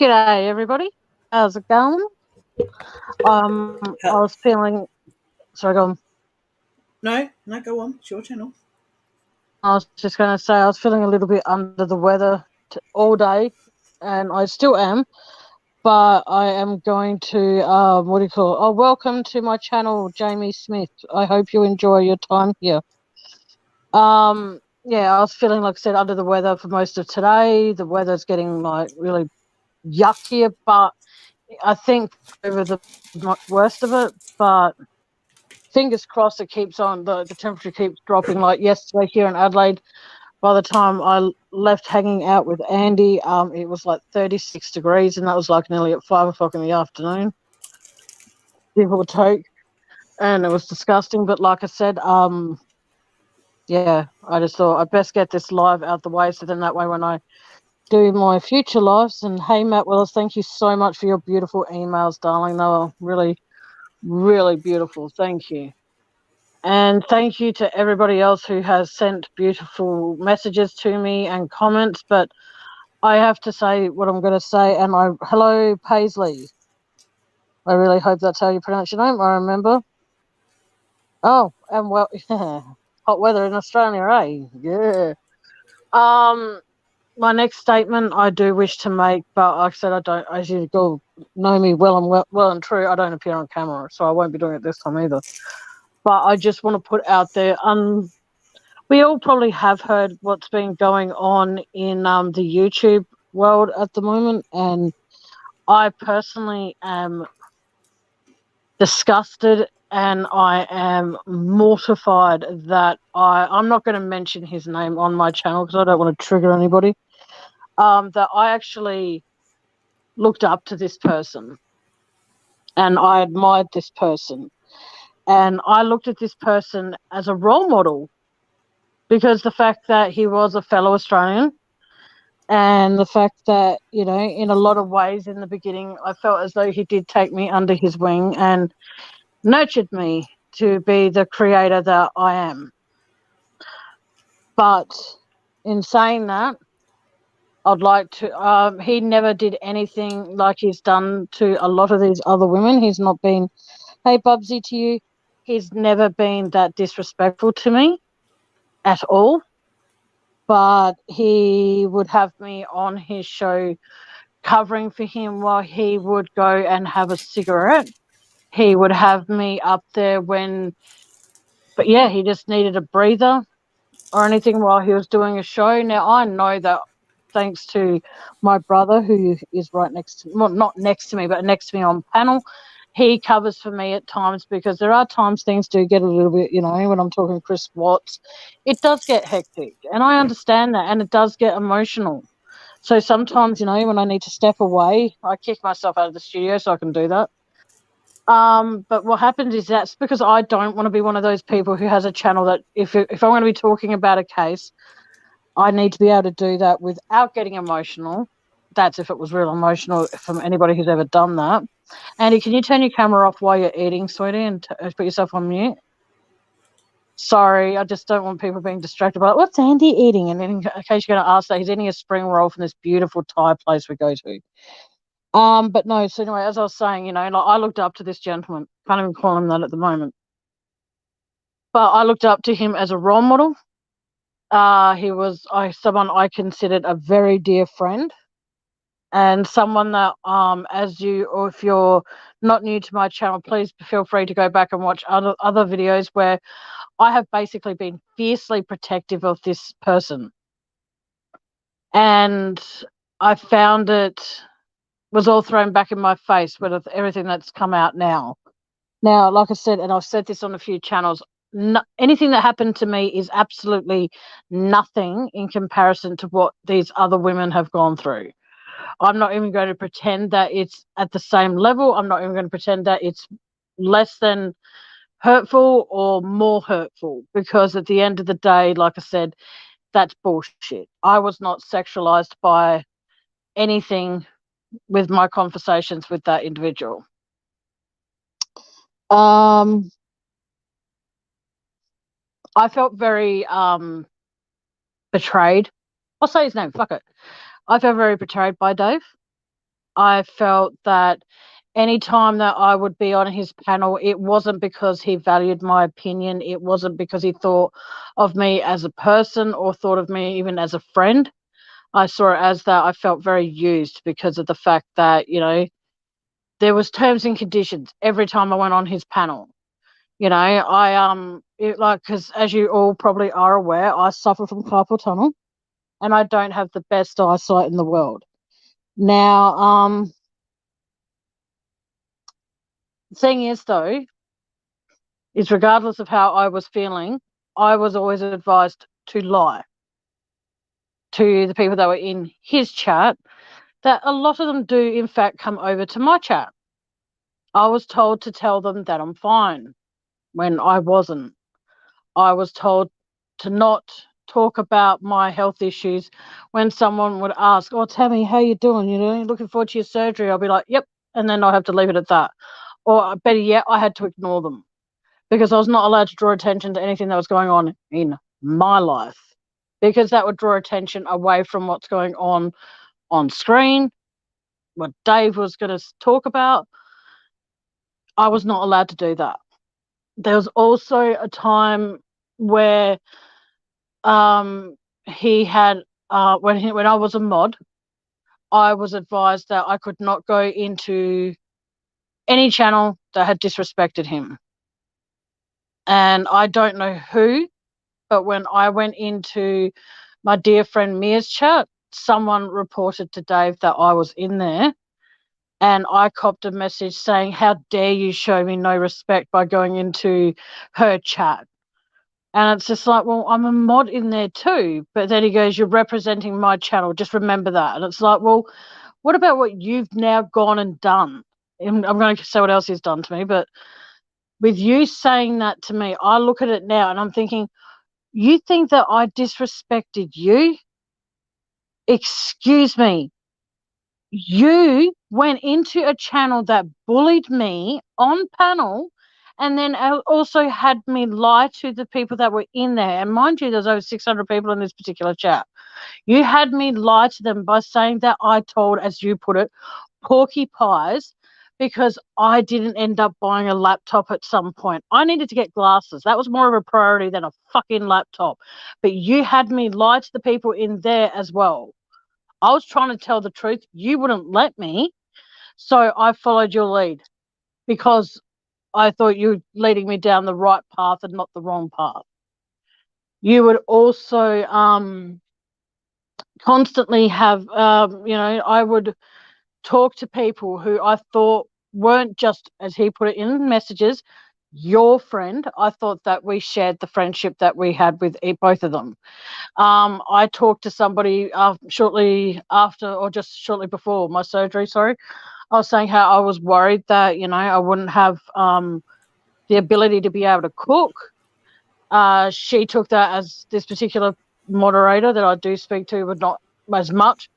G'day, everybody. How's it going? I was feeling. Sorry, go on. No, go on. It's your channel. I was just going to say I was feeling a little bit under the weather all day, and I still am. But I am going to what do you call it? Oh, welcome to my channel, Jamie Smith. I hope you enjoy your time here. Yeah, I was feeling like I said under the weather for most of today. The weather's getting like really yuck here, but I think over the worst of it. But fingers crossed it keeps on, the temperature keeps dropping. Like yesterday here in Adelaide, by the time I left hanging out with Andy, it was like 36 degrees, and that was like nearly at 5 o'clock in the afternoon, give or take. And it was disgusting. But like I said, yeah, I just thought I'd best get this live out the way, so then that way when I do my future lives. And hey, Matt Willis, thank you so much for your beautiful emails, darling. They were really, really beautiful. Thank you. And thank you to everybody else who has sent beautiful messages to me and comments. But I have to say what I'm going to say. And hello, Paisley. I really hope that's how you pronounce your name. I remember. Oh, and well, hot weather in Australia, eh? Yeah. Um, my next statement I do wish to make, but like I said, I don't. As you all know me well and true, I don't appear on camera, so I won't be doing it this time either. But I just want to put out there, we all probably have heard what's been going on in the YouTube world at the moment, and I personally am disgusted and I am mortified that I'm not going to mention his name on my channel because I don't want to trigger anybody. That I actually looked up to this person and I admired this person, and I looked at this person as a role model because the fact that he was a fellow Australian. And the fact that, in a lot of ways in the beginning, I felt as though he did take me under his wing and nurtured me to be the creator that I am. But in saying that, I'd like to, he never did anything like he's done to a lot of these other women. He's not been, hey, Bubsy, to you. He's never been that disrespectful to me at all. But he would have me on his show covering for him while he would go and have a cigarette. He would have me up there but yeah, he just needed a breather or anything while he was doing a show. Now, I know that thanks to my brother, who is right next to, well, not next to me, but next to me on panel, he covers for me at times because there are times things do get a little bit, when I'm talking Chris Watts, it does get hectic. And I understand that, and it does get emotional. So sometimes, when I need to step away, I kick myself out of the studio so I can do that. But what happens is that's because I don't want to be one of those people who has a channel that if I'm going to be talking about a case, I need to be able to do that without getting emotional. That's if it was real emotional from anybody who's ever done that. Andy, can you turn your camera off while you're eating, sweetie, and put yourself on mute? Sorry, I just don't want people being distracted by what's Andy eating? And in case you're going to ask that, he's eating a spring roll from this beautiful Thai place we go to. But no, so anyway, as I was saying, like I looked up to this gentleman. Can't even call him that at the moment. But I looked up to him as a role model. He was someone I considered a very dear friend, and someone that, or if you're not new to my channel, please feel free to go back and watch other videos where I have basically been fiercely protective of this person. And I found it was all thrown back in my face with everything that's come out now. Now, like I said, and I've said this on a few channels, anything that happened to me is absolutely nothing in comparison to what these other women have gone through. I'm not even going to pretend that it's at the same level. I'm not even going to pretend that it's less than hurtful or more hurtful, because at the end of the day, like I said, that's bullshit. I was not sexualized by anything with my conversations with that individual. I felt very betrayed. I'll say his name, fuck it. I felt very betrayed by Dave. I felt that any time that I would be on his panel, it wasn't because he valued my opinion. It wasn't because he thought of me as a person or thought of me even as a friend. I saw it as that I felt very used because of the fact that, there was terms and conditions every time I went on his panel. Because as you all probably are aware, I suffer from carpal tunnel and I don't have the best eyesight in the world. Now, the thing is though, is regardless of how I was feeling, I was always advised to lie to the people that were in his chat, that a lot of them do in fact come over to my chat. I was told to tell them that I'm fine when I wasn't. I was told to not talk about my health issues when someone would ask, "Oh, Tammy, how you doing? You looking forward to your surgery?" I'll be like, "Yep," and then I'll have to leave it at that. Or better yet, I had to ignore them because I was not allowed to draw attention to anything that was going on in my life, because that would draw attention away from what's going on screen, what Dave was going to talk about. I was not allowed to do that. There was also a time where he had when I was a mod, I was advised that I could not go into any channel that had disrespected him. And I don't know who, but when I went into my dear friend Mia's chat, someone reported to Dave that I was in there, and I copped a message saying, "How dare you show me no respect by going into her chat?" And it's just like, well, I'm a mod in there too. But then he goes, "You're representing my channel. Just remember that." And it's like, well, what about what you've now gone and done? And I'm going to say what else he's done to me, but with you saying that to me, I look at it now and I'm thinking, you think that I disrespected you? Excuse me. You went into a channel that bullied me on panel and then also had me lie to the people that were in there. And mind you, there's over 600 people in this particular chat. You had me lie to them by saying that I told, as you put it, porky pies, because I didn't end up buying a laptop at some point. I needed to get glasses. That was more of a priority than a fucking laptop. But you had me lie to the people in there as well. I was trying to tell the truth. You wouldn't let me. So I followed your lead because I thought you were leading me down the right path and not the wrong path. You would also constantly have, I would talk to people who I thought weren't just, as he put it in messages, your friend. I thought that we shared the friendship that we had with both of them. I talked to somebody shortly after, or just shortly before my surgery, sorry. I was saying how I was worried that, I wouldn't have the ability to be able to cook. She took that as this particular moderator that I do speak to, but not as much,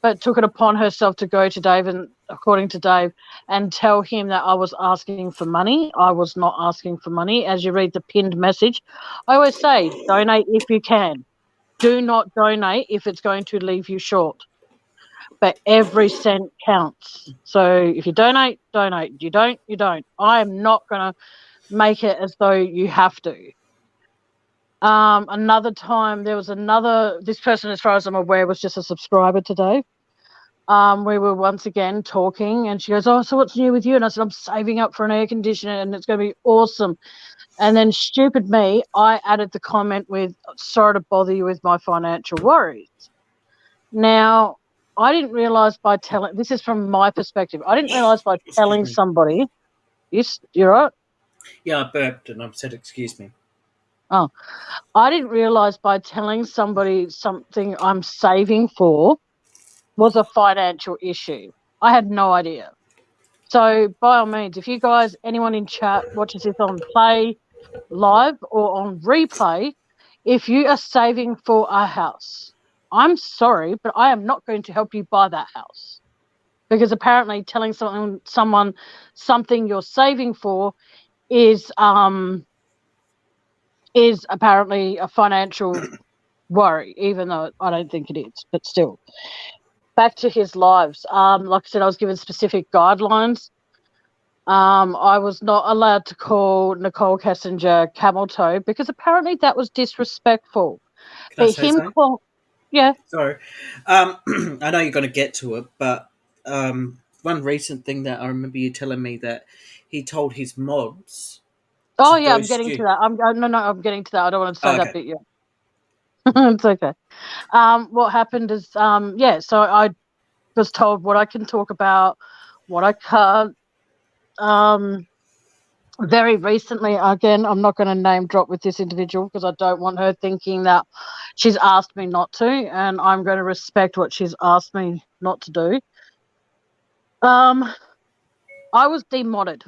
but took it upon herself to go to Dave and, according to Dave, and tell him that I was asking for money. I was not asking for money. As you read the pinned message, I always say, donate if you can. Do not donate if it's going to leave you short. But every cent counts. So if you donate, donate. You don't, you don't. I am not going to make it as though you have to. Another time, this person, as far as I'm aware, was just a subscriber today. We were once again talking and she goes, "Oh, so what's new with you?" And I said, "I'm saving up for an air conditioner and it's going to be awesome." And then stupid me, I added the comment with, "Sorry to bother you with my financial worries." Now, I didn't realize by telling, this is from my perspective, I didn't realize by telling somebody, you're right? Yeah, I burped and I've said excuse me. Oh, I didn't realize by telling somebody something I'm saving for was a financial issue. I had no idea. So by all means, if you guys, anyone in chat watches this on play live or on replay, if you are saving for a house, I'm sorry, but I am not going to help you buy that house. Because apparently telling someone something you're saving for is apparently a financial worry, even though I don't think it is, but still. back to his lives. Like I said, I was given specific guidelines. I was not allowed to call Nicole Kessinger camel toe because apparently that was disrespectful. Can I But say him something? call, yeah. Sorry. I know you're going to get to it, but one recent thing that I remember you telling me that he told his mods Oh to yeah, I'm ghost getting to you. that. No, I'm getting to that. I don't want to say Oh, that okay. bit yet. It's okay. What happened is, yeah. So I was told what I can talk about, what I can't. Um, very recently, again, I'm not going to name drop with this individual because I don't want her thinking that she's asked me not to, and I'm going to respect what she's asked me not to do. I was demodded.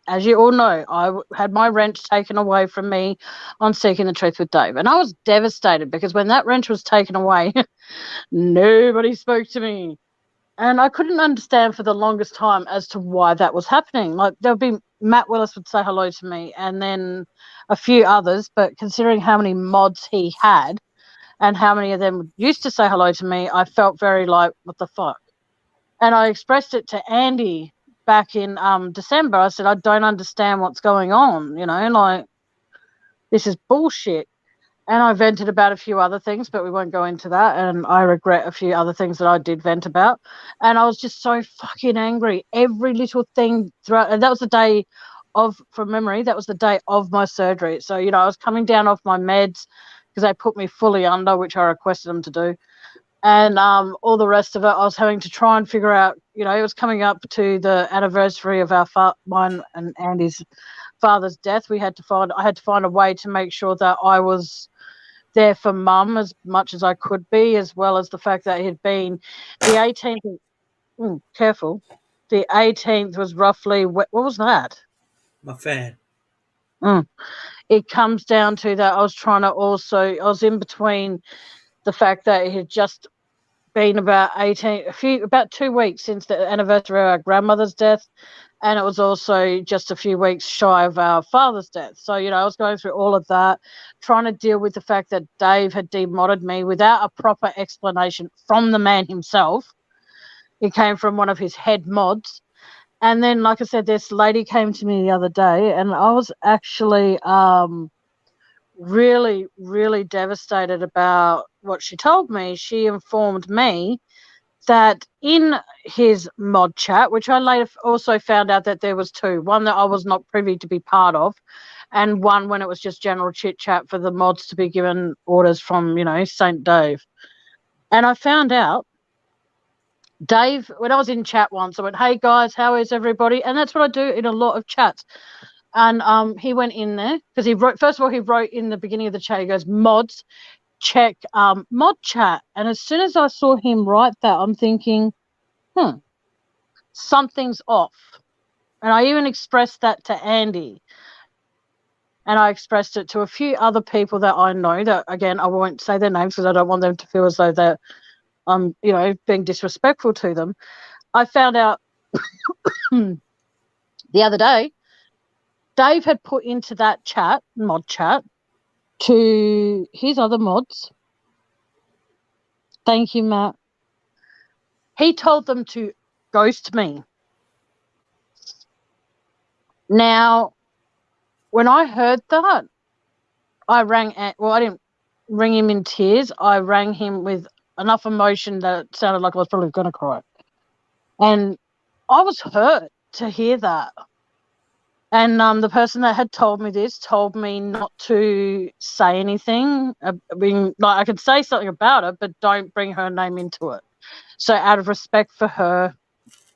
As you all know, had my wrench taken away from me on Seeking the Truth with Dave. And I was devastated because when that wrench was taken away, nobody spoke to me. And I couldn't understand for the longest time as to why that was happening. Like, there would be Matt Willis would say hello to me and then a few others. But considering how many mods he had and how many of them used to say hello to me, I felt very like, what the fuck? And I expressed it to Andy back in December. I said, I don't understand what's going on, like, this is bullshit. And I vented about a few other things, but we won't go into that. And I regret a few other things that I did vent about. And I was just so fucking angry. Every little thing throughout, and that was the day of, from memory, that was the day of my surgery. So, I was coming down off my meds because they put me fully under, which I requested them to do. And all the rest of it, I was having to try and figure out, it was coming up to the anniversary of mine and Andy's father's death. I had to find a way to make sure that I was there for mum as much as I could be, as well as the fact that it had been the 18th. Careful. The 18th was roughly, what was that? My fan. Mm. It comes down to that I was in between the fact that it had just been about 2 weeks since the anniversary of our grandmother's death, and it was also just a few weeks shy of our father's death. So, I was going through all of that, trying to deal with the fact that Dave had demodded me without a proper explanation from the man himself. It came from one of his head mods. And then, like I said, this lady came to me the other day, and I was actually really, really devastated about what she told me. She informed me that in his mod chat, which I later also found out that there was two, one that I was not privy to be part of, and one when it was just general chit chat for the mods to be given orders from, St. Dave. And I found out Dave, when I was in chat once, I went, "Hey guys, how is everybody?" And that's what I do in a lot of chats. And he went in there because he wrote, first of all, he wrote in the beginning of the chat, he goes, "Mods, check mod chat." And as soon as I saw him write that, I'm thinking, something's off. And I even expressed that to Andy. And I expressed it to a few other people that I know that, again, I won't say their names because I don't want them to feel as though they're, being disrespectful to them. I found out the other day, Dave had put into that chat, mod chat, to his other mods. Thank you, Matt. He told them to ghost me. Now, when I heard that, I didn't ring him in tears. I rang him with enough emotion that it sounded like I was probably going to cry. And I was hurt to hear that. And the person that had told me this told me not to say anything. I could say something about it, but don't bring her name into it. So out of respect for her,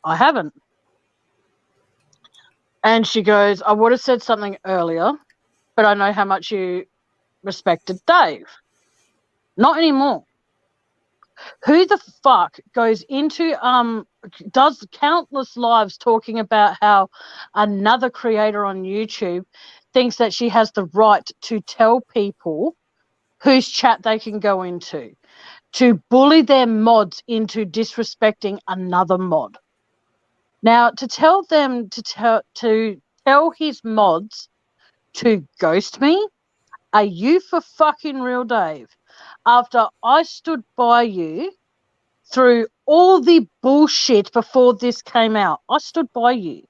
I haven't. And she goes, "I would have said something earlier, but I know how much you respected Dave. Not anymore." Who the fuck goes into does countless lives talking about how another creator on YouTube thinks that she has the right to tell people whose chat they can go into, to bully their mods into disrespecting another mod? Now, to tell them to tell his mods to ghost me, are you for fucking real, Dave? After I stood by you through all the bullshit before this came out. I stood by you.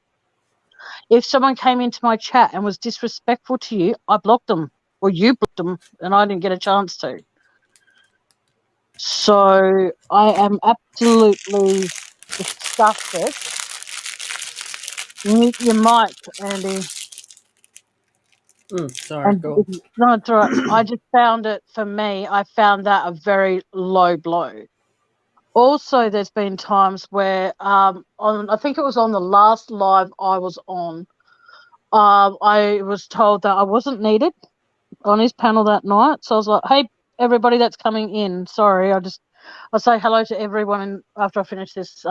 If someone came into my chat and was disrespectful to you, I blocked them, or you blocked them, and I didn't get a chance to. So I am absolutely disgusted. Mute your mic, Andy. Sorry, And go on. no, it's all right. I just found it, for me, I found that a very low blow. Also, there's been times where, I think it was on the last live I was on, I was told that I wasn't needed on his panel that night. So I was like, hey, everybody that's coming in, sorry, I'll say hello to everyone after I finish this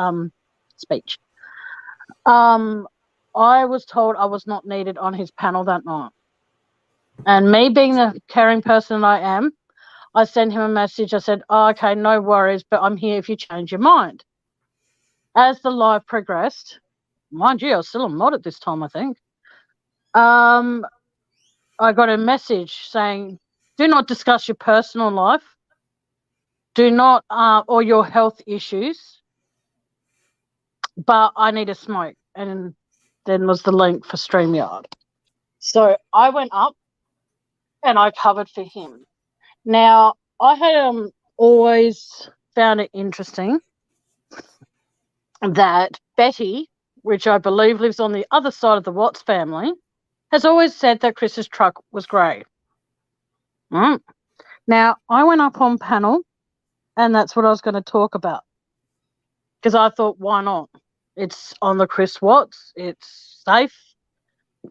speech. I was told I was not needed on his panel that night. And me being the caring person I am, I sent him a message. I said, oh, okay, no worries, but I'm here if you change your mind. As the live progressed, mind you, I was still a mod at this time, I think. I got a message saying, do not discuss your personal life. Do not, or your health issues. But I need a smoke. And then was the link for StreamYard. So I went up and I covered for him. Now, I had always found it interesting that Betty, which I believe lives on the other side of the Watts family, has always said that Chris's truck was grey. Now, I went up on panel, and that's what I was going to talk about. Because I thought, why not? It's on the Chris Watts. It's safe.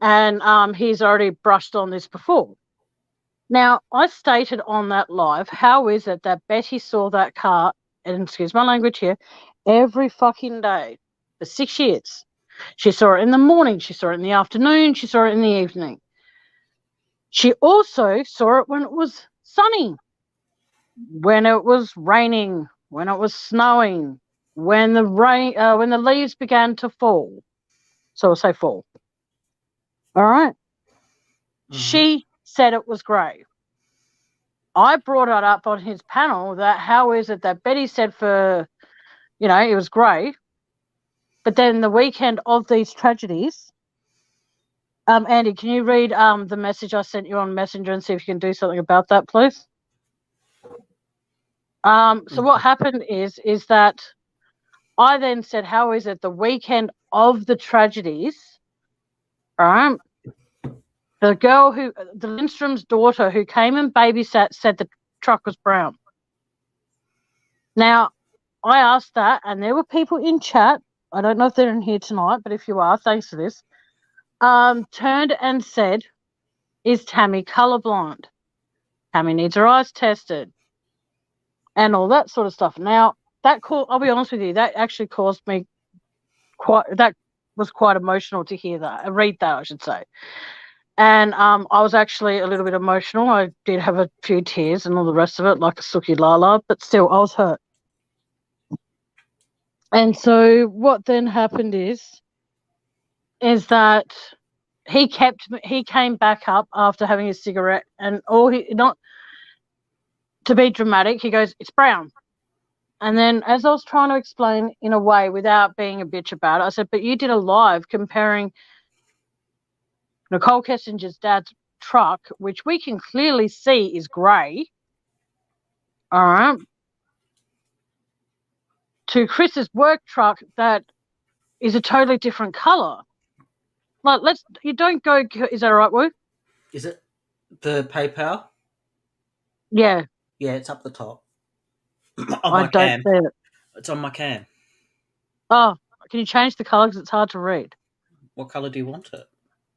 And he's already brushed on this before. Now, I stated on that live, how is it that Betty saw that car, and excuse my language here, every fucking day for 6 years? She saw it in the morning. She saw it in the afternoon. She saw it in the evening. She also saw it when it was sunny, when it was raining, when it was snowing, when the leaves began to fall. So I'll say fall. All right. She said it was grey. I brought it up on his panel that how is it that Betty said it was grey, but then the weekend of these tragedies, Andy, can you read the message I sent you on Messenger and see if you can do something about that, please? So what happened is that I then said, how is it the weekend of the tragedies, the Lindstrom's daughter who came and babysat said the truck was brown. Now, I asked that, and there were people in chat, I don't know if they're in here tonight, but if you are, thanks for this, turned and said, is Tammy colourblind? Tammy needs her eyes tested. And all that sort of stuff. Now, I'll be honest with you, that actually caused me that was quite emotional to hear that, read that, I should say. And I was actually a little bit emotional. I did have a few tears and all the rest of it, like a Suki Lala, but still, I was hurt. And so what then happened is that he came back up after having a cigarette, and not to be dramatic, he goes, it's brown. And then as I was trying to explain in a way without being a bitch about it, I said, but you did a live comparing Nicole Kessinger's dad's truck, which we can clearly see is grey, all right, to Chris's work truck that is a totally different colour. Like, you don't go, is that all right, Woo? Is it the PayPal? Yeah. Yeah, it's up the top. I don't see it. It's on my cam. Oh, can you change the colour because it's hard to read? What colour do you want it?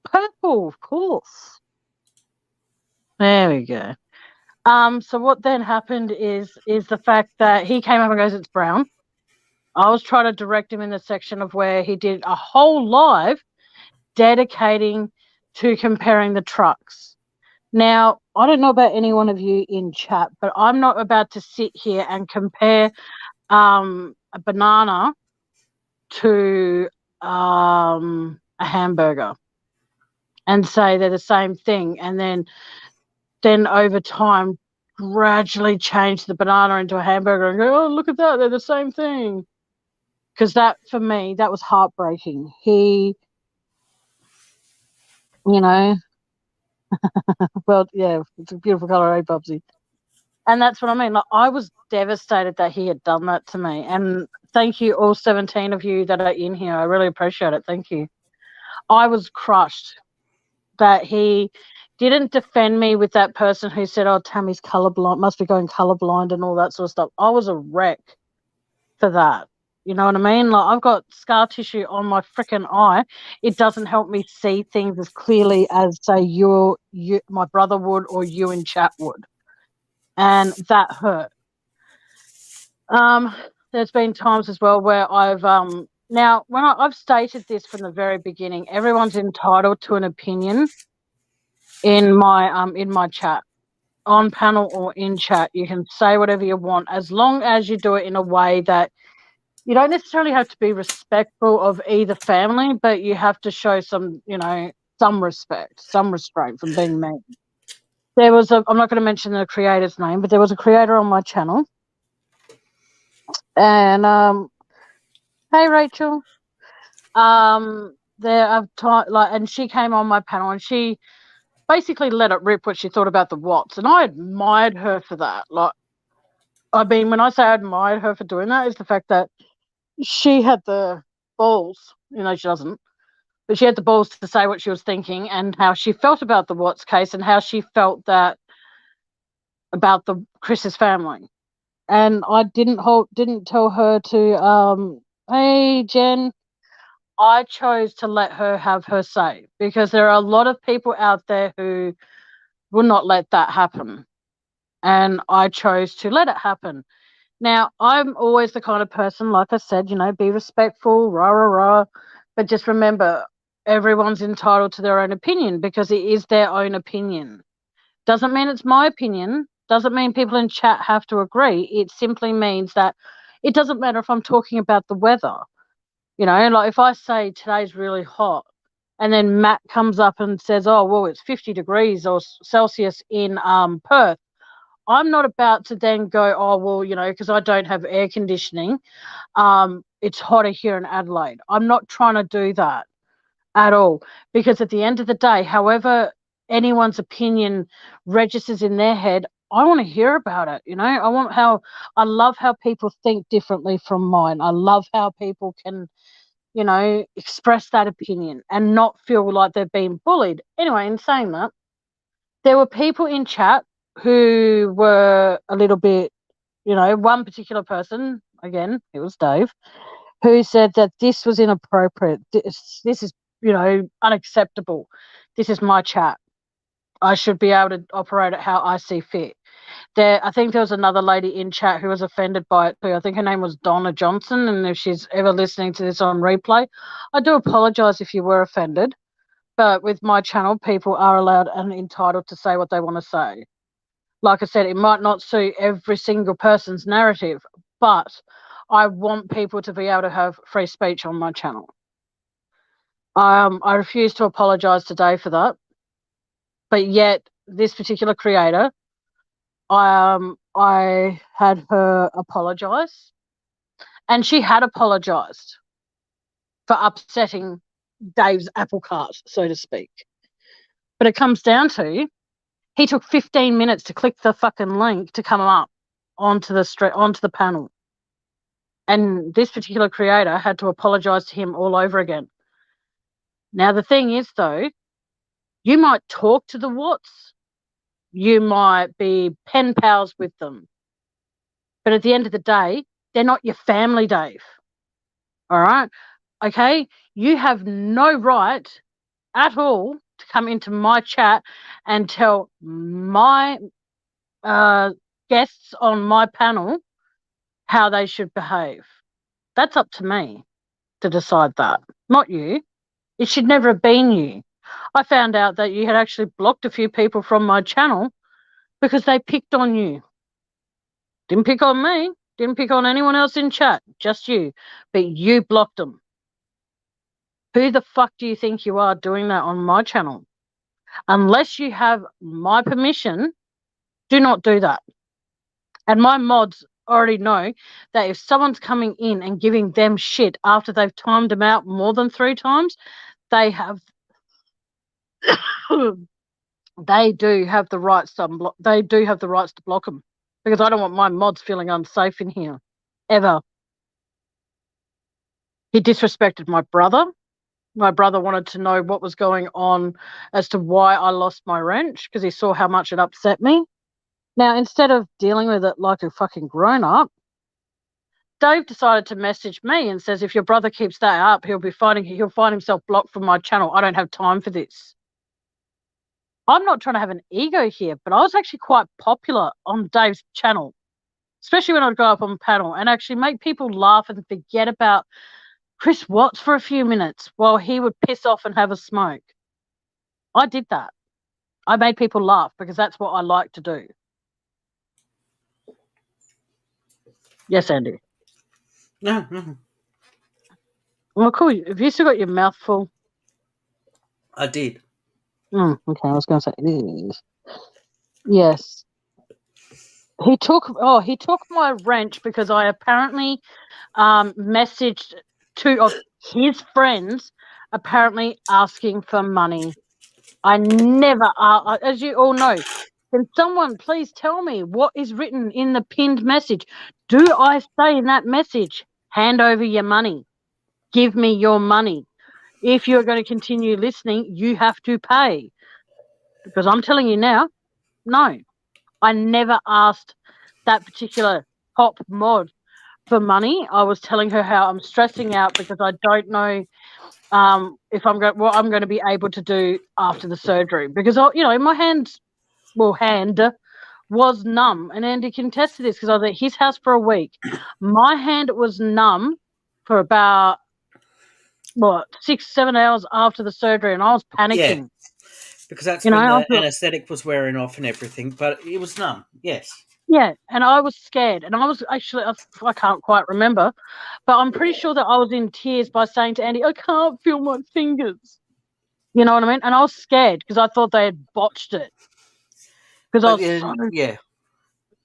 Purple, of course. There we go. So what then happened is the fact that he came up and goes, it's brown. I was trying to direct him in the section of where he did a whole live dedicating to comparing the trucks. Now, I don't know about any one of you in chat, but I'm not about to sit here and compare a banana to a hamburger and say they're the same thing, and then over time gradually change the banana into a hamburger and go, oh, look at that, they're the same thing. Because that, for me, that was heartbreaking. He, you know, well, yeah, it's a beautiful colour, eh, Bubsy? And that's what I mean. Like, I was devastated that he had done that to me. And thank you, all 17 of you that are in here. I really appreciate it. Thank you. I was crushed that he didn't defend me with that person who said, oh, Tammy's colourblind, must be going colourblind and all that sort of stuff. I was a wreck for that. You know what I mean? Like, I've got scar tissue on my freaking eye. It doesn't help me see things as clearly as, say, you, my brother would, or you in chat would. And that hurt. There's been times as well where I've now when I've stated this from the very beginning, everyone's entitled to an opinion in my chat, on panel or in chat. You can say whatever you want as long as you do it in a way that you don't necessarily have to be respectful of either family, but you have to show some, some respect, some restraint from being mean. There was I'm not going to mention the creator's name, but there was a creator on my channel, and hey Rachel, there I've taught and she came on my panel and she basically let it rip what she thought about the Watts, and I admired her for that. Like, I mean, when I say I admired her for doing that, is the fact that she had the balls. She doesn't, but she had the balls to say what she was thinking and how she felt about the Watts case and how she felt that about the Chris's family. And I didn't tell her to hey Jen, I chose to let her have her say, because there are a lot of people out there who will not let that happen. And I chose to let it happen. Now, I'm always the kind of person, like I said, be respectful, rah, rah, rah. But just remember, everyone's entitled to their own opinion because it is their own opinion. Doesn't mean it's my opinion. Doesn't mean people in chat have to agree. It simply means that it doesn't matter if I'm talking about the weather. Like if I say today's really hot and then Matt comes up and says, oh, well, it's 50 degrees or Celsius in Perth. I'm not about to then go, oh, well, because I don't have air conditioning, it's hotter here in Adelaide. I'm not trying to do that at all, because at the end of the day, however anyone's opinion registers in their head, I want to hear about it. I love how people think differently from mine. I love how people can, express that opinion and not feel like they're being bullied. Anyway, in saying that, there were people in chat who were a little bit, one particular person, again, it was Dave, who said that this was inappropriate. This is, unacceptable. This is my chat. I should be able to operate it how I see fit. I think there was another lady in chat who was offended by it too. I think her name was Donna Johnson, and if she's ever listening to this on replay, I do apologise if you were offended. But with my channel, people are allowed and entitled to say what they want to say. Like I said, it might not suit every single person's narrative, but I want people to be able to have free speech on my channel. I refuse to apologise today for that. But yet, this particular creator, I had her apologise, and she had apologised for upsetting Dave's apple cart, so to speak. But it comes down to, he took 15 minutes to click the fucking link to come up onto the panel. And this particular creator had to apologise to him all over again. Now, the thing is, though, you might talk to the Watts, you might be pen pals with them, but at the end of the day, they're not your family, Dave. All right? Okay? You have no right at all to come into my chat and tell my guests on my panel how they should behave. That's up to me to decide that, not you. It should never have been you. I found out that you had actually blocked a few people from my channel because they picked on you. Didn't pick on me, didn't pick on anyone else in chat, just you. But you blocked them. Who the fuck do you think you are doing that on my channel? Unless you have my permission Do not do that. And my mods already know that if someone's coming in and giving them shit after they've timed them out more than 3 times, they have they do have the rights to unblock. They do have the rights to block them, because I don't want my mods feeling unsafe in here ever. He disrespected my brother. My brother wanted to know what was going on as to why I lost my wrench, because he saw how much it upset me. Now, instead of dealing with it like a fucking grown up, Dave decided to message me and says, if your brother keeps that up, he'll find himself blocked from my channel. I don't have time for this. I'm not trying to have an ego here, but I was actually quite popular on Dave's channel, especially when I'd go up on panel and actually make people laugh and forget about Chris Watts for a few minutes while he would piss off and have a smoke. I did that. I made people laugh because that's what I like to do. Yes, Andy. No, no. Well, cool. Have you still got your mouth full? I did. Okay, I was going to say, yes. He took my wrench because I apparently messaged 2 of his friends apparently asking for money. I never, as you all know, can someone please tell me what is written in the pinned message? Do I say in that message, hand over your money, give me your money? If you're going to continue listening, you have to pay. Because I'm telling you now, no. I never asked that particular top mod for money. I was telling her how I'm stressing out because I don't know if what I'm going to be able to do after the surgery, because my hand was numb, and Andy can attest to this because I was at his house for a week. My hand was numb for about 6-7 hours after the surgery, and I was Yeah, panicking. because that's You know, when I the thought, anaesthetic was wearing off and everything, but it was numb. Yes. yeah, and I was scared, and I was actually, I can't quite remember, but I'm pretty sure that I was in tears by saying to Andy, I can't feel my fingers. You know what I mean? And I was scared because I thought they had botched it. Because I But was so... yeah,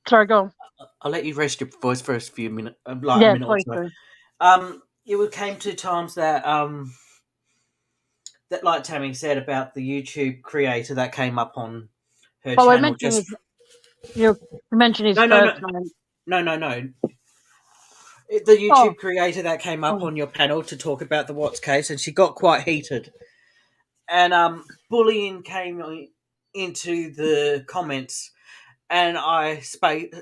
Sorry, go on. I'll let you rest your voice for a few minutes, like a Yeah, minute or please so. do. It came to times that, like Tammy said about the YouTube creator that came up on her Oh, channel. Just you mentioned his no, no, no, first name. no, no, no. The Oh, YouTube creator that came up oh. on your panel to talk about the Watts case, and she got quite heated. And bullying came into the comments, and I spoke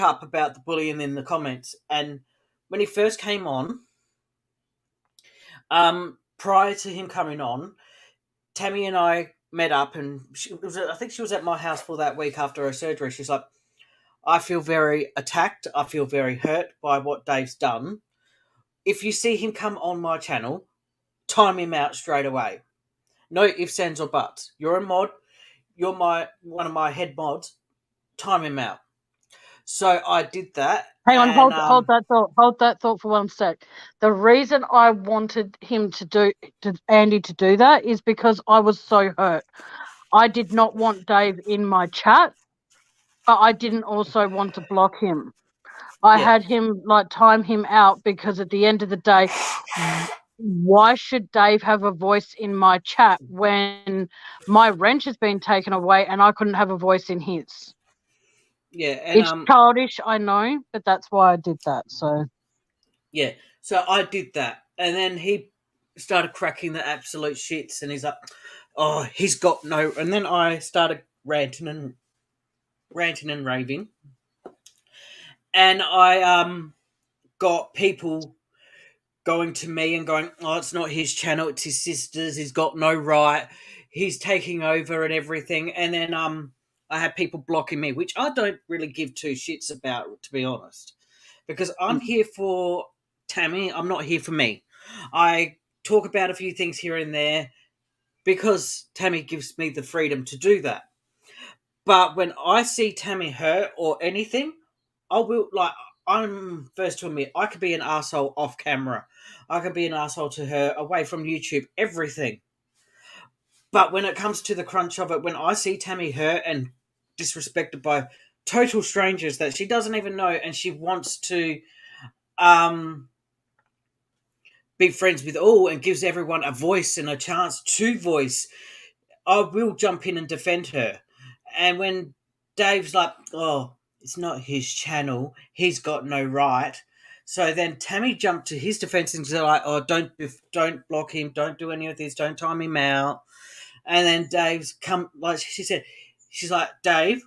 up about the bullying in the comments. And when he first came on, prior to him coming on, Tammy and I met up, and I think she was at my house for that week after her surgery. She's like, I feel very attacked. I feel very hurt by what Dave's done. If you see him come on my channel, time him out straight away. No ifs, ands, or buts. You're a mod. You're one of my head mods. Time him out. So I did that, Hang on, and hold that thought. Hold that thought for 1 sec. The reason I wanted Andy to do that is because I was so hurt. I did not want Dave in my chat, but I didn't also want to block him. I yeah, had him time him out because at the end of the day, why should Dave have a voice in my chat when my wrench has been taken away and I couldn't have a voice in his? yeah, and It's childish, I know, but that's why I did that. So yeah. So I did that, and then he started cracking the absolute shits, and he's like, "Oh, he's got no." And then I started ranting and raving, and I got people going to me and going, "Oh, it's not his channel; it's his sister's. He's got no right. He's taking over and everything." And then I had people blocking me, which I don't really give two shits about, to be honest, because I'm here for Tammy. I'm not here for me. I talk about a few things here and there because Tammy gives me the freedom to do that. But when I see Tammy hurt or anything, I will like. I'm first to admit I could be an asshole off camera. I could be an asshole to her away from YouTube. Everything. But when it comes to the crunch of it, when I see Tammy hurt and disrespected by total strangers that she doesn't even know, and she wants to um, be friends with all and gives everyone a voice and a chance to voice, I will jump in and defend her. And when Dave's like, oh, it's not his channel, he's got no right. So then Tammy jumped to his defense and said, like, oh, don't block him, don't do any of this, don't time him out. And then Dave's come, like she said, she's like, Dave,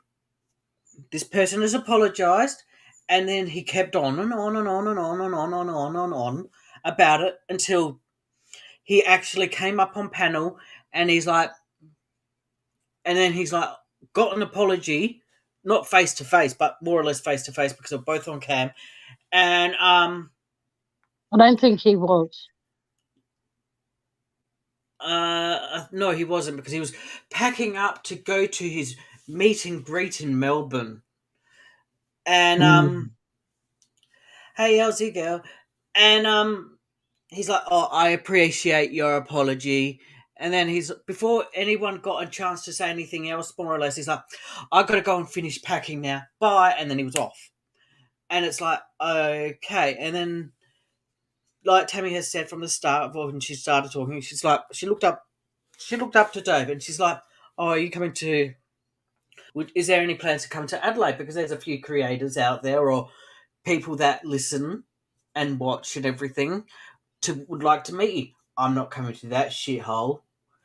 this person has apologized. And then he kept on and on and on and on and on and on and on about it until he actually came up on panel, and he's like, and then he's like, got an apology, not face to face, but more or less face to face because they're both on cam. And I don't think he was. no, he wasn't, because he was packing up to go to his meet and greet in Melbourne. And hey, how's it go? And he's like, oh, I appreciate your apology. And then he's, before anyone got a chance to say anything else, more or less, he's like, I gotta go and finish packing now. Bye. And then he was off. And it's like, okay. And then, like Tammy has said from the start, when she started talking, she's like, she looked up to Dave, and she's like, oh, are you coming to, is there any plans to come to Adelaide? Because there's a few creators out there, or people that listen and watch and everything, would like to meet you. I'm not coming to that shithole.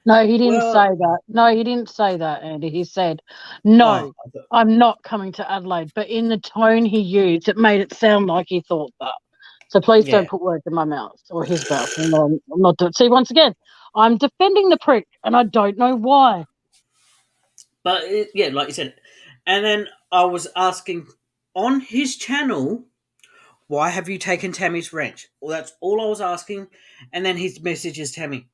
No, he didn't Well, say that. No, he didn't say that, Andy. He said, oh, no, I'm not coming to Adelaide. But in the tone he used, it made it sound like he thought that. So please yeah. don't put words in my mouth or his mouth. I'm not doing. See, once again, I'm defending the prick, and I don't know why. But yeah, like you said. And then I was asking on his channel, why have you taken Tammy's wrench? Well, that's all I was asking. And then his message is Tammy.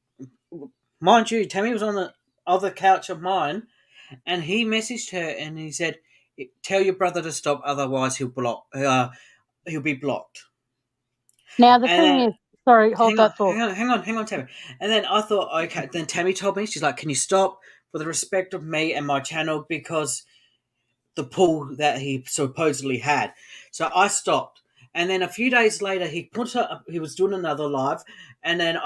Mind you, Tammy was on the other couch of mine, and he messaged her and he said, tell your brother to stop, otherwise he'll be blocked. Now, the And thing then, is, sorry, hold that thought. hang on, Tammy. And then I thought, okay. Then Tammy told me, she's like, can you stop for the respect of me and my channel, because the pull that he supposedly had. So I stopped. And then a few days later, he was doing another live, and then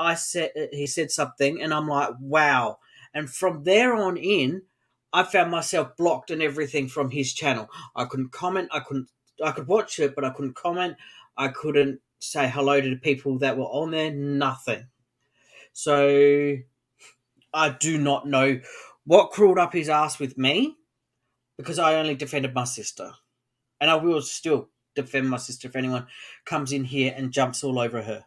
he said something, and I'm like, wow. And from there on in, I found myself blocked and everything from his channel. I couldn't comment. I could watch it, but I couldn't comment. I couldn't say hello to the people that were on there. Nothing. So I do not know what crawled up his ass with me, because I only defended my sister. And I will still defend my sister if anyone comes in here and jumps all over her.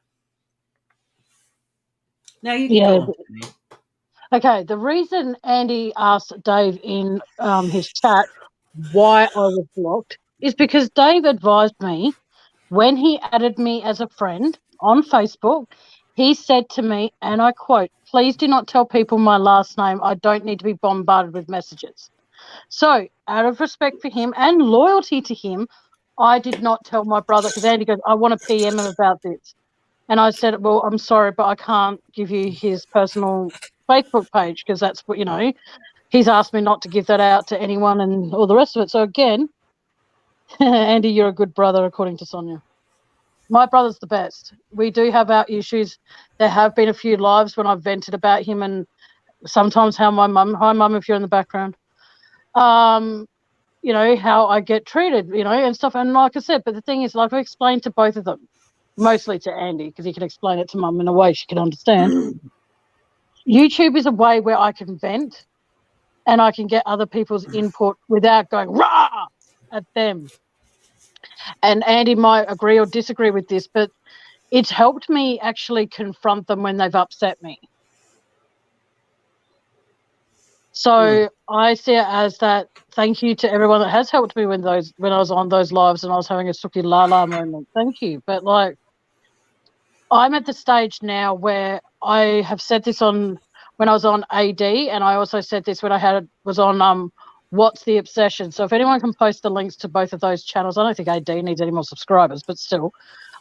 Now you can go on. Okay, the reason Andy asked Dave in his chat why I was blocked is because Dave advised me when he added me as a friend on Facebook. He said to me, and I quote, please do not tell people my last name. I don't need to be bombarded with messages. So out of respect for him and loyalty to him, I did not tell my brother, because Andy goes, I want to PM him about this. And I said, well, I'm sorry, but I can't give you his personal Facebook page, because that's what, he's asked me not to give that out to anyone and all the rest of it. So again, Andy, you're a good brother, according to Sonia. My brother's the best. We do have our issues. There have been a few lives when I've vented about him, and sometimes how my mum, hi mum, if you're in the background, how I get treated, and stuff. And like I said, but the thing is, like I explained to both of them, mostly to Andy, because he can explain it to mum in a way she can understand. YouTube is a way where I can vent and I can get other people's input without going rah at them. And Andy might agree or disagree with this, but it's helped me actually confront them when they've upset me. So I see it as that thank you to everyone that has helped me when I was on those lives and I was having a Suki Lala moment. Thank you. But I'm at the stage now where I have said this when I was on AD, and I also said this when I was on What's the Obsession. So if anyone can post the links to both of those channels, I don't think AD needs any more subscribers, but still,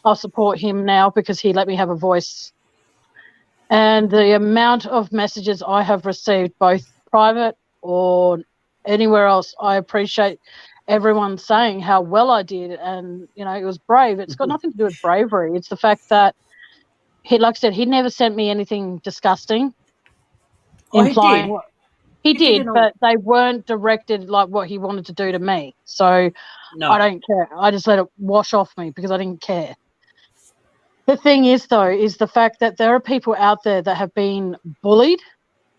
I'll support him now because he let me have a voice. And the amount of messages I have received, both private or anywhere else. I appreciate everyone saying how well I did, and it was brave. It's got nothing to do with bravery. It's the fact that like I said, he never sent me anything disgusting, Oh, he did. implying he He did did, in all. but they weren't directed like what he wanted to do to me. So I No. don't care. I just let it wash off me because I didn't care. The thing is, though, is the fact that there are people out there that have been bullied,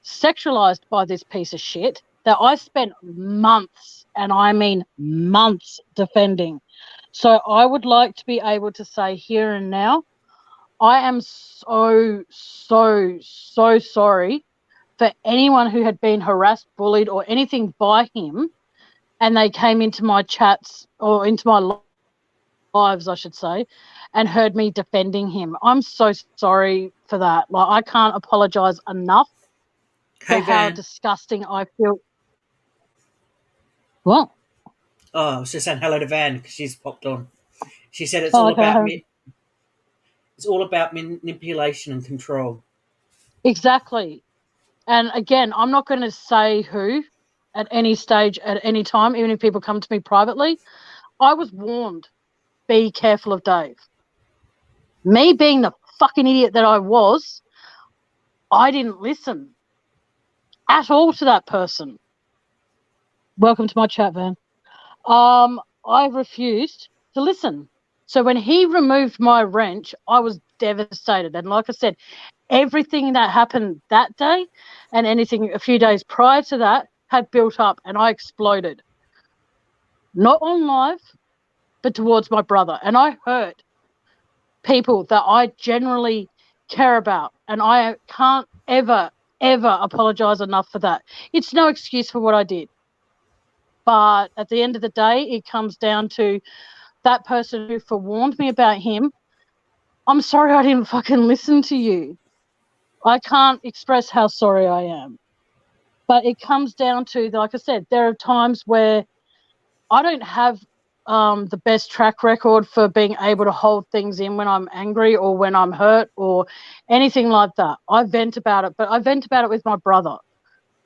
sexualized by this piece of shit that I spent months, and I mean months, defending. So I would like to be able to say here and now, I am so, so, so sorry for anyone who had been harassed, bullied, or anything by him, and they came into my chats or into my lives, I should say, and heard me defending him. I'm so sorry for that. Like, I can't apologize enough for Hey, how Van. disgusting I feel. What? Oh, I was just saying hello to Van because she's popped on. She said it's Oh, all about okay. me. It's all about manipulation and control. Exactly. And again, I'm not going to say who at any stage, at any time, even if people come to me privately. I was warned, be careful of Dave. Me being the fucking idiot that I was, I didn't listen at all to that person. Welcome to my chat, Van. I refused to listen. So when he removed my wrench, I was devastated. And like I said, everything that happened that day and anything a few days prior to that had built up, and I exploded. Not on live, but towards my brother. And I hurt people that I generally care about. And I can't ever, ever apologize enough for that. It's no excuse for what I did. But at the end of the day, it comes down to that person who forewarned me about him. I'm sorry I didn't fucking listen to you. I can't express how sorry I am. But it comes down to, like I said, there are times where I don't have the best track record for being able to hold things in when I'm angry or when I'm hurt or anything like that. I vent about it, but I vent about it with my brother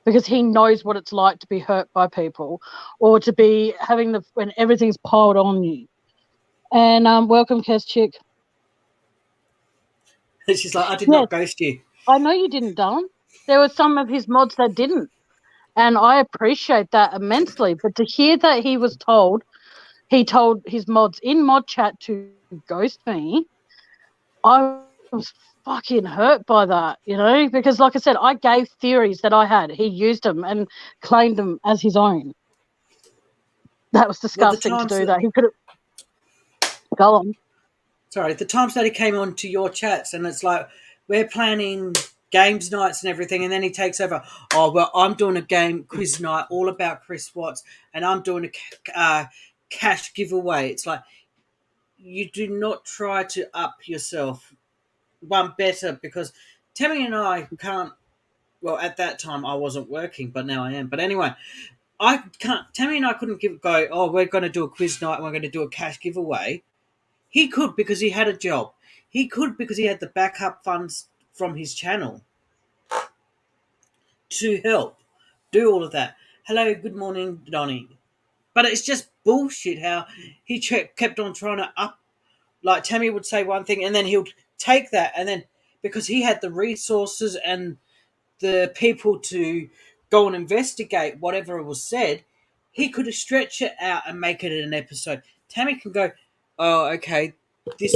because he knows what it's like to be hurt by people or to be having when everything's piled on you. And welcome, Kes Chick. She's like, I did Yes, not ghost you. I know you didn't, Dylan. There were some of his mods that didn't. And I appreciate that immensely. But to hear that he told his mods in mod chat to ghost me, I was fucking hurt by that, because like I said, I gave theories that I had. He used them and claimed them as his own. That was Well, the disgusting to times do that that. He could have go on. sorry, the times that he came on to your chats, and it's like we're planning games nights and everything, and then he takes over. Oh well, I'm doing a game quiz night all about Chris Watts, and I'm doing a cash giveaway. It's like you do not try to up yourself one better because Tammy and I can't. Well, at that time I wasn't working, but now I am. But anyway, I can't. Tammy and I couldn't go. Oh, we're going to do a quiz night. And we're going to do a cash giveaway. He could because he had a job. He could because he had the backup funds from his channel to help do all of that. Hello, good morning, Donnie. But it's just bullshit how he kept on trying to up. Like Tammy would say one thing and then he'll take that and then because he had the resources and the people to go and investigate whatever was said, he could have stretched it out and make it an episode. Tammy can go, oh, okay, this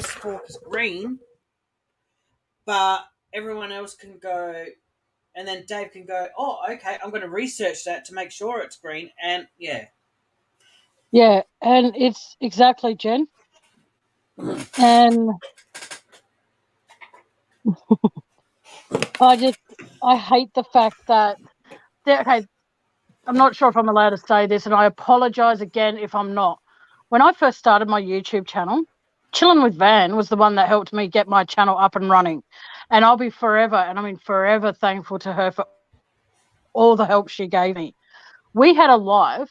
fork is green, but everyone else can go, and then Dave can go, oh, okay, I'm going to research that to make sure it's green, and yeah. Yeah, and it's exactly, Jen. And I I hate the fact that okay, I'm not sure if I'm allowed to say this, and I apologize again if I'm not. When I first started my YouTube channel, Chilling with Van was the one that helped me get my channel up and running. And I'll be forever, and I mean forever thankful to her for all the help she gave me. We had a live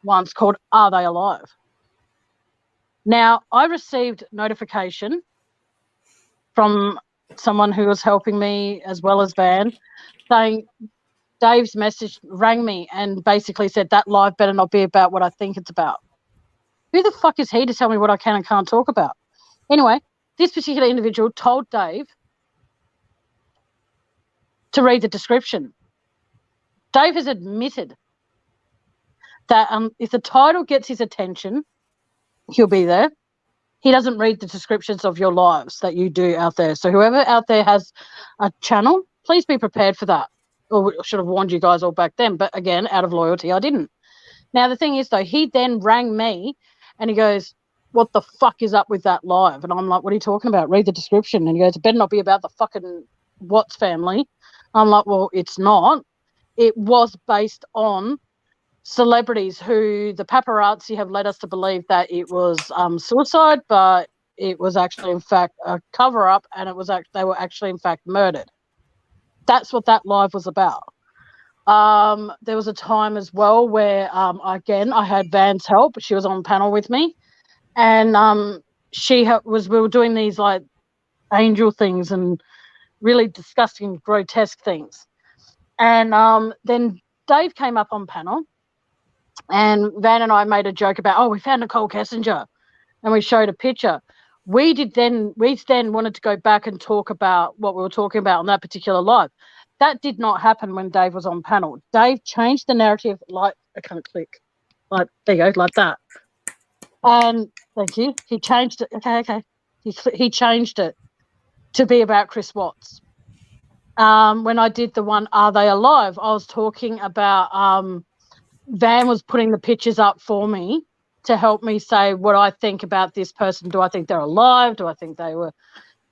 once called Are They Alive? Now, I received notification from someone who was helping me as well as Van saying Dave's message rang me and basically said that live better not be about what I think it's about. Who the fuck is he to tell me what I can and can't talk about? Anyway, this particular individual told Dave to read the description. Dave has admitted that if the title gets his attention, he'll be there. He doesn't read the descriptions of your lives that you do out there. So whoever out there has a channel, please be prepared for that. Or I should have warned you guys all back then. But again, out of loyalty, I didn't. Now, the thing is, though, he then rang me and he goes, what the fuck is up with that live? And I'm like, what are you talking about? Read the description. And he goes, it better not be about the fucking Watts family. I'm like, well, it's not. It was based on celebrities who the paparazzi have led us to believe that it was suicide, but it was actually, in fact, a cover-up, and they were actually, in fact, murdered. That's what that live was about. There was a time as well where, again, I had Van's help. She was on panel with me, and we were doing these like angel things and really disgusting, grotesque things. And then Dave came up on panel, and Van and I made a joke about, we found Nicole Kessinger, and we showed a picture. We then wanted to go back and talk about what we were talking about on that particular live. That did not happen when Dave was on panel. Dave changed the narrative, like, I can't click, like, there you go, like that. And thank you. He changed it. Okay. He changed it to be about Chris Watts. When I did the one, Are They Alive? I was talking about Van was putting the pictures up for me to help me say what I think about this person. Do I think they're alive? Do I think they were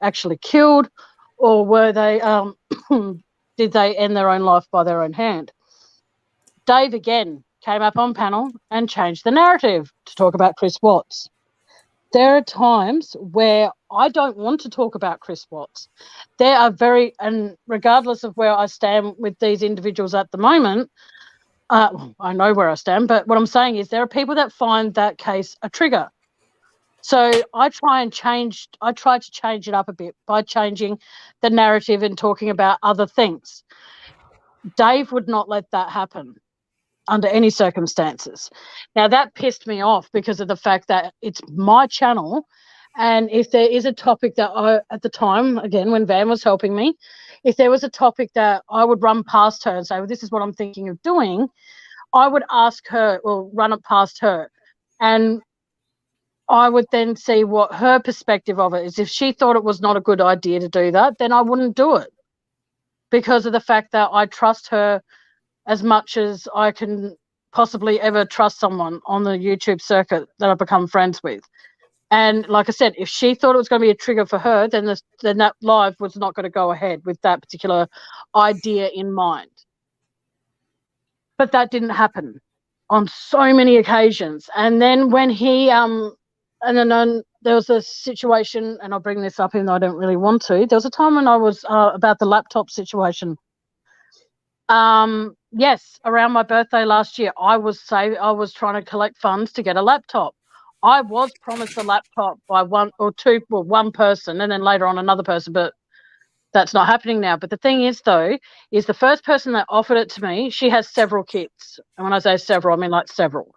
actually killed? Or were they, did they end their own life by their own hand? Dave again came up on panel and changed the narrative to talk about Chris Watts. There are times where I don't want to talk about Chris Watts. And regardless of where I stand with these individuals at the moment, I know where I stand, but what I'm saying is there are people that find that case a trigger. So I try to change it up a bit by changing the narrative and talking about other things. Dave would not let that happen under any circumstances. Now, that pissed me off because of the fact that it's my channel, and if there is a topic that at the time, again, when Van was helping me, if there was a topic that I would run past her and say, well, this is what I'm thinking of doing, I would ask her or run it past her. And I would then see what her perspective of it is. If she thought it was not a good idea to do that, then I wouldn't do it, because of the fact that I trust her as much as I can possibly ever trust someone on the YouTube circuit that I've become friends with. And like I said, if she thought it was going to be a trigger for her, then that live was not going to go ahead with that particular idea in mind. But that didn't happen on so many occasions. And then when there was a situation, and I'll bring this up even though I don't really want to. There was a time when I was about the laptop situation. Yes, around my birthday last year, I was trying to collect funds to get a laptop. I was promised a laptop by one person, and then later on another person, but that's not happening now. But the thing is, though, is the first person that offered it to me, she has several kids. And when I say several, I mean like several.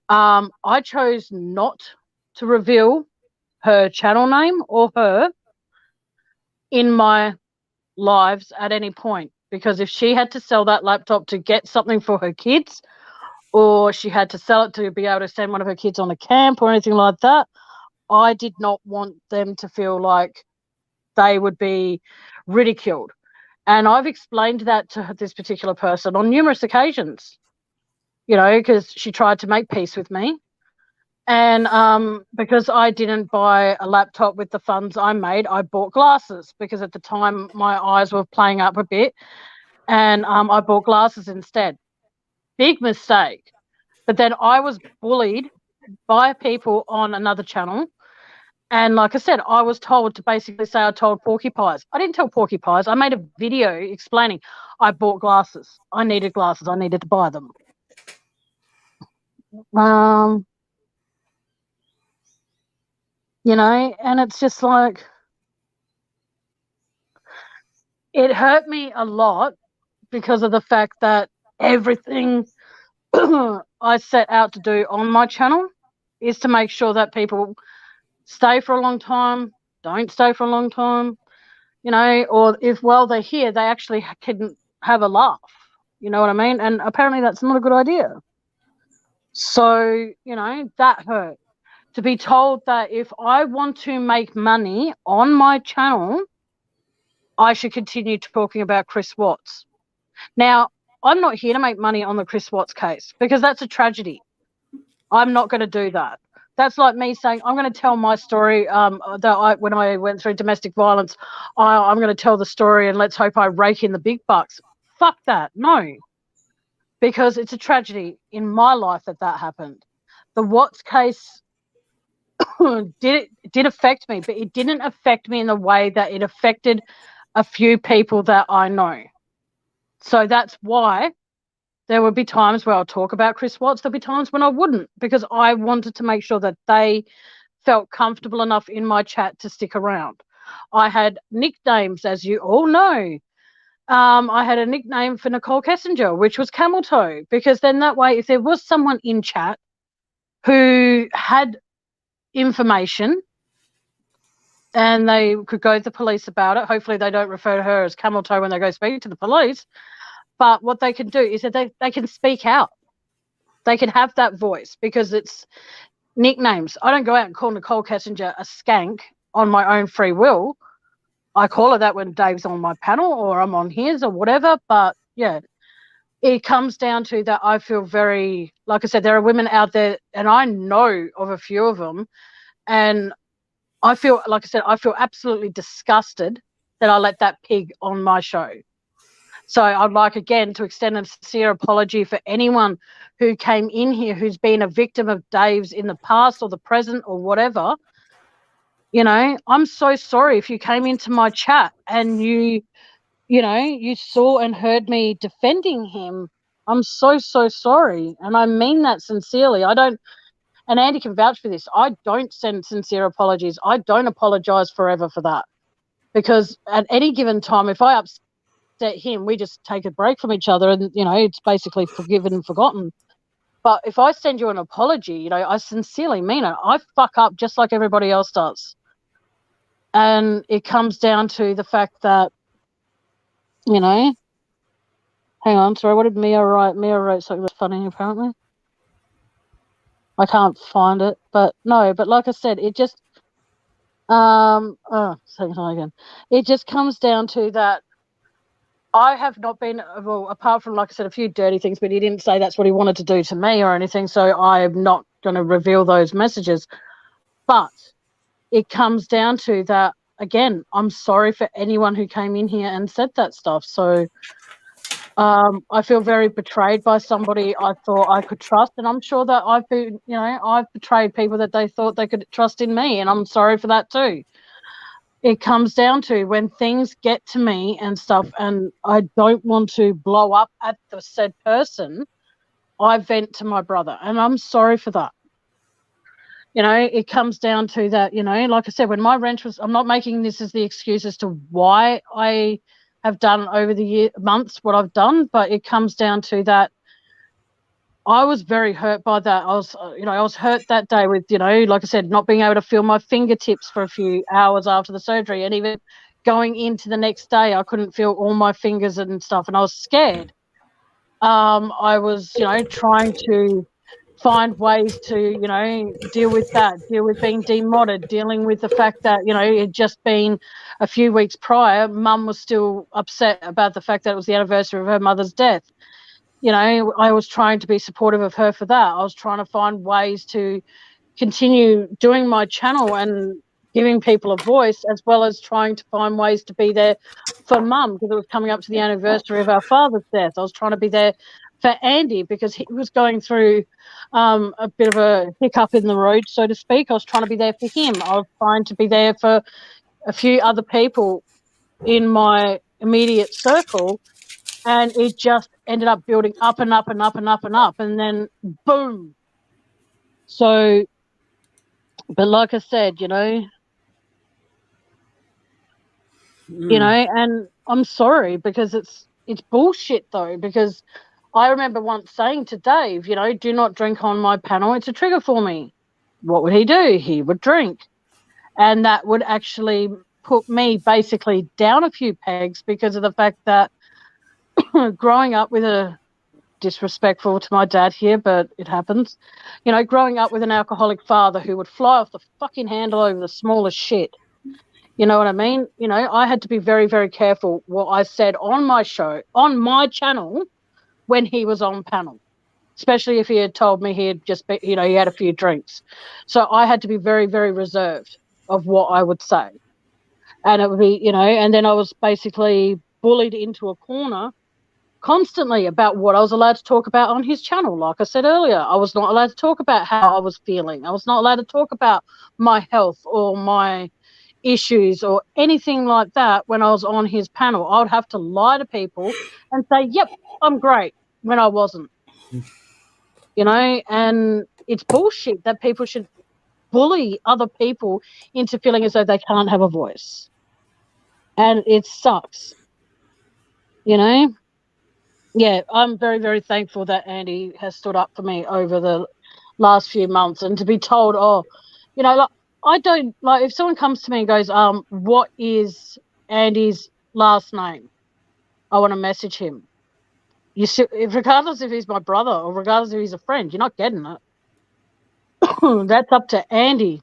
I chose not to reveal her channel name or her in my lives at any point, because if she had to sell that laptop to get something for her kids, or she had to sell it to be able to send one of her kids on a camp or anything like that, I did not want them to feel like they would be ridiculed. And I've explained that to this particular person on numerous occasions, because she tried to make peace with me. And because I didn't buy a laptop with the funds I made, I bought glasses, because at the time my eyes were playing up a bit, and I bought glasses instead. Big mistake. But then I was bullied by people on another channel. And like I said, I was told to basically say I told Porky Pies. I didn't tell Porky Pies. I made a video explaining I bought glasses. I needed glasses. I needed to buy them. And it's just like, it hurt me a lot because of the fact that everything I set out to do on my channel is to make sure that people stay for a long time, don't stay for a long time, or if while they're here, they actually can have a laugh. You know what I mean? And apparently that's not a good idea. So, that hurt. To be told that if I want to make money on my channel, I should continue talking about Chris Watts. Now, I'm not here to make money on the Chris Watts case because that's a tragedy. I'm not going to do that. That's like me saying, I'm going to tell my story when I went through domestic violence. I'm going to tell the story and let's hope I rake in the big bucks. Fuck that. No. Because it's a tragedy in my life that happened. The Watts case did affect me, but it didn't affect me in the way that it affected a few people that I know. So that's why there would be times where I'll talk about Chris Watts. There'll be times when I wouldn't, because I wanted to make sure that they felt comfortable enough in my chat to stick around. I had nicknames, as you all know. I had a nickname for Nicole Kessinger, which was Camel Toe, because then that way, if there was someone in chat who had information and they could go to the police about it, hopefully they don't refer to her as Camel Toe when they go speak to the police. But what they can do is that they can speak out. They can have that voice because it's nicknames. I don't go out and call Nicole Kessinger a skank on my own free will. I call her that when Dave's on my panel or I'm on his or whatever. But, yeah, it comes down to that I feel very, like I said, there are women out there, and I know of a few of them, and I feel, like I said, I feel absolutely disgusted that I let that pig on my show. So I'd like, again, to extend a sincere apology for anyone who came in here who's been a victim of Dave's in the past or the present or whatever. I'm so sorry if you came into my chat and you saw and heard me defending him. I'm so, so sorry. And I mean that sincerely. And Andy can vouch for this, I don't send sincere apologies. I don't apologize forever for that. Because at any given time, if I upset him, we just take a break from each other and, it's basically forgiven and forgotten. But if I send you an apology, I sincerely mean it. I fuck up just like everybody else does. And it comes down to the fact that, hang on, sorry, what did Mia write? Mia wrote something funny, apparently. I can't find it, but like I said, it just, again. It just comes down to that I have not been, well, apart from, like I said, a few dirty things, but he didn't say that's what he wanted to do to me or anything, so I'm not going to reveal those messages. But it comes down to that, again, I'm sorry for anyone who came in here and said that stuff. So I feel very betrayed by somebody I thought I could trust, and I'm sure that I've betrayed people that they thought they could trust in me, and I'm sorry for that too. It comes down to when things get to me and stuff, and I don't want to blow up at the said person, I vent to my brother, and I'm sorry for that. It comes down to that, like I said, when my rent was, I'm not making this as the excuse as to why I have done over the months what I've done, but it comes down to that I was very hurt by that. I was hurt that day with, like I said, not being able to feel my fingertips for a few hours after the surgery, and even going into the next day, I couldn't feel all my fingers and stuff, and I was scared. I was, trying to find ways to, deal with that, deal with being demodded, dealing with the fact that, it had just been a few weeks prior, Mum was still upset about the fact that it was the anniversary of her mother's death. I was trying to be supportive of her for that. I was trying to find ways to continue doing my channel and giving people a voice, as well as trying to find ways to be there for Mum, because it was coming up to the anniversary of our father's death. I was trying to be there for Andy because he was going through a bit of a hiccup in the road, so to speak. I was trying to be there for him. I was trying to be there for a few other people in my immediate circle, and it just ended up building up and up and up and up and up, and then boom. So, but like I said, and I'm sorry because it's, it's bullshit though, because I remember once saying to Dave, do not drink on my panel. It's a trigger for me. What would he do? He would drink. And that would actually put me basically down a few pegs because of the fact that growing up with a disrespectful to my dad here, but it happens. Growing up with an alcoholic father who would fly off the fucking handle over the smallest shit. You know what I mean? I had to be very, very careful what I said on my show, on my channel, when he was on panel, especially if he had told me he had just been, he had a few drinks. So I had to be very, very reserved of what I would say. And it would be, and then I was basically bullied into a corner constantly about what I was allowed to talk about on his channel. Like I said earlier, I was not allowed to talk about how I was feeling. I was not allowed to talk about my health or my issues or anything like that when I was on his panel. I would have to lie to people and say, yep, I'm great, when I wasn't, and it's bullshit that people should bully other people into feeling as though they can't have a voice. And it sucks, you know? Yeah, I'm very, very thankful that Andy has stood up for me over the last few months, and to be told, like, I don't like if someone comes to me and goes, what is Andy's last name? I want to message him. You see, regardless if he's my brother or regardless if he's a friend, you're not getting it. That's up to Andy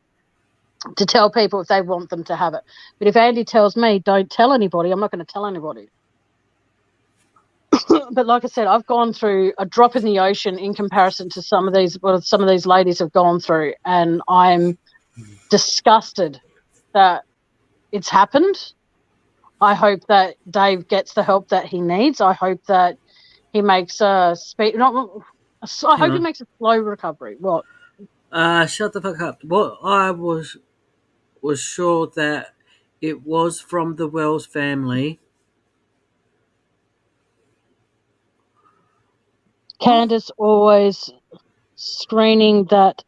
to tell people if they want them to have it. But if Andy tells me don't tell anybody, I'm not going to tell anybody. But like I said, I've gone through a drop in the ocean in comparison to some of these ladies have gone through, and I'm disgusted that it's happened. I hope that Dave gets the help that he needs. I hope that he makes a speed. I hope he makes a slow recovery. What? Shut the fuck up. What I was sure that it was from the Wells family. Candace always screaming that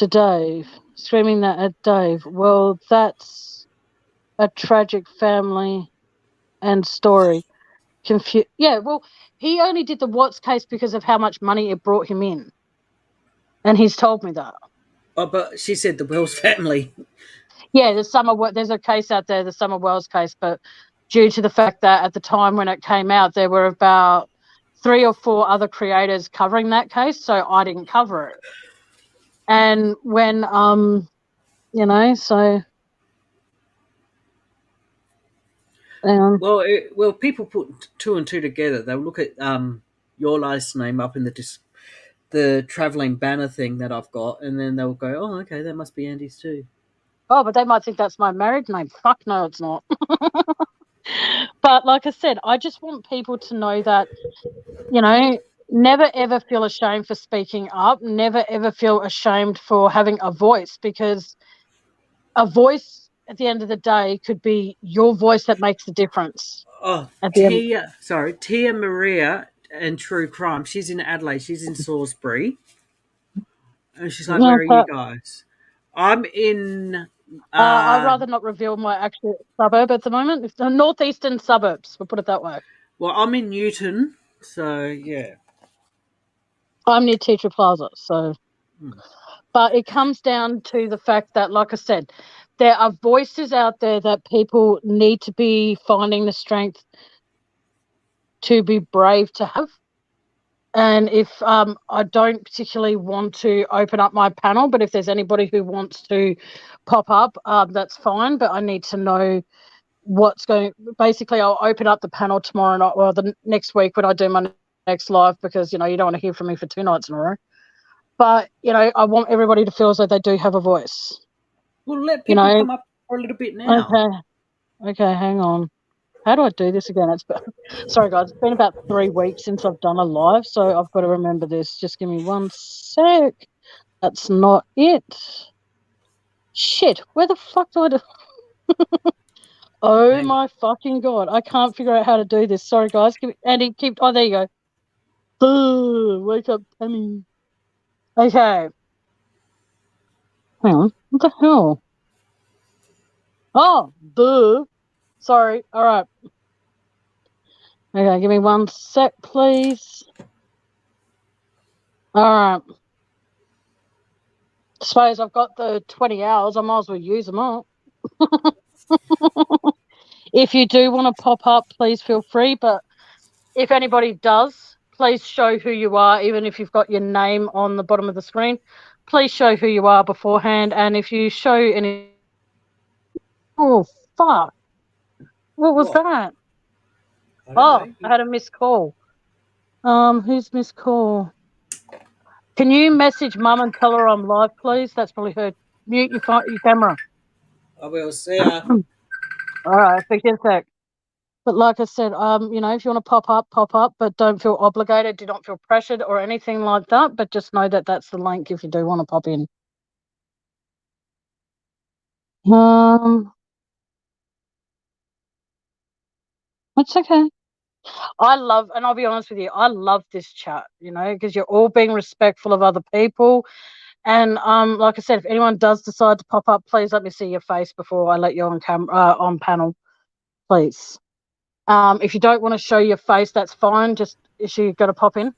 at Dave. Well, that's a tragic family and story. Yeah, well, he only did the Watts case because of how much money it brought him in. And he's told me that. Oh, but she said the Wells family. Yeah, there's a case out there, the Summer Wells case, but due to the fact that at the time when it came out, there were about 3 or 4 other creators covering that case, so I didn't cover it. And when so Well, people put two and two together. They'll look at your last name up in the traveling banner thing that I've got, and then they'll go, "Oh, okay, that must be Andy's too." oh, but they might think that's my married name. Fuck no, it's not. But like I said, I just want people to know that, never ever feel ashamed for speaking up. Never ever feel ashamed for having a voice, because a voice at the end of the day could be your voice that makes the difference. Oh, At the end, Tia Maria and True Crime. She's in Adelaide. She's in Salisbury, and she's like, "Where are you guys?" I'm in. I'd rather not reveal my actual suburb at the moment. It's the northeastern suburbs, we'll put it that way. Well, I'm in Newton, so yeah. I'm near Teacher Plaza, so. But it comes down to the fact that, like I said, there are voices out there that people need to be finding the strength to be brave to have. And if I don't particularly want to open up my panel, but if there's anybody who wants to pop up, that's fine. But I need to know what's going. Basically, I'll open up the panel tomorrow night, or the next week when I do my next live, because you don't want to hear from me for 2 nights in a row. But I want everybody to feel as though they do have a voice. Well, let people come up for a little bit now. Okay, hang on. How do I do this again? Sorry, guys. It's been about 3 weeks since I've done a live, so I've got to remember this. Just give me 1 sec. That's not it. Shit, where the fuck do I do? Oh my fucking god! I can't figure out how to do this. Sorry, guys. Andy, keep. Oh, there you go. Wake up, Tammy. Okay. Hang on. What the hell? Oh, sorry. All right. Okay, give me 1 sec, please. All right. Suppose I've got the 20 hours. I might as well use them all. If you do want to pop up, please feel free. But if anybody does, please show who you are, even if you've got your name on the bottom of the screen. Please show who you are beforehand. And if you show any. Oh, fuck. What was What? that? I don't Oh, know. I had a missed call. Who's missed call? Can you message Mum and tell her I'm live, please? That's probably her. Mute your camera. I will see ya. All right, speak to you in a sec. But like I said, if you want to pop up, but don't feel obligated. Do not feel pressured or anything like that. But just know that that's the link if you do want to pop in. Um, it's okay. And I'll be honest with you, I love this chat. Because you're all being respectful of other people. And like I said, if anyone does decide to pop up, please let me see your face before I let you on camera on panel, please. If you don't want to show your face, that's fine. Just is she going to pop in,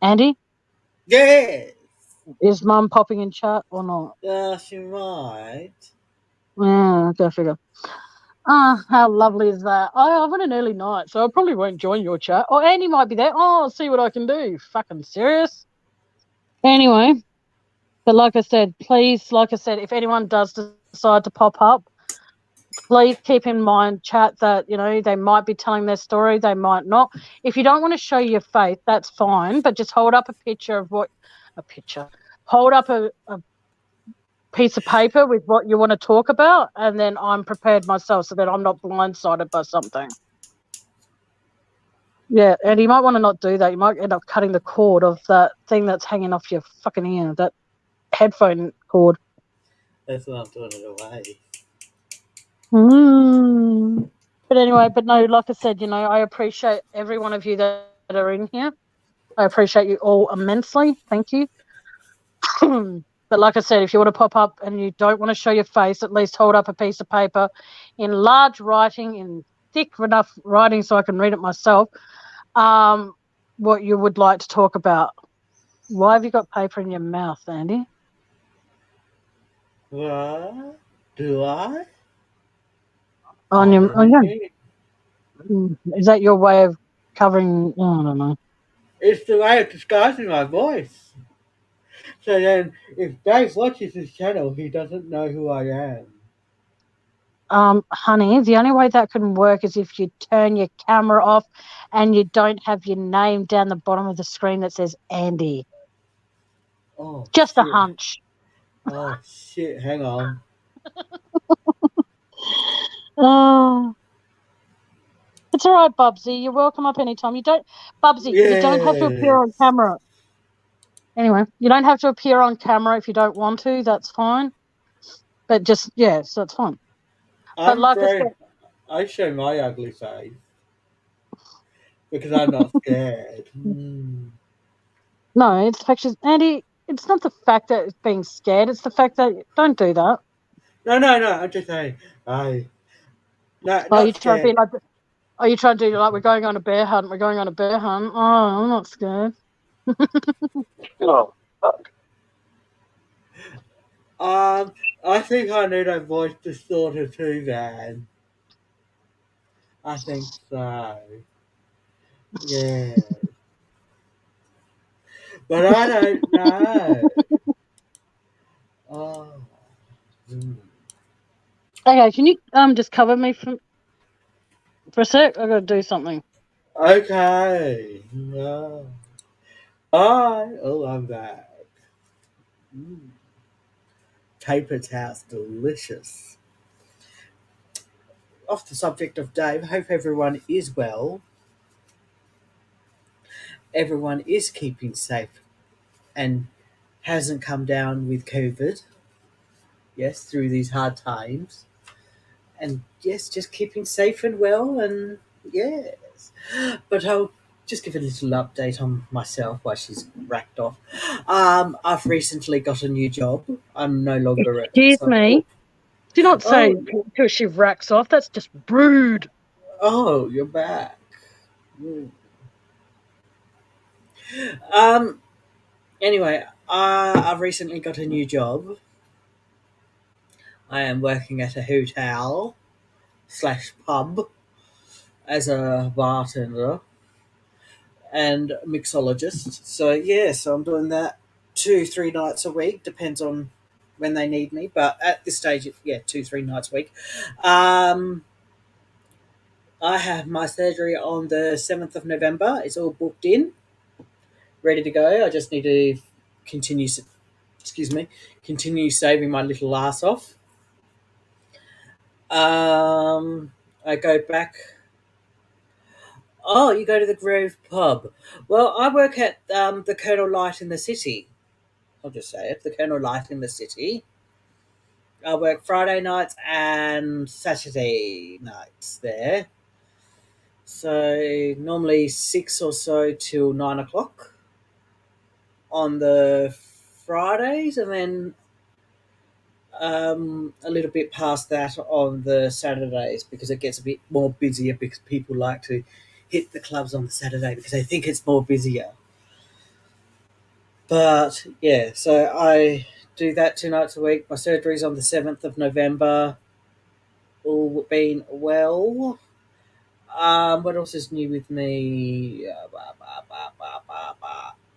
Andy? Yes. Is Mum popping in chat or not? She might. Yeah, go figure. How lovely is that? I've had an early night, so I probably won't join your chat. Or Andy might be there. Oh, I'll see what I can do. Fucking serious. Anyway, but like I said, please, if anyone does decide to pop up, please keep in mind, chat, that, they might be telling their story, they might not. If you don't want to show your face, that's fine, but just hold up a picture of hold up a piece of paper with what you want to talk about, and then I'm prepared myself so that I'm not blindsided by something. Yeah, and you might want to not do that. You might end up cutting the cord of that thing that's hanging off your fucking ear, that headphone cord. That's why I'm throwing it away. But anyway, no, like I said, I appreciate every one of you that are in here. I appreciate you all immensely. Thank you. But like I said, if you want to pop up and you don't want to show your face, at least hold up a piece of paper in large writing, in thick enough writing so I can read it myself, what you would like to talk about. Why have you got paper in your mouth, Andy? What? Do I? On I your, don't know. is that your way of covering? Oh, I don't know. It's the way of disguising my voice. So then, if Dave watches this channel, he doesn't know who I am. Honey, the only way that can work is if you turn your camera off and you don't have your name down the bottom of the screen that says Andy. Oh Just a shit. hunch. Oh shit, hang on. Oh, it's all right, Bubsy. You're welcome up anytime. Bubsy, you don't have to appear Yes. on camera. Anyway, you don't have to appear on camera if you don't want to. That's fine. But just, yeah, so it's fine. But I'm like I brave. said, I show my ugly face because I'm not scared. no, it's the fact Andy, it's not the fact that it's being scared. It's the fact that don't do that. No, no, no. I'm just saying. I no, Oh, you not try to be scared. like, oh, you try to do like, we're going on a bear hunt. We're going on a bear hunt. Oh, I'm not scared. Oh, fuck. I think I need a voice distorter too, man. I think so. Yeah, but I don't know. Oh. Hmm. Okay, can you just cover me for a sec? I gotta do something. Okay. No. I'm back. Mm. Paper towels, delicious. Off the subject of Dave, hope everyone is well. Everyone is keeping safe and hasn't come down with COVID. Yes, through these hard times. And yes, just keeping safe and well. And yes. But I'll just give a little update on myself while she's racked off. I've recently got a new job. I'm no longer at Excuse some. me. Do not say Oh, till she racks off. That's just rude. oh, you're back. Mm. Um. Anyway, I've recently got a new job. I am working at a hotel slash pub as a bartender and mixologist. So yeah, so I'm doing that 2-3 nights a week, depends on when they need me. But at this stage, yeah, 2-3 nights a week. Um, I have my surgery on the 7th of November. It's all booked in, ready to go. I just need to continue. Excuse me, continue saving my little ass off. I go back. Oh, you go to the Grove pub. Well, I work at the Colonel Light in the city. I'll just say it, the Colonel Light in the city. I work Friday nights and Saturday nights there. So normally 6 or so till 9 o'clock on the Fridays, and then a little bit past that on the Saturdays because it gets a bit more busier because people like to hit the clubs on the Saturday because they think it's more busier. But yeah, so I do that 2 nights a week. My surgery's on the 7th of November. All been well. What else is new with me?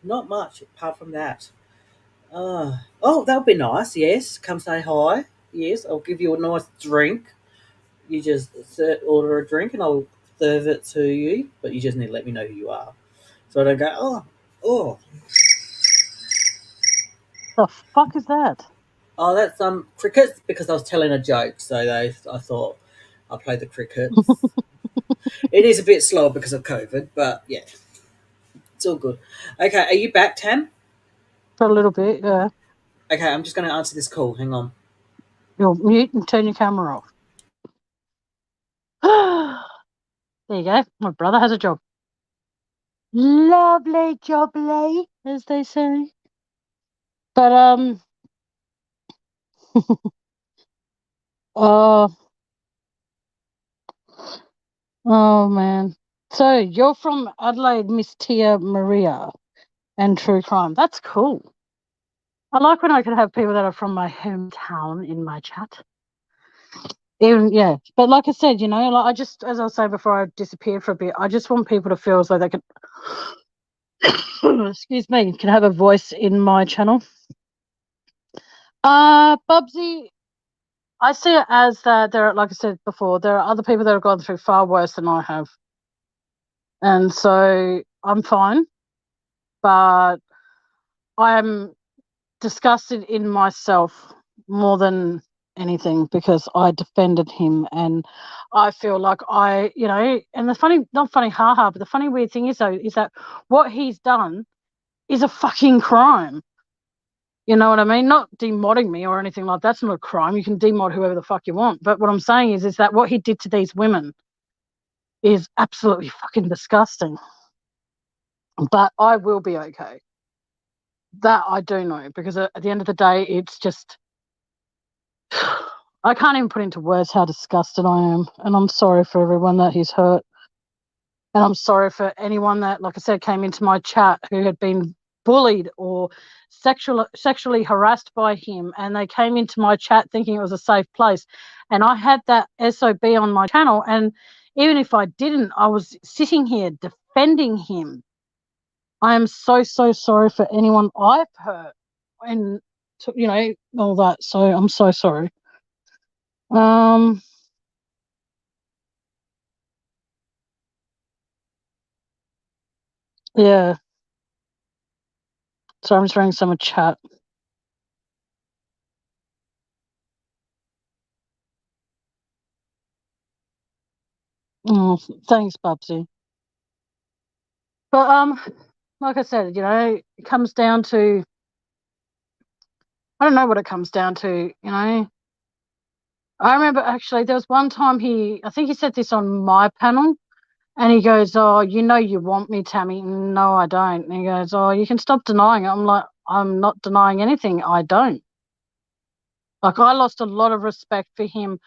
Not much apart from that. Oh, that would be nice. Yes, come say hi. Yes, I'll give you a nice drink. You just order a drink and I'll serve it to you. But you just need to let me know who you are, so I don't go. Oh, The fuck is that? oh. That's crickets because I was telling a joke. So I thought I'll play the crickets. It is a bit slower because of COVID, but yeah, it's all good. Okay, are you back, Tam? For a little bit, yeah. Okay, I'm just going to answer this call. Hang on. You'll mute and turn your camera off. There you go. My brother has a job. Lovely jobly, as they say. But oh, oh man. So you're from Adelaide, Miss Tia Maria, and True Crime. That's cool. I like when I can have people that are from my hometown in my chat. Even yeah, but like I said, like I just, as I was saying before I disappeared for a bit, I just want people to feel as though they can, excuse me, can have a voice in my channel. Bubsy, I see it as that there are, like I said before, there are other people that have gone through far worse than I have, and so I'm fine, but I'm disgusted in myself more than anything because I defended him and I feel like and the funny, not funny, haha, but the funny weird thing is though, is that what he's done is a fucking crime. You know what I mean? Not demodding me or anything like that's not a crime. You can demod whoever the fuck you want. But what I'm saying is that what he did to these women is absolutely fucking disgusting. But I will be okay. That I do know because at the end of the day, it's just I can't even put into words how disgusted I am. And I'm sorry for everyone that he's hurt. And I'm sorry for anyone that, like I said, came into my chat who had been bullied or sexually harassed by him. And they came into my chat thinking it was a safe place. And I had that SOB on my channel. And even if I didn't, I was sitting here defending him. I am so, so sorry for anyone I've hurt and, all that. So I'm so sorry. Yeah. So I'm just reading some chat. Oh, thanks, Bubsy. But like I said, it comes down to I don't know what it comes down to. I remember actually there was one time I think he said this on my panel and he goes, "Oh, you want me, Tammy." No, I don't. And he goes, "Oh, you can stop denying it." I'm like, I'm not denying anything. I don't. Like, I lost a lot of respect for him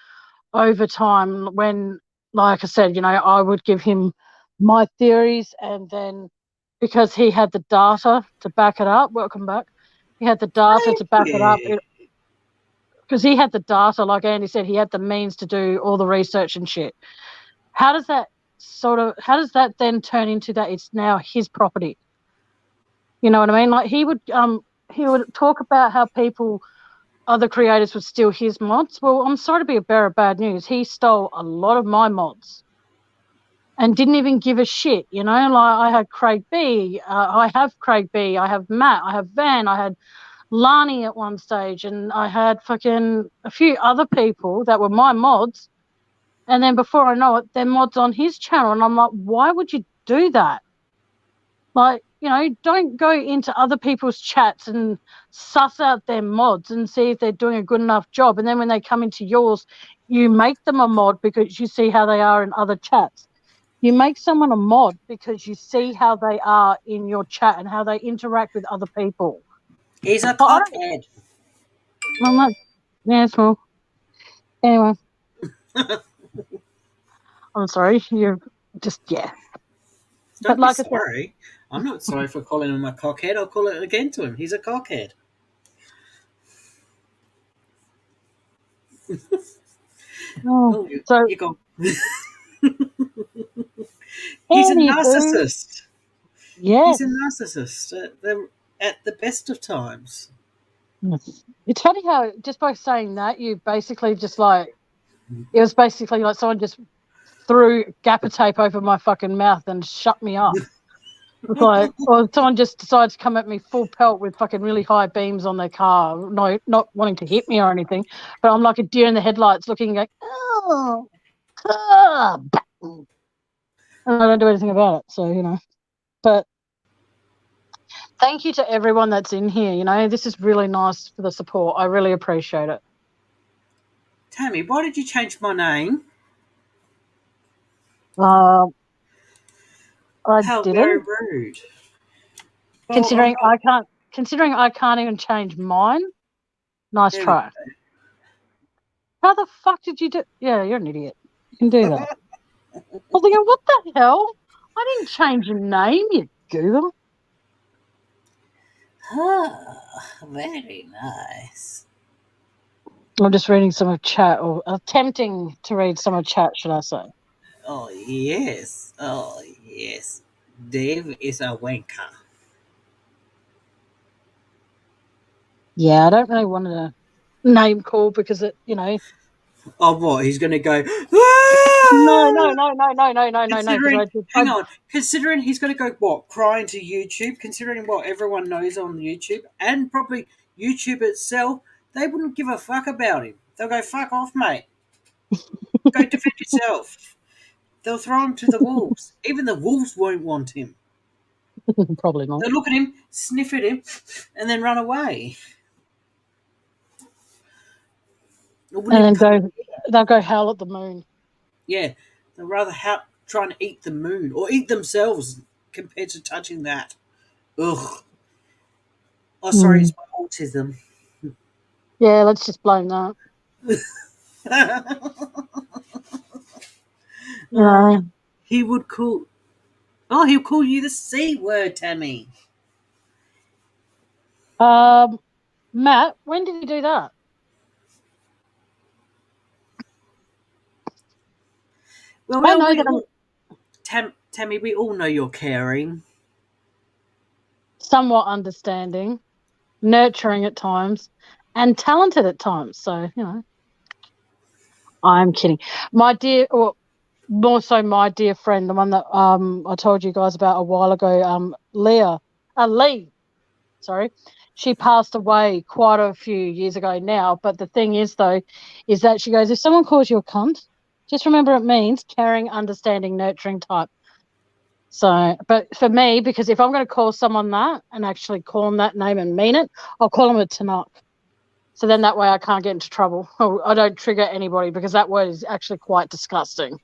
over time when, like I said, I would give him my theories, and then because he had the data to back it up, welcome back. He had the data to back it up Yeah. because he had the data, like Andy said, he had the means to do all the research and shit. How does that then turn into that it's now his property? You know what I mean? Like, he would talk about how other creators would steal his mods. Well, I'm sorry to be a bearer of bad news. He stole a lot of my mods and didn't even give a shit. Like, I had Craig B, I have Craig B, I have Matt, I have Van, I had Lani at one stage, and I had fucking a few other people that were my mods. And then before I know it, they're mods on his channel. And I'm like, why would you do that? Like, don't go into other people's chats and suss out their mods and see if they're doing a good enough job. And then when they come into yours, you make them a mod because you see how they are in other chats. You make someone a mod because you see how they are in your chat and how they interact with other people. He's a But I don't, cockhead. I'm not, yeah, it's well. Anyway, I'm sorry. You're just, yeah. But Don't be like I said, sorry. I'm not sorry for calling him a cockhead. I'll call it again to him. He's a cockhead. oh, Oh, so you go. He's a anywho, narcissist. He's a yes. narcissist at the best of times. It's funny how just by saying that, you basically just like, it was basically like someone just threw gaffer tape over my fucking mouth and shut me up. It's like, or someone just decided to come at me full pelt with fucking really high beams on their car, no, not wanting to hit me or anything, but I'm like a deer in the headlights looking like, oh, and I don't do anything about it. So, but thank you to everyone that's in here. This is really nice for the support. I really appreciate it. Tammy, why did you change my name? Uh, I How very didn't, rude. Well, I'm considering not. I can't even change mine. Nice There we try. How the fuck did you do? Yeah, you're an idiot. You can do that. I was thinking, what the hell? I didn't change your name, you Google. Oh, very nice. I'm just reading some of chat, or attempting to read some of chat, should I say? Oh, yes. Oh, yes. Dave is a wanker. Yeah, I don't really want to name call because it. Oh, what? He's going to go. No, "Ah!" no, no, no, no, no, no, no, no. Because Considering, I did. hang on, considering he's going to go what? Crying to YouTube, considering what everyone knows on YouTube, and probably YouTube itself, they wouldn't give a fuck about him. They'll go, fuck off, mate. Go defend yourself. They'll throw him to the wolves. Even the wolves won't want him. Probably not. They'll look at him, sniff at him, and then run away. Or wouldn't And even then come. they'll go howl at the moon. Yeah, they'll rather try and eat the moon or eat themselves compared to touching that. Ugh. Oh, sorry, Mm. it's my autism. Yeah, let's just blame that. Oh, Yeah. he would call. Oh, he'll call you the C word, Tammy. Matt, when did you do that? Well, I well, know we that I'm all, Tammy, we all know you're caring. somewhat understanding, nurturing at times, and talented at times. So, I'm kidding. My dear, or more so my dear friend, the one that I told you guys about a while ago, Lee, sorry. She passed away quite a few years ago now. But the thing is, though, is that she goes, if someone calls you a cunt, just remember it means caring, understanding, nurturing type. So, but for me, because if I'm going to call someone that and actually call them that name and mean it, I'll call them a Tanakh. So then that way I can't get into trouble. I don't trigger anybody because that word is actually quite disgusting.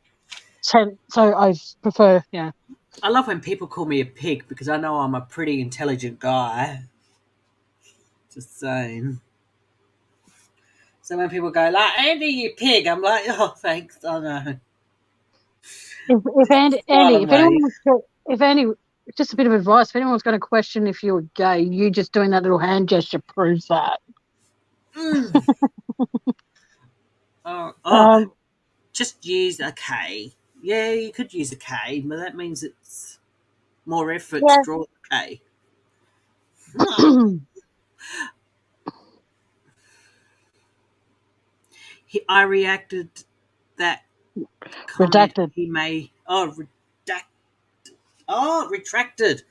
So I prefer, yeah. I love when people call me a pig because I know I'm a pretty intelligent guy. Just saying. So when people go like, Andy, you pig, I'm like, oh, thanks. Oh no. If Andy, Smile Andy, and wave. if Andy, just a bit of advice. If anyone's going to question if you're gay, you just doing that little hand gesture proves that. Mm. Oh, Um, just use a K. Yeah, you could use a K, but that means it's more effort to yeah. draw the K. Oh. I reacted that comment Redacted. he may. Retracted.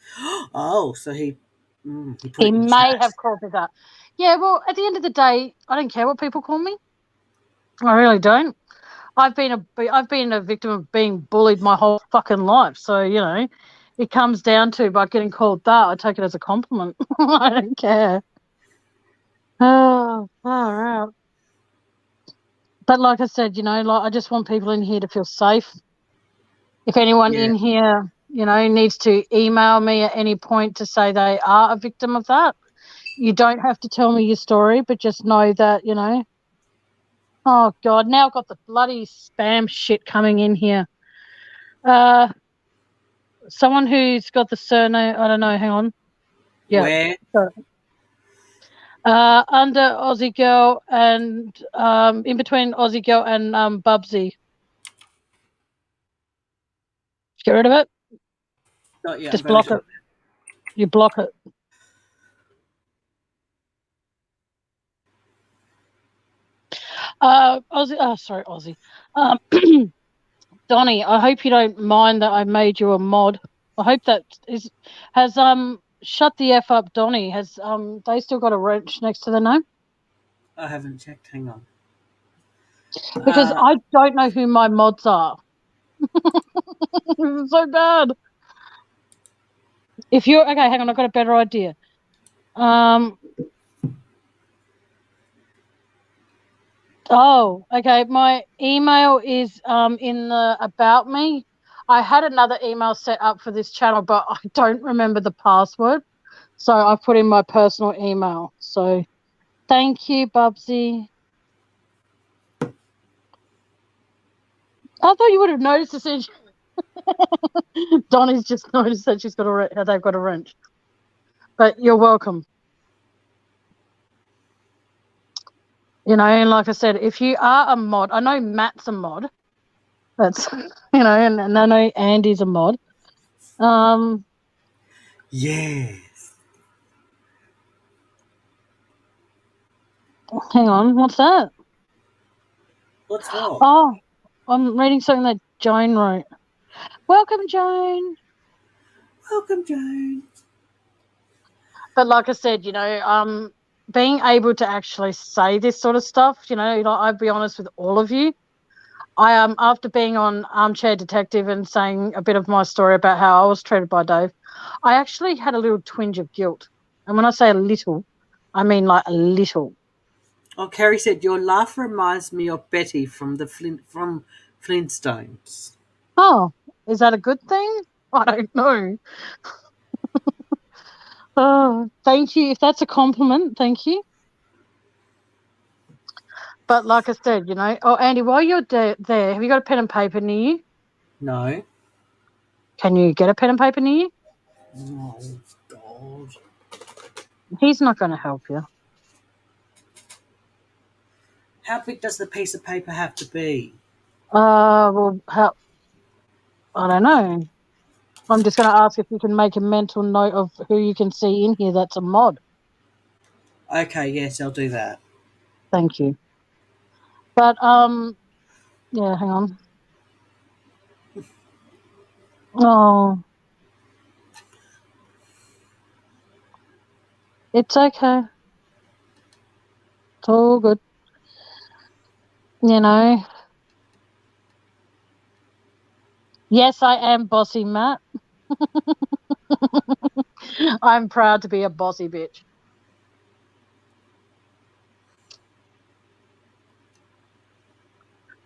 Oh, so he put He it in may chat. have called me that. Yeah. Well, at the end of the day, I don't care what people call me. I really don't. I've been a victim of being bullied my whole fucking life. So, it comes down to by getting called that, I take it as a compliment. I don't care. Oh, far out. But like I said, I just want people in here to feel safe. If anyone Yeah. in here, needs to email me at any point to say they are a victim of that, you don't have to tell me your story, but just know that, oh God, now I've got the bloody spam shit coming in here. Uh, Someone who's got the surname, I don't know, hang on. Yeah. Where? So, under Aussie Girl and in between Aussie Girl and Bubsy. Get rid of it. Not yet. I'm Just going block to. it. You block it. Aussie. Oh, sorry, Aussie. Um, Donnie, I hope you don't mind that I made you a mod. I hope that has shut the F up, Donnie. Has they still got a wrench next to the name? I haven't checked. Hang on. Because Uh, I don't know who my mods are. This is so bad. If you're okay, hang on, I've got a better idea. Um oh, okay. My email is in the about me. I had another email set up for this channel, but I don't remember the password. So I put in my personal email. So thank you, Bubsy. I thought you would have noticed this. Donnie's just noticed that they've got a wrench. But you're welcome. And like I said, if you are a mod, I know Matt's a mod. That's and I know Andy's a mod. Um, yeah. Hang on, what's that? What's what? Oh, I'm reading something that Joan wrote. Welcome, Joan. Welcome, Joan. But like I said, being able to actually say this sort of stuff, I'd be honest with all of you. I after being on Armchair Detective and saying a bit of my story about how I was treated by Dave, I actually had a little twinge of guilt. And when I say a little, I mean like a little. Oh, Carrie said your laugh reminds me of Betty from Flintstones. Oh, is that a good thing? I don't know. Oh, thank you. If that's a compliment, thank you. But like I said, oh, Andy, while you're there, have you got a pen and paper near you? No. Can you get a pen and paper near you? Oh God. He's not going to help you. How big does the piece of paper have to be? Well, I don't know. I'm just going to ask if you can make a mental note of who you can see in here that's a mod. Okay, yes, I'll do that. Thank you. But, yeah, hang on. Oh, it's okay. It's all good. Yes, I am bossy, Matt. I'm proud to be a bossy bitch.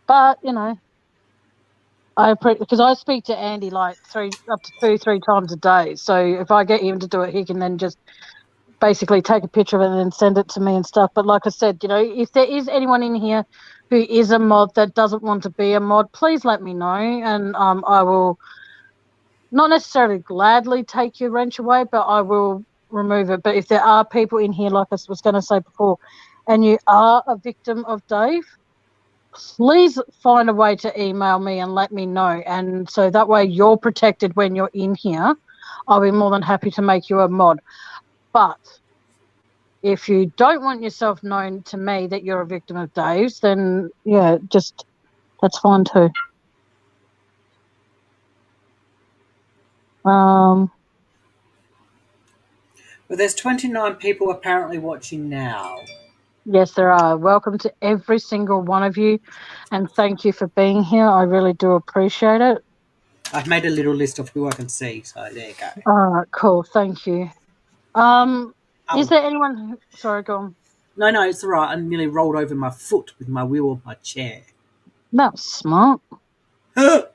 But, because I speak to Andy like up to 2-3 times a day. So if I get him to do it, he can then just basically take a picture of it and then send it to me and stuff. But like I said, if there is anyone in here who is a mod that doesn't want to be a mod, please let me know, and I will not necessarily gladly take your wrench away, but I will remove it. But if there are people in here, like I was going to say before, and you are a victim of Dave, please find a way to email me and let me know. And so that way you're protected when you're in here. I'll be more than happy to make you a mod. But if you don't want yourself known to me that you're a victim of Dave's, then yeah, just that's fine too. Um, Well, there's 29 people apparently watching now. yes, there are. Welcome to every single one of you, and thank you for being here. I really do appreciate it. I've made a little list of who I can see, so there you go. All right, cool. Thank you. Is Oh, there anyone? Sorry, go on. no, it's all right. I nearly rolled over my foot with my wheel of my chair. That was smart.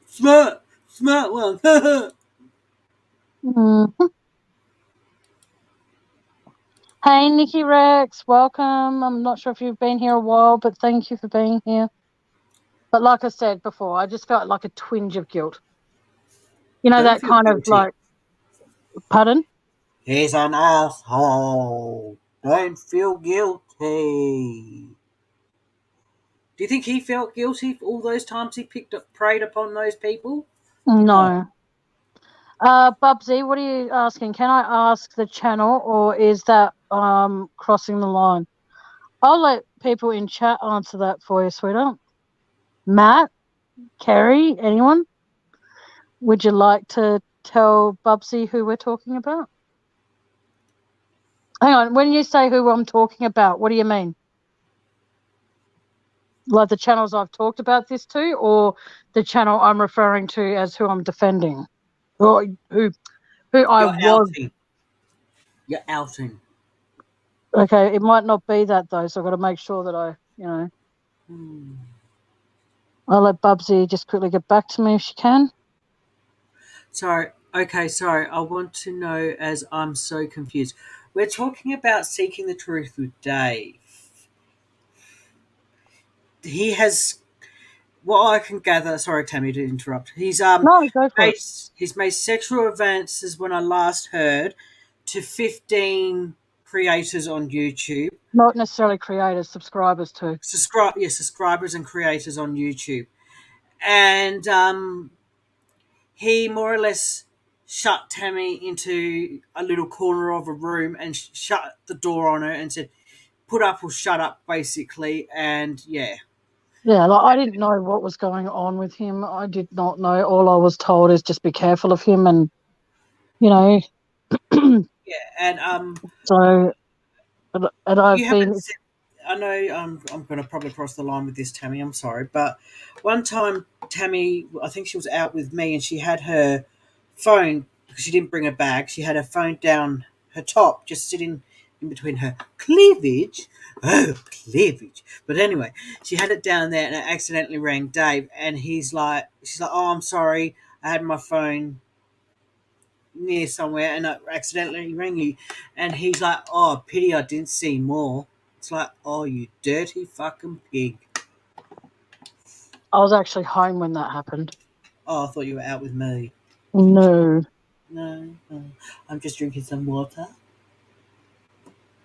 Smart one. Mhm. Hey, Nikki Rex, welcome. I'm not sure if you've been here a while, but thank you for being here. But like I said before, I just felt like a twinge of guilt. Don't That feel kind of guilty. like, pardon? He's an asshole. Don't feel guilty. Do you think he felt guilty for all those times he preyed upon those people? No. No. Bubsy, what are you asking? Can I ask the channel, or is that crossing the line? I'll let people in chat answer that for you, sweetheart. Matt, Kerry, anyone? Would you like to tell Bubsy who we're talking about? Hang on, when you say who I'm talking about, what do you mean? Like the channels I've talked about this to, or the channel I'm referring to as who I'm defending? Or who I You're was. outing. You're outing. Okay, it might not be that though, so I've got to make sure that Hmm. I'll let Bubsy just quickly get back to me if she can. Sorry. Okay, sorry. I want to know as I'm so confused. We're talking about seeking the truth with Dave. He has what I can gather, sorry Tammy to interrupt. No, go for made it. he's made sexual advances when I last heard to 15 creators on YouTube. Not necessarily creators, subscribers too. Subscribers and creators on YouTube. And he more or less shut Tammy into a little corner of a room and shut the door on her and said, "Put up or shut up," basically. And yeah, Yeah, like I didn't know what was going on with him. I did not know. All I was told is just be careful of him, and you know, yeah, and so and you I've haven't been. said. I know I'm going to probably cross the line with this, Tammy. I'm sorry, but one time Tammy, I think she was out with me, and she had her phone because she didn't bring a bag. She had her phone down her top, just sitting in between her cleavage. Oh, cleavage! But anyway, she had it down there, and it accidentally rang Dave, and she's like, "Oh, I'm sorry, I had my phone near somewhere and I accidentally rang you." And he's like, "Oh, pity I didn't see more." It's like, "Oh, you dirty fucking pig." I was actually home when that happened. Oh, I thought you were out with me. No, No, no. I'm just drinking some water.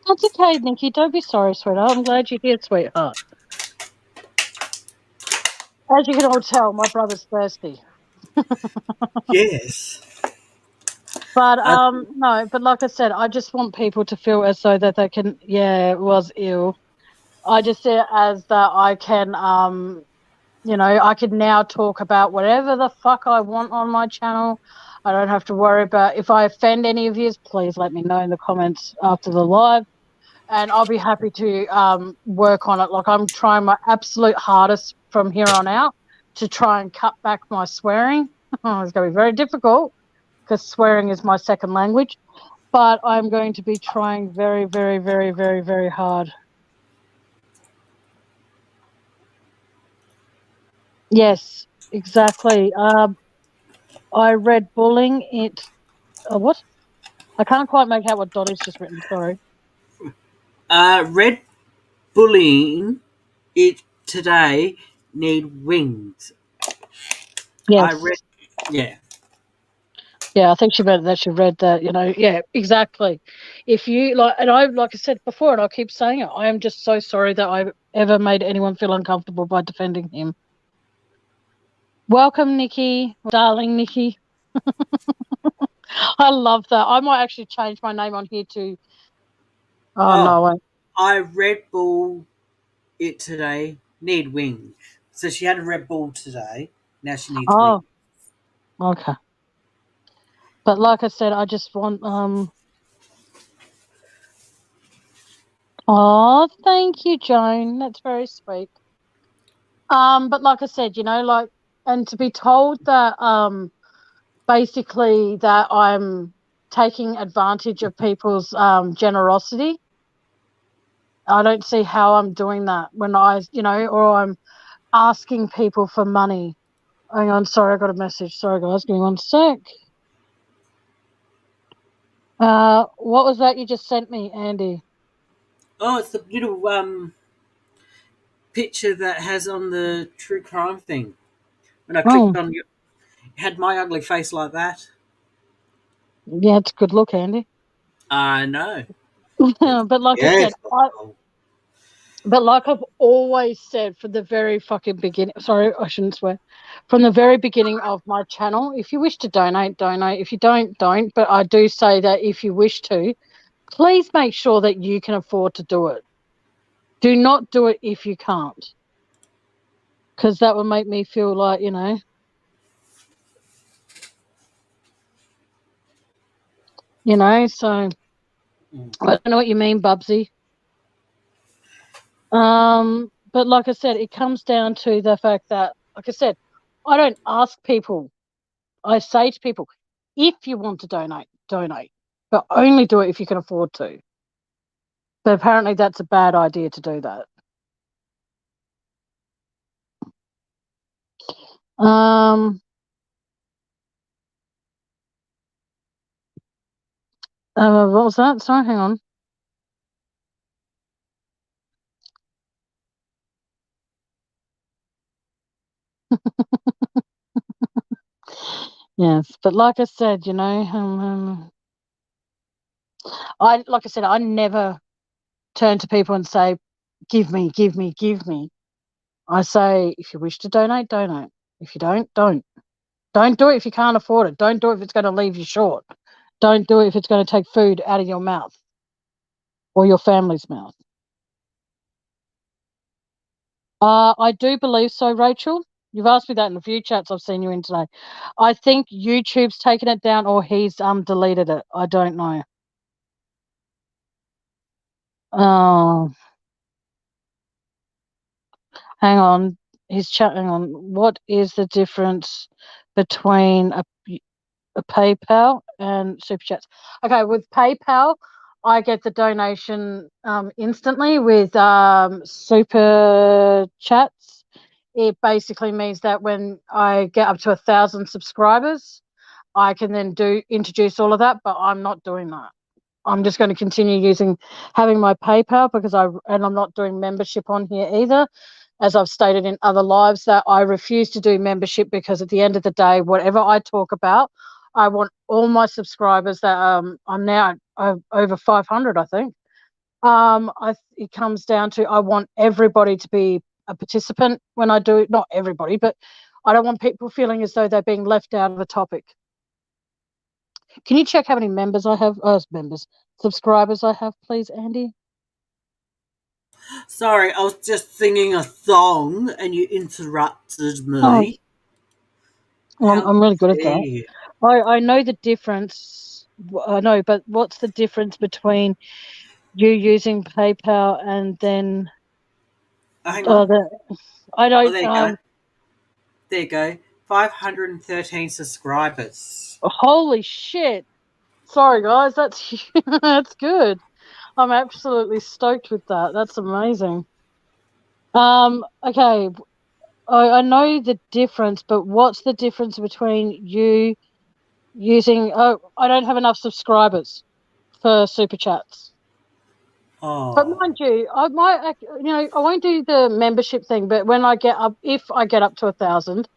that's okay, Nikki. Don't be sorry, sweetheart. I'm glad you're here, sweetheart. As you can all tell, my brother's thirsty. Yes. But I, no, but like I said, I just want people to feel as though that they can. Yeah, it was ill. I just see it as that I can I can now talk about whatever the fuck I want on my channel. I don't have to worry about if I offend any of you. Please let me know in the comments after the live, and I'll be happy to work on it. Like I'm trying my absolute hardest from here on out to try and cut back my swearing. It's going to be very difficult because swearing is my second language, but I'm going to be trying very, very, very, very, very hard. Yes, exactly. I read bullying. What? I can't quite make out what Dottie's just written. Sorry. Red bullying it today need wings. I Yes. read, yeah. Yeah, I think she meant that she read that, yeah, exactly. If you and like I said before, and I'll keep saying it, I am just so sorry that I've ever made anyone feel uncomfortable by defending him. Welcome, Nikki, darling Nikki. I love that. I might actually change my name on here to. Oh no, I Oh, won't. I Red Bull it today need wings. So she had a Red Bull today. Now she needs wings. Oh, okay. But like I said, I just want Oh, thank you, Joan. That's very sweet. But like I said, and to be told that basically that I'm taking advantage of people's generosity. I don't see how I'm doing that when or I'm asking people for money. Hang on, sorry, I got a message. Sorry, guys, give me one sec. What was that you just sent me, Andy? Oh, it's the little picture that has on the true crime thing. When I clicked Oh, on you, it had my ugly face like that. yeah, it's a good look, Andy. I know. It's, but like I yeah, said, it's got gold. but like I've always said from the very fucking beginning, sorry, I shouldn't swear, from the very beginning of my channel, if you wish to donate, donate. If you don't. But I do say that if you wish to, please make sure that you can afford to do it. Do not do it if you can't, because that will make me feel like, so Mm. I don't know what you mean, Bubsy. But like I said, it comes down to the fact that, like I said, I don't ask people. I say to people, if you want to donate, donate, but only do it if you can afford to. But apparently, that's a bad idea to do that. Um, what was that? Sorry, hang on. Yes, but like I said, like I said, I never turn to people and say, "Give me, give me, give me." I say, if you wish to donate, donate. If you don't, don't. Don't do it if you can't afford it. Don't do it if it's going to leave you short. Don't do it if it's going to take food out of your mouth or your family's mouth. I do believe so, Rachel. You've asked me that in a few chats I've seen you in today. I think YouTube's taken it down or he's deleted it. I don't know. Oh, hang on. Hang on. What is the difference between a PayPal and Super Chats? Okay, with PayPal, I get the donation instantly. With Super Chats, it basically means that when I get up to 1,000 subscribers, I can then introduce all of that, but I'm not doing that. I'm just going to continue having my PayPal because I'm not doing membership on here either. As I've stated in other lives, that I refuse to do membership because at the end of the day, whatever I talk about, I want all my subscribers that I'm now over 500, I think. It comes down to I want everybody to be a participant when I do it. Not everybody, but I don't want people feeling as though they're being left out of the topic. Can you check how many members I have? Subscribers I have, please, Andy? Sorry, I was just singing a song and you interrupted Oh, me. well, How I'm really good at dare that. you? I know the difference. I know, but what's the difference between you using PayPal and then Oh, hang on. the? I Oh, don't. there you go. There you go. 513 subscribers. Holy shit! Sorry, guys. That's that's good. I'm absolutely stoked with that. That's amazing. Okay. I know the difference, but what's the difference between you using? Oh, I don't have enough subscribers for Super Chats. But Oh, mind you, I might, I won't do the membership thing. But when I get up, if I get up to 1,000,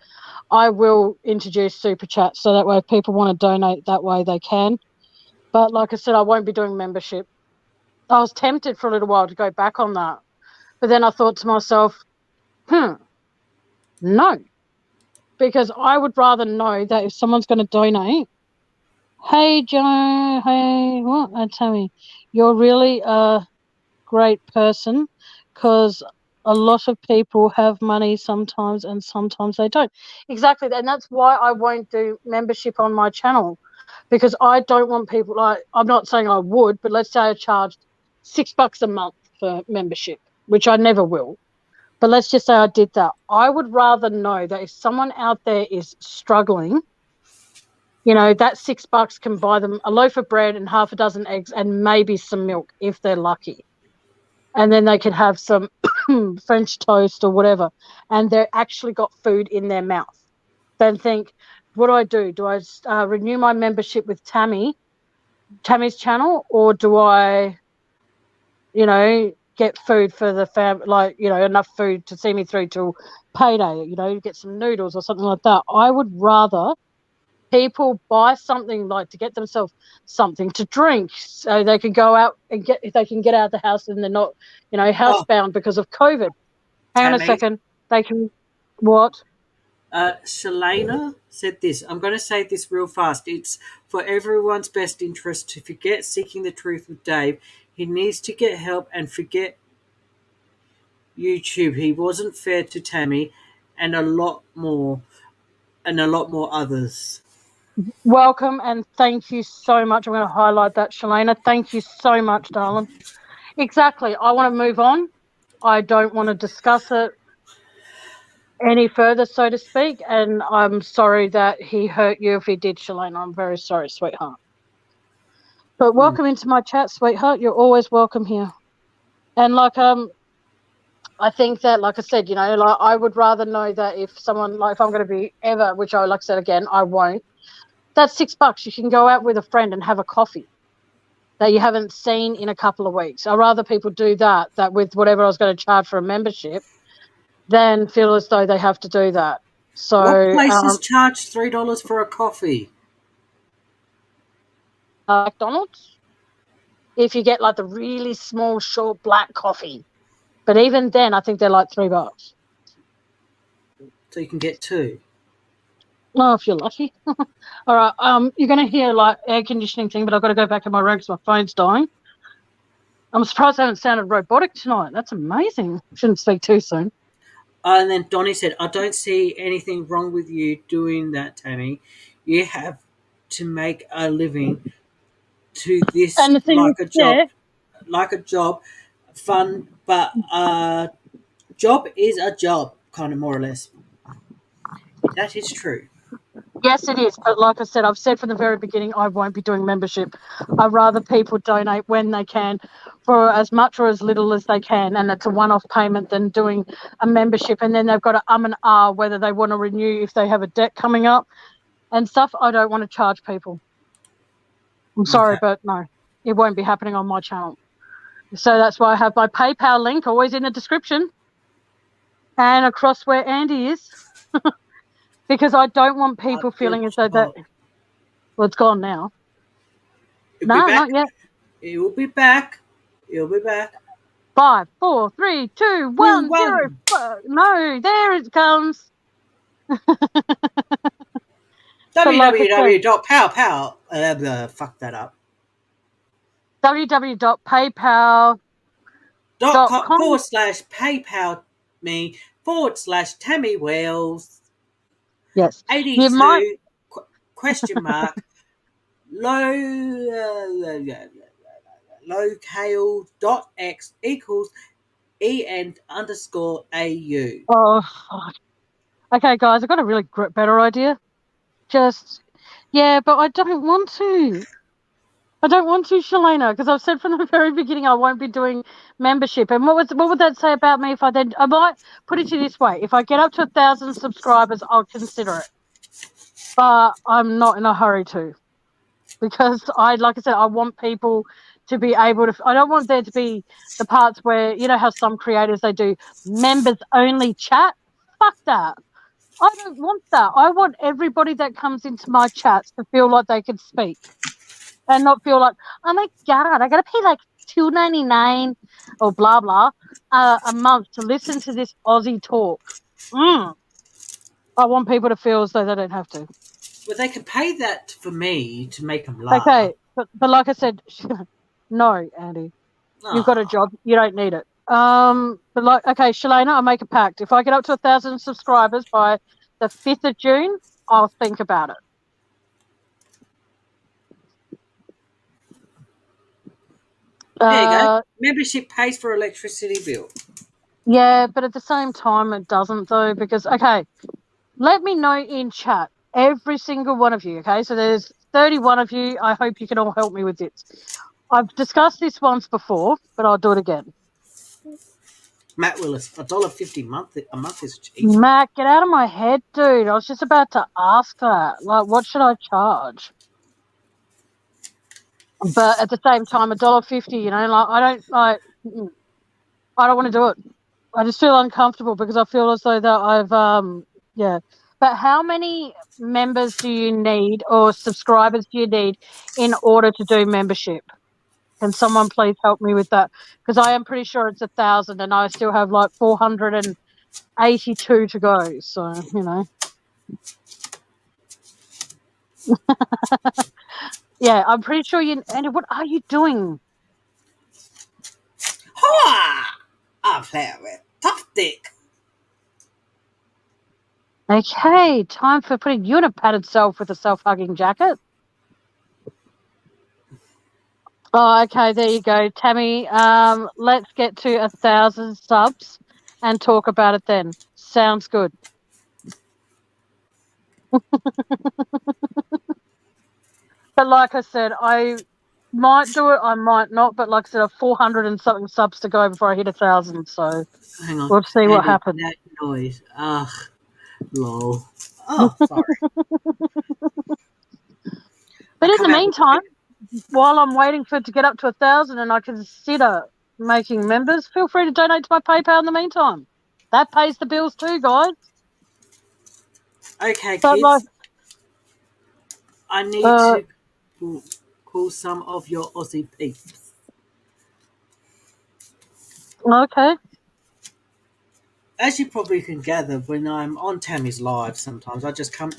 I will introduce super chat so that way if people want to donate that way they can. But like I said, I won't be doing membership. I was tempted for a little while to go back on that, but then I thought to myself, no, because I would rather know that if someone's going to donate, hey Joe, hey what? Tell me, you're really a great person, because a lot of people have money sometimes and sometimes they don't. Exactly, and that's why I won't do membership on my channel, because I don't want people, like, I'm not saying I would, but let's say I charged $6 a month for membership, which I never will. But let's just say I did that. I would rather know that if someone out there is struggling, that $6 can buy them a loaf of bread and half a dozen eggs and maybe some milk if they're lucky. And then they can have some French toast or whatever, and they're actually got food in their mouth. Then think, what do I do? Do I renew my membership with Tammy's channel, or do I, get food for the family, like, enough food to see me through till payday, get some noodles or something like that. I would rather people buy something, like to get themselves something to drink so they can go out and if they can get out of the house and they're not, oh, housebound because of COVID. Hang on a Tammy. second. They can, what? Shalana said this. I'm going to say this real fast. It's for everyone's best interest to forget seeking the truth with Dave. He needs to get help and forget YouTube. He wasn't fair to Tammy and a lot more others. Welcome and thank you so much. I'm going to highlight that, Shalana. Thank you so much, darling. Exactly. I want to move on. I don't want to discuss it any further, so to speak. And I'm sorry that he hurt you. If he did, Shalana, I'm very sorry, sweetheart. But Mm. welcome into my chat, sweetheart. You're always welcome here. And I think that, like I said, like I would rather know that if someone, like if I'm going to be ever, which I, like I said again, I won't. That's $6. You can go out with a friend and have a coffee that you haven't seen in a couple of weeks. I'd rather people do that with whatever I was going to charge for a membership than feel as though they have to do that. What So, places charge $3 for a coffee? McDonald's, if you get like the really small, short black coffee, but even then, I think they're like $3. So you can get two. Oh, if you're lucky. All right. You're going to hear like air conditioning thing, but I've got to go back in my room because my phone's dying. I'm surprised I haven't sounded robotic tonight. That's amazing. Shouldn't speak too soon. And then Donnie said, I don't see anything wrong with you doing that, Tammy. You have to make a living to this And the thing is, yeah, like a job, fun, but job is a job, kind of more or less. That is true. yes, it is. But like I said, I've said from the very beginning, I won't be doing membership. I'd rather people donate when they can for as much or as little as they can. And it's a one-off payment than doing a membership. And then they've got to and ah whether they want to renew if they have a debt coming up and stuff. I don't want to charge people. I'm sorry, Okay. but no, it won't be happening on my channel. So that's why I have my PayPal link always in the description and across where Andy is, because I don't want people feeling as though that, well, it's gone now. It'll be No, back. not yet. It will be back. It'll be back. 5, 4, 3, 2, Two, 1, 0. one. No, there it comes. But like I said, www.pow. Fuck that up. www.paypal.com. .com / PayPal me / Tammy Wells Yes, you might. 82 question mark low locale .x equals en underscore au. Oh, okay, guys, I've got a really better idea. Just, yeah, but I don't want to. I don't want to, Shalana, because I've said from the very beginning I won't be doing membership. And what would that say about me if I then? I might put it to you this way: if I get up to 1,000 subscribers, I'll consider it. But I'm not in a hurry to, because like I said, I want people to be able to. I don't want there to be the parts where, you know how some creators, they do members only chat. Fuck that. I don't want that. I want everybody that comes into my chats to feel like they can speak and not feel like, oh my God, I got to pay like $2.99 or blah, blah a month to listen to this Aussie talk. I want people to feel as though they don't have to. Well, they could pay that for me to make them laugh. Okay, but like I said, no, Andy, you've got a Ah, job. You don't need it. But like, okay, Shalana, I'll make a pact. If I get up to 1,000 subscribers by the 5th of June, I'll think about it. there you go. Membership pays for electricity bill. Yeah, but at the same time, it doesn't though, because, okay, let me know in chat, every single one of you, okay? So there's 31 of you. I hope you can all help me with this. I've discussed this once before, but I'll do it again. Matt Willis, $1.50 a month is cheap. Matt, get out of my head, dude. I was just about to ask that. Like, what should I charge? But at the same time, $1.50, you know, like, I don't want to do it. I just feel uncomfortable because I feel as though that yeah. But how many members do you need or subscribers do you need in order to do membership? Can someone please help me with that? Because I am pretty sure it's 1,000 and I still have like 482 to go. So, you know. Yeah, I'm pretty sure you. Andy, what are you doing? Ha! I play with tough dick. Okay, time for putting you in a padded self with a self-hugging jacket. Oh, okay, there you go, Tammy. Let's get to 1,000 subs and talk about it then. Sounds good. But like I said, I might do it, I might not. But like I said, I have 400 and something subs to go before I hit 1,000. So Hang on. we'll see what Andy, happens. that noise. Ugh. Lol. Oh, sorry. I But in come the out with meantime, while I'm waiting for it to get up to 1,000 and I consider making members, feel free to donate to my PayPal in the meantime. That pays the bills too, guys. okay, But like, kids. I need to call some of your Aussie peeps. okay. As you probably can gather, when I'm on Tammy's live, sometimes I just come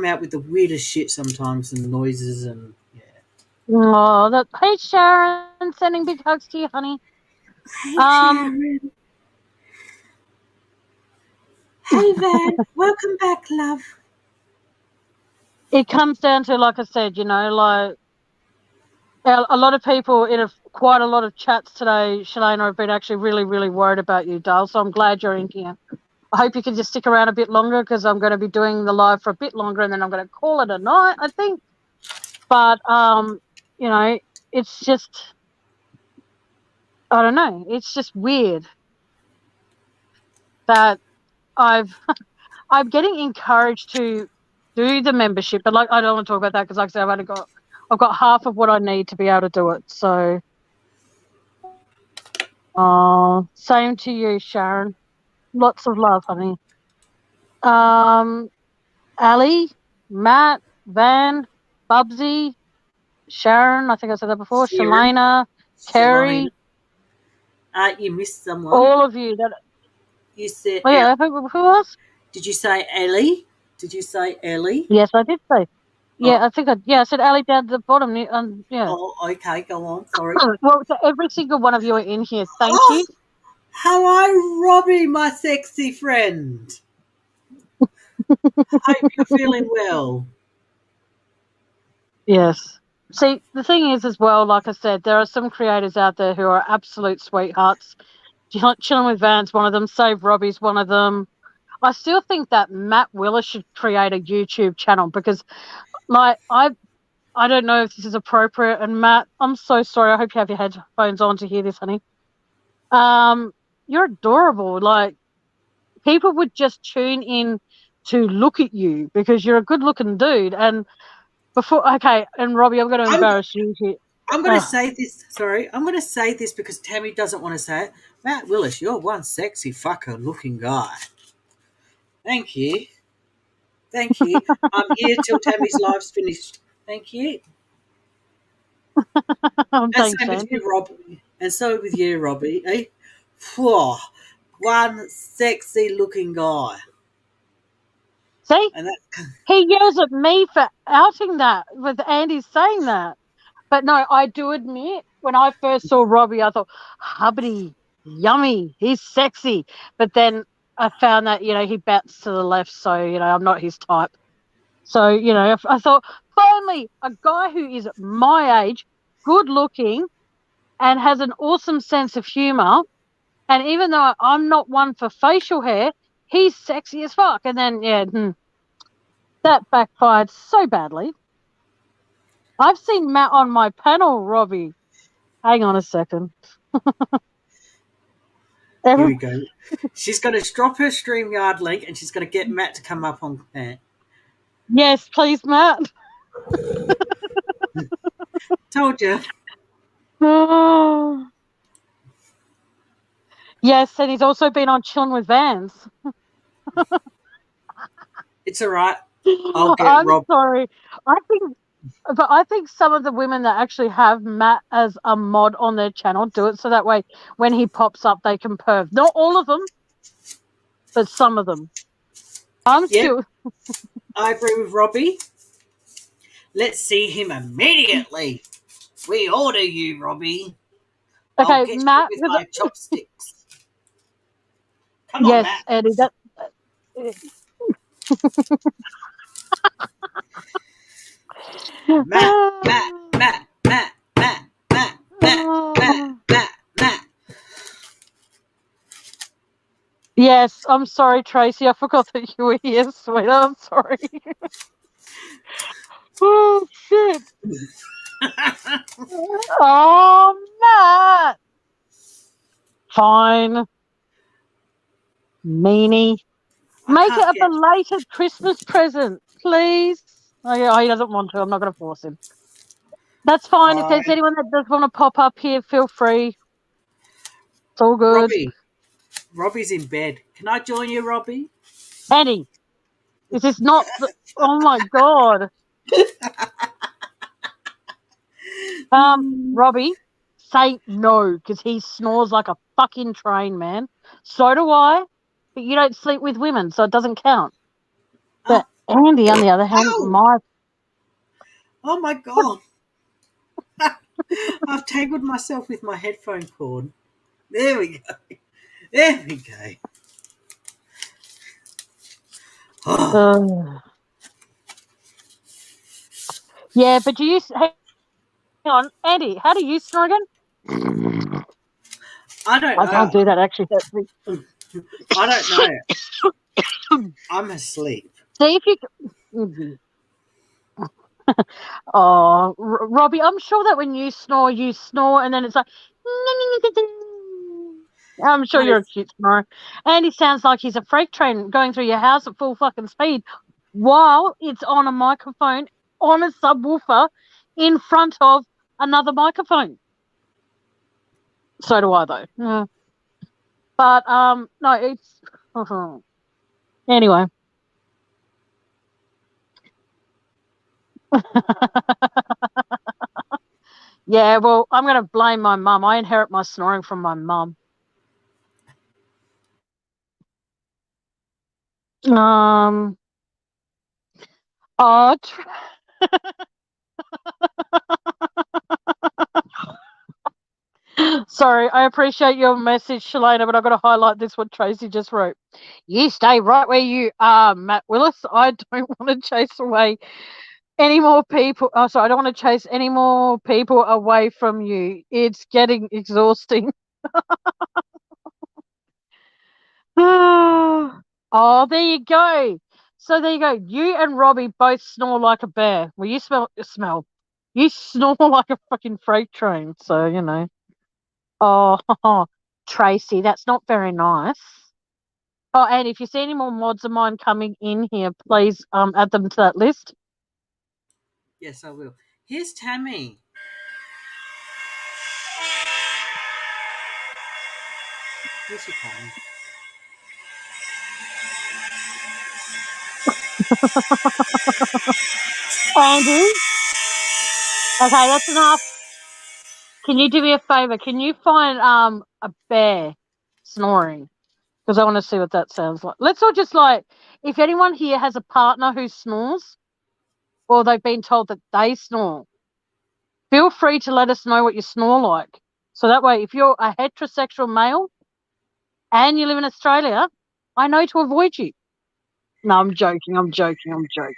out with the weirdest shit sometimes and noises and yeah. Oh, that. Hey, Sharon, sending big hugs to you, honey. Hey Um, Sharon. Hey Van. Welcome back, love. it comes down to, like I said, you know, like a lot of people in quite a lot of chats today, Shalana, have been actually really, really worried about you, Dale. So I'm glad you're in here. I hope you can just stick around a bit longer because I'm going to be doing the live for a bit longer and then I'm going to call it a night, I think. But you know, it's just, I don't know, it's just weird that I'm getting encouraged to do the membership, but like I don't want to talk about that because, like I said, I've got half of what I need to be able to do it. So, same to you, Sharon. Lots of love, honey. Ali, Matt, Van, Bubsy, Sharon. I think I said that before. Sharon. Shalana, Shalina. Terry. You missed someone. All of you that. You said. Oh yeah, who else? Did you say Ellie? Did you say Ellie? Yes, I did say. Oh, Yeah, I said Ali down at the bottom. Yeah. oh, okay. Go on. Sorry. Well, so every single one of you are in here. Thank Oh, you. hello, Robbie, my sexy friend. Hope you're feeling well. Yes. See, the thing is, as well, like I said, there are some creators out there who are absolute sweethearts. Chilling with Van's one of them. Save Robbie's one of them. I still think that Matt Willis should create a YouTube channel because, like, I don't know if this is appropriate. And Matt, I'm so sorry. I hope you have your headphones on to hear this, honey. You're adorable. Like, people would just tune in to look at you because you're a good-looking dude, and Okay, and Robbie, I'm going to I'm embarrass you here. I'm going to Oh, say this. Sorry, I'm going to say this because Tammy doesn't want to say it. Matt Willis, you're one sexy fucker looking guy. Thank you, thank you. I'm here till Tammy's life's finished. Thank you. And thanks, same with Andy. you, Robbie. And so with you, Robbie. Eh? Whew, one sexy looking guy. See, And that he yells at me for outing that with Andy saying that. But no, I do admit, when I first saw Robbie, I thought, hubbity, yummy, he's sexy. But then I found that, he bats to the left, so, I'm not his type. So, I thought, finally, a guy who is my age, good looking, and has an awesome sense of humor. And even though I'm not one for facial hair, he's sexy as fuck. And then, yeah, that backfired so badly. I've seen Matt on my panel, Robbie. Hang on a second. here Every- we go. She's going to drop her StreamYard link and she's going to get Matt to come up on there. yes, please, Matt. Told you. Yes, and he's also been on Chilling with Vans. It's all right. I'll get I'm Rob. sorry. I think, but I think some of the women that actually have Matt as a mod on their channel do it so that way when he pops up, they can perv. Not all of them, but some of them. I'm Yep, still I agree with Robbie. Let's see him immediately. We order you, Robbie. I'll okay, get you Matt. with my chopsticks. Come on, Yes, Matt. Eddie. That. Matt, Matt, Matt, Matt, Matt, Matt, Matt, Matt, Matt, Matt. Yes, I'm sorry, Tracy. I forgot that you were here, sweetheart. I'm sorry. Oh shit. Oh, Matt. Fine, meanie. I Make it can't a get. belated Christmas present, please. Oh, yeah, he doesn't want to. I'm not going to force him. That's fine. If Uh, there's anyone that does want to pop up here, feel free. It's all good. Robbie. Robbie's in bed. Can I join you, Robbie? Eddie, is this not the... Oh, my God. Robbie, say no, because he snores like a fucking train, man. So do I, but you don't sleep with women, so it doesn't count. Oh, But Andy, on the other hand, ow! my... Oh my god! I've tangled myself with my headphone cord. There we go. There we go. Oh, Yeah, but do you... Hang on, Andy, how do you snore again? I don't I can't know. do that, actually. I don't know. I'm asleep. See if you... Mhm. Oh, Robbie, I'm sure that when you snore, and then it's like... I'm sure That you're a is. cute snorer. And he sounds like he's a freight train going through your house at full fucking speed while it's on a microphone on a subwoofer in front of another microphone. So do I, though. Yeah. But, no, it's... Anyway. Yeah, well, I'm going to blame my mum. I inherit my snoring from my mum. Um, oh, sorry, I appreciate your message, Shalana, but I've got to highlight this what Tracy just wrote. You stay right where you are, Matt Willis. I don't want to chase away any more people. Oh, sorry, I don't want to chase any more people away from you. It's getting exhausting. Oh, there you go. So there you go. You and Robbie both snore like a bear. Well, you smell. You snore like a fucking freight train. So Oh, Tracy, that's not very nice. Oh, and if you see any more mods of mine coming in here, please add them to that list. Yes, I will. Here's Tammy. Here she comes. Andy, okay, that's enough. Can you do me a favor? Can you find a bear snoring? Because I want to see what that sounds like. Let's all just like, if anyone here has a partner who snores, or they've been told that they snore, feel free to let us know what you snore like. So that way, if you're a heterosexual male and you live in Australia, I know to avoid you. No, I'm joking. I'm joking. I'm joking.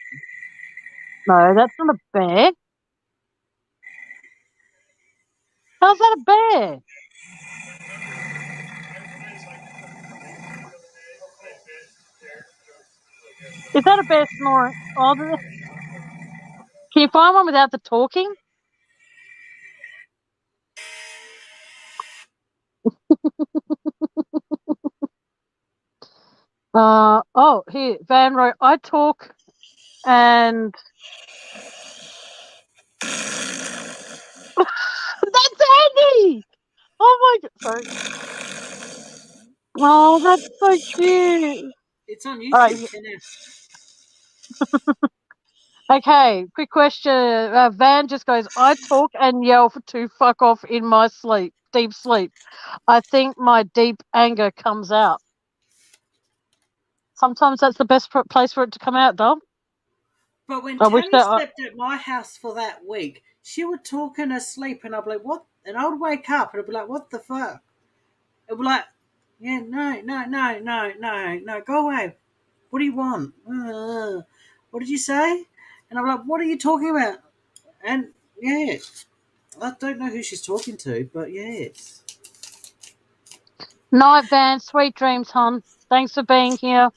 No, that's not a bear. How's that a bear? Is that a bear snoring? Oh, can you find one without the talking? Oh, here, Van Roy. I talk and that's Andy. Oh my god, sorry. Oh, that's so cute. It's on All right, YouTube. okay. Quick question. Van just goes. I talk and yell to fuck off in my sleep, deep sleep. I think my deep anger comes out. Sometimes that's the best place for it to come out, Dom. But when I wish Tammy that. slept at my house for that week, she would talk in her sleep, and I'd be like, "What?" And I would wake up, and I'd be like, "What the fuck?" I'd be like, "Yeah, no, no, no, no, no, no, go away. What do you want? What did you say?" And I'm like, "What are you talking about?" And yeah, I don't know who she's talking to, but yes. Night, Van. Sweet dreams, hon. Thanks for being here.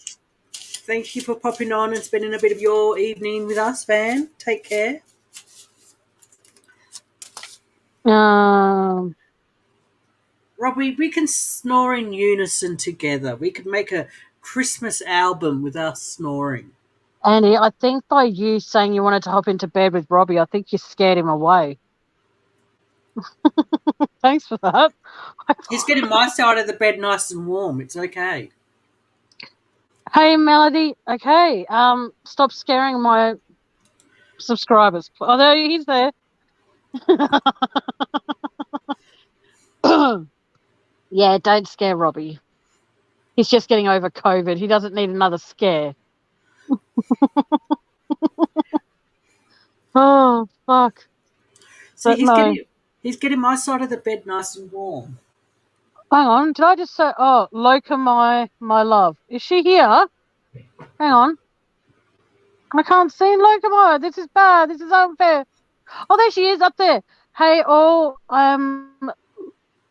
Thank you for popping on and spending a bit of your evening with us, Van. Take care. Um, Robbie, we can snore in unison together. We could make a Christmas album with us snoring. Andy, I think by you saying you wanted to hop into bed with Robbie, I think you scared him away. Thanks for that. He's getting my side of the bed nice and warm. It's okay. Hey, Melody. Okay. Stop scaring my subscribers. Although he's there. Yeah, don't scare Robbie. He's just getting over COVID. He doesn't need another scare. Oh, fuck. See, But no. he's getting my side of the bed nice and warm. Hang on. Did I just say, oh, Loka, my love. Is she here? Hang on. I can't see Loka. This is bad. This is unfair. Oh, there she is up there. Hey, all. I'm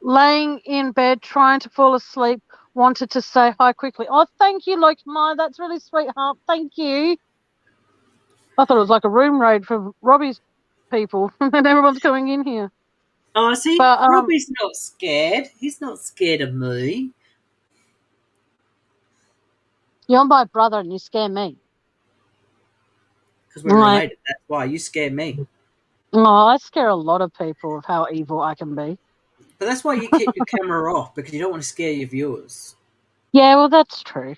laying in bed trying to fall asleep. Wanted to say hi quickly. Oh, thank you, Loka. That's really sweet, heart. Thank you. I thought it was like a room raid for Robbie's people, and everyone's coming in here. Oh, see, But Robbie's not scared. He's not scared of me you're my brother, and you scare me. because we're Like, related. That's why you scare me. oh, I scare a lot of people of how evil I can be. But that's why you keep your camera off because you don't want to scare your viewers. Yeah, well, that's true.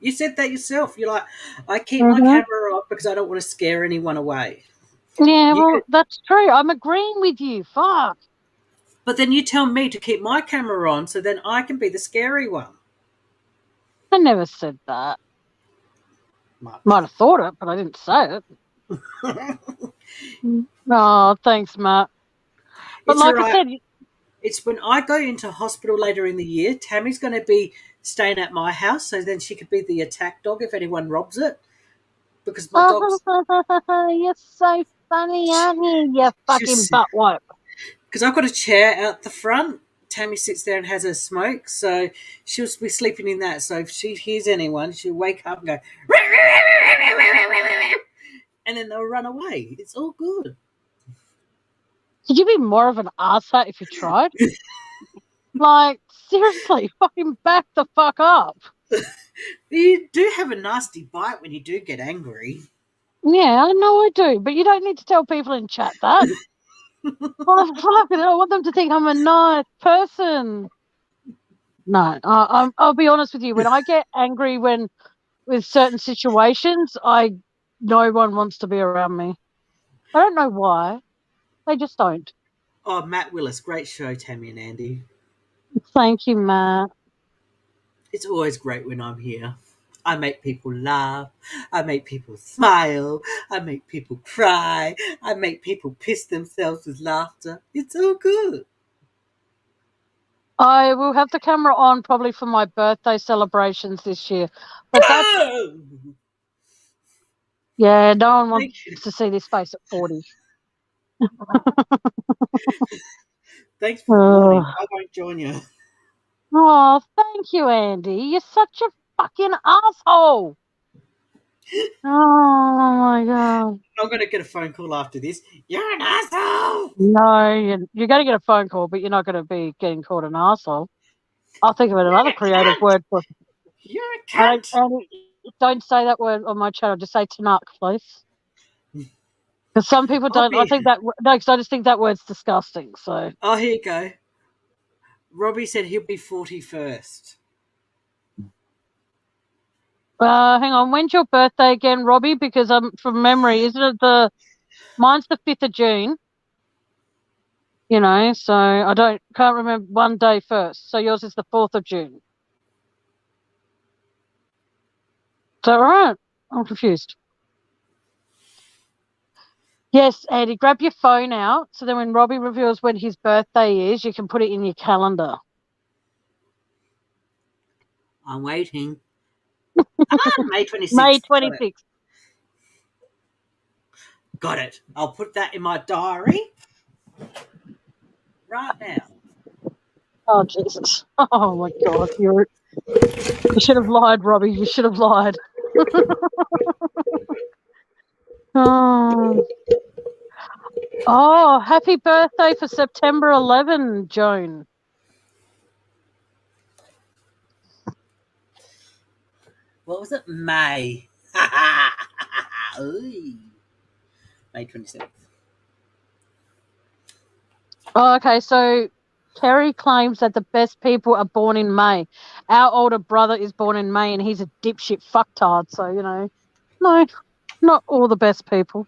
You said that yourself. You're like, I keep my Hmm. camera off because I don't want to scare anyone away. Yeah, You could, well, that's true. I'm agreeing with you. Fuck. but then you tell me to keep my camera on, so then I can be the scary one. I never said that. Much. Might have thought it, but I didn't say it. Oh, thanks, Matt. But It's all like I right. said, It's when I go into hospital later in the year. Tammy's going to be staying at my house, so then she could be the attack dog if anyone robs it. Because my dog's you're so funny, aren't you? You fucking just butt wipe. because I've got a chair out the front. Tammy sits there and has her smoke, so she'll be sleeping in that. So if she hears anyone, she'll wake up and go, and then they'll run away. It's all good. Could you be more of an asshat if you tried? Like, seriously, fucking back the fuck up. You do have a nasty bite when you do get angry. Yeah, I know I do, but you don't need to tell people in chat that. Oh, fucking hell, I want them to think I'm a nice person. No, I'll be honest with you. When I get angry with certain situations, no one wants to be around me. I don't know why. They just don't. Oh, Matt Willis, great show, Tammy and Andy. Thank you, Matt. It's always great when I'm here. I make people laugh. I make people smile. I make people cry. I make people piss themselves with laughter. It's all good. I will have the camera on probably for my birthday celebrations this year. But that's, Oh! yeah, no one wants Thank you. to see this face at 40. Thanks for the warning. Oh, I won't join you. oh, thank you, Andy. You're such a fucking asshole. Oh my god. I'm going to get a phone call after this. You're an asshole! No, you're going to get a phone call, but you're not going to be getting called an asshole. I'll think of another You're a creative cunt! word for. You're a I don't. cunt! Andy, don't say that word on my channel. Just say Tanakh, please. Because some people don't. I Robbie. think that no, because I just think that word's disgusting. So, Oh, here you go. Robbie said he'll be 41st. hang on. When's your birthday again, Robbie? Because from memory, isn't it mine's the 5th of June. You know, so I can't remember one day first. So yours is the 4th of June. Is that right? I'm confused. Yes, Andy, grab your phone out so then when Robbie reveals when his birthday is, you can put it in your calendar. I'm waiting. May 26th. May Got it. 26th. Got it. I'll put that in my diary right now. Oh, Jesus. Oh, my God. You should have lied, Robbie. You should have lied. Oh. Oh, happy birthday for September 11, Joan. What was it? May. Ooh. May 27th. Oh, okay, so Kerry claims that the best people are born in May. Our older brother is born in May and he's a dipshit fucktard. So, no, not all the best people.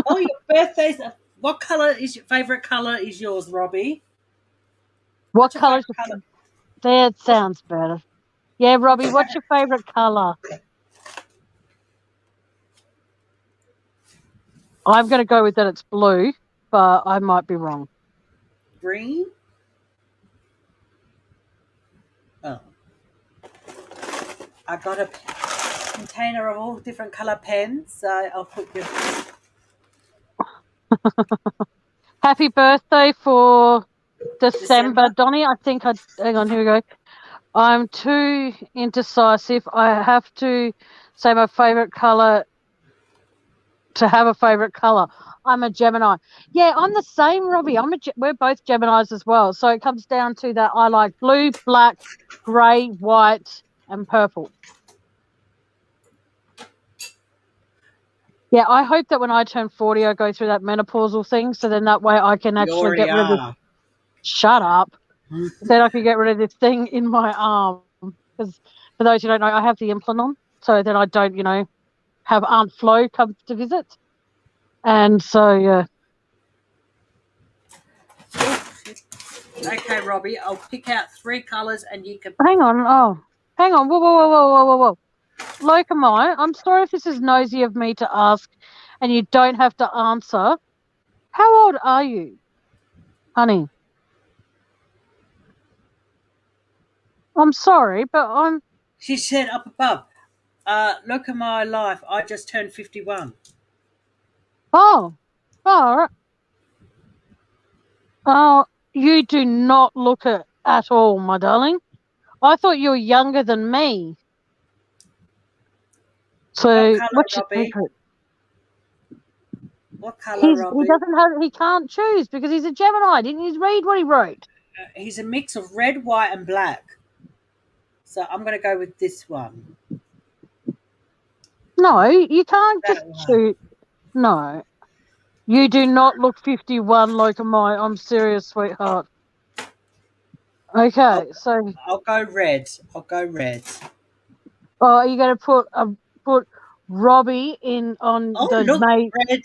Oh, your birthday's. What colour is your favourite colour? Is yours, Robbie? What What's your colour's favourite colour? That What's, sounds better. Yeah, what's Robbie, your what's favourite? your favourite colour? I'm going to go with that it's blue, but I might be wrong. Green? Oh. I got a container of all different colour pens, so I'll put your. Happy birthday for December, December. Donnie. Hang on, here we go. I'm too indecisive. I have to say my favourite colour to have a favourite colour. I'm a Gemini. Yeah, I'm the same, Robbie. We're both Geminis as well. So it comes down to that I like blue, black, grey, white, and purple. Yeah, I hope that when I turn 40, I go through that menopausal thing. So then that way I can You actually already get rid of this. are. Shut up. Then I can get rid of this thing in my arm. Because for those who don't know, I have the implant on. So then I don't, have Aunt Flo come to visit. And so, yeah. Okay, Robbie, I'll pick out 3 colours and you can. Hang on. Oh, hang on. Whoa, whoa, whoa, whoa, whoa, whoa, whoa. Locomai, I'm sorry if this is nosy of me to ask and you don't have to answer. How old are you, honey? I'm sorry, but She said up above, look at my life. I just turned 51. oh, oh, oh, you do not look it at all, my darling. I thought you were younger than me. What So, colour, what's your Robbie? secret? What colour, Robbie? He can't choose because he's a Gemini. Didn't you read what he wrote? He's a mix of red, white, and black. So I'm going to go with this one. No, you can't just That one. shoot. No. You do not look 51 like my. I'm serious, sweetheart. I'll, Okay, so I'll go red. I'll go red. are you going to put Robbie in on Oh, the look, mate? red.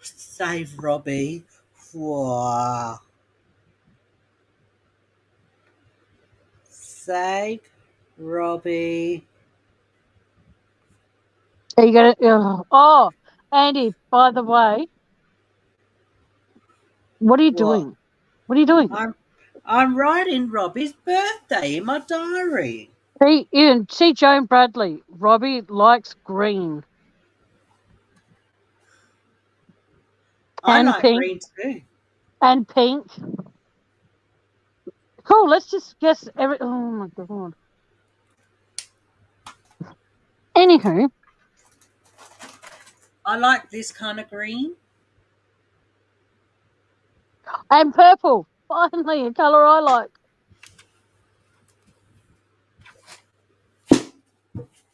Save Robbie. Wow. Save Robbie. Are you going to? Oh, Andy. By the way, what are you What? doing? What are you doing? I'm I'm writing Robbie's birthday in my diary. See, Ian, see Joan Bradley. Robbie likes green I and like pink green too. and pink. Cool. Let's just guess every. Oh my god. Anywho, I like this kind of green. and purple. Finally, a color I like.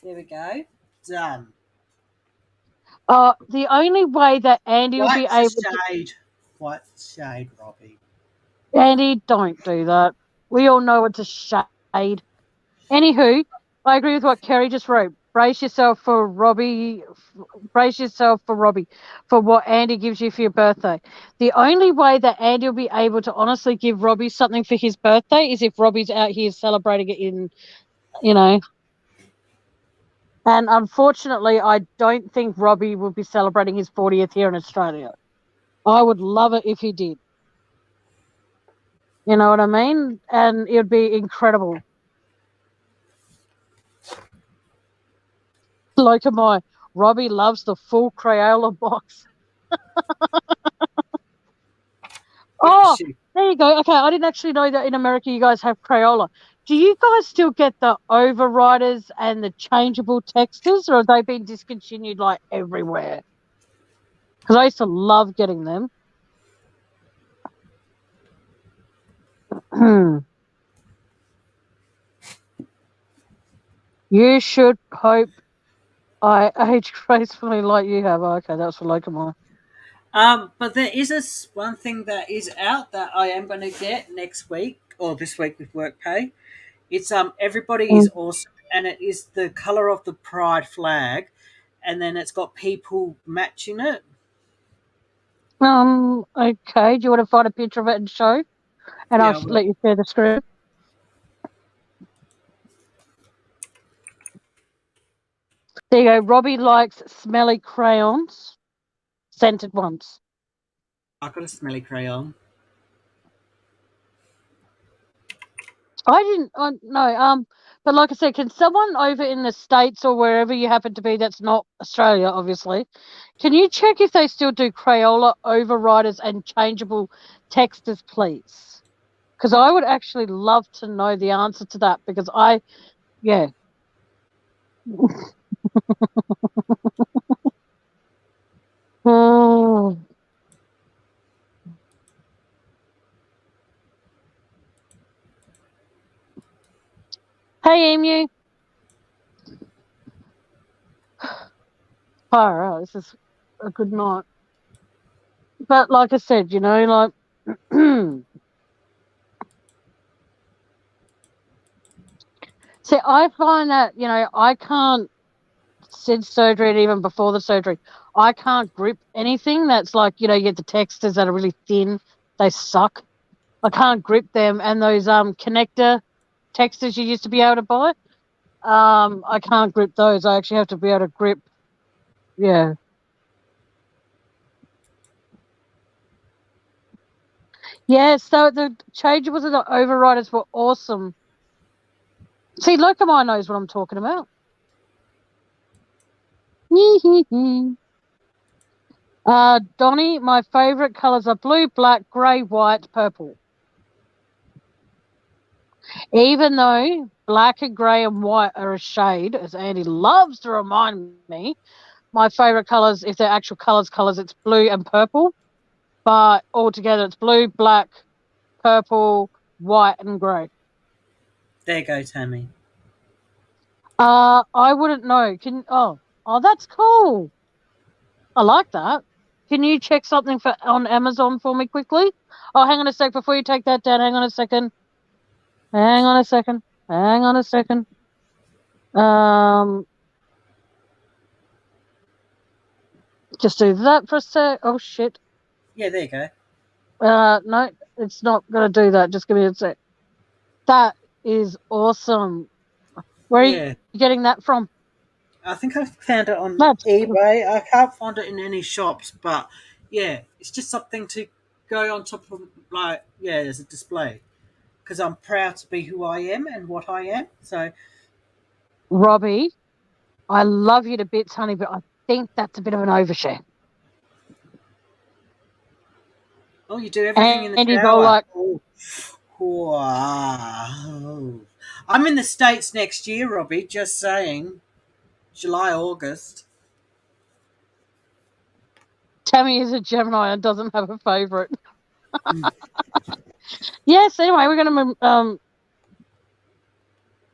There we go. Done. The only way that Andy will be White's a able to. shade. White's a shade, Robbie. Andy, don't do that. We all know it's a shade. Anywho, I agree with what Kerry just wrote. Brace yourself for Robbie. Brace yourself for Robbie for what Andy gives you for your birthday. The only way that Andy will be able to honestly give Robbie something for his birthday is if Robbie's out here celebrating it in, you know. And unfortunately, I don't think Robbie will be celebrating his 40th here in Australia. I would love it if he did. You know what I mean? And it would be incredible. Like my Robbie loves the full Crayola box. Oh, Shoot. there you go. Okay, I didn't actually know that in America you guys have Crayola. Do you guys still get the overriders and the changeable textures, or have they been discontinued like everywhere? Because I used to love getting them. You should hope I age gracefully like you have. Okay, that's for Locomore. But there is one thing that is out that I am going to get next week or this week with work pay. It's everybody is awesome, and it is the color of the pride flag, and then it's got people matching it. Okay. Do you want to find a picture of it and show? And I'll Yeah, well, let you share the screen. There you go. Robbie likes smelly crayons, scented ones. I got a smelly crayon. I didn't. No. But like I said, can someone over in the States or wherever you happen to be, that's not Australia, obviously, can you check if they still do Crayola overriders and changeable textures, please? Because I would actually love to know the answer to that. Because yeah. Oh. Hey, Emu. Fire, this is a good night. But like I said, like see, I find that, I can't since surgery and even before the surgery, I can't grip anything that's like, you get the textures that are really thin, they suck. I can't grip them, and those connector textures you used to be able to buy, I can't grip those. I actually have to be able to grip, yeah. Yeah, so the changeables and the overriders were awesome. See, Locomai knows what I'm talking about. Donnie, my favorite colors are blue, black, grey, white, purple. Even though black and grey and white are a shade, as Andy loves to remind me, my favorite colors, if they're actual colors, it's blue and purple. But altogether, it's blue, black, purple, white, and grey. There you go, Tammy. I wouldn't know. Oh, that's cool. I like that. Can you check something on Amazon for me quickly? Oh, hang on a sec. Before you take that down, hang on a second. Hang on a second. Hang on a second. Um, just do that for a sec. Oh shit. Yeah, there you go. No, it's not gonna do that. Just give me a sec. That is awesome. Where are you Yeah. getting that from? I think I found it on That's eBay. I can't find it in any shops, but yeah, it's just something to go on top of, like, yeah, as a display. Because I'm proud to be who I am and what I am. So, Robbie. I love you to bits, honey, but I think that's a bit of an overshare. oh, you do everything in the And he's all shower. like, Oh, wow. I'm in the States next year, Robbie, just saying. July, August. Tammy is a Gemini and doesn't have a favorite. Yes, anyway, we're going to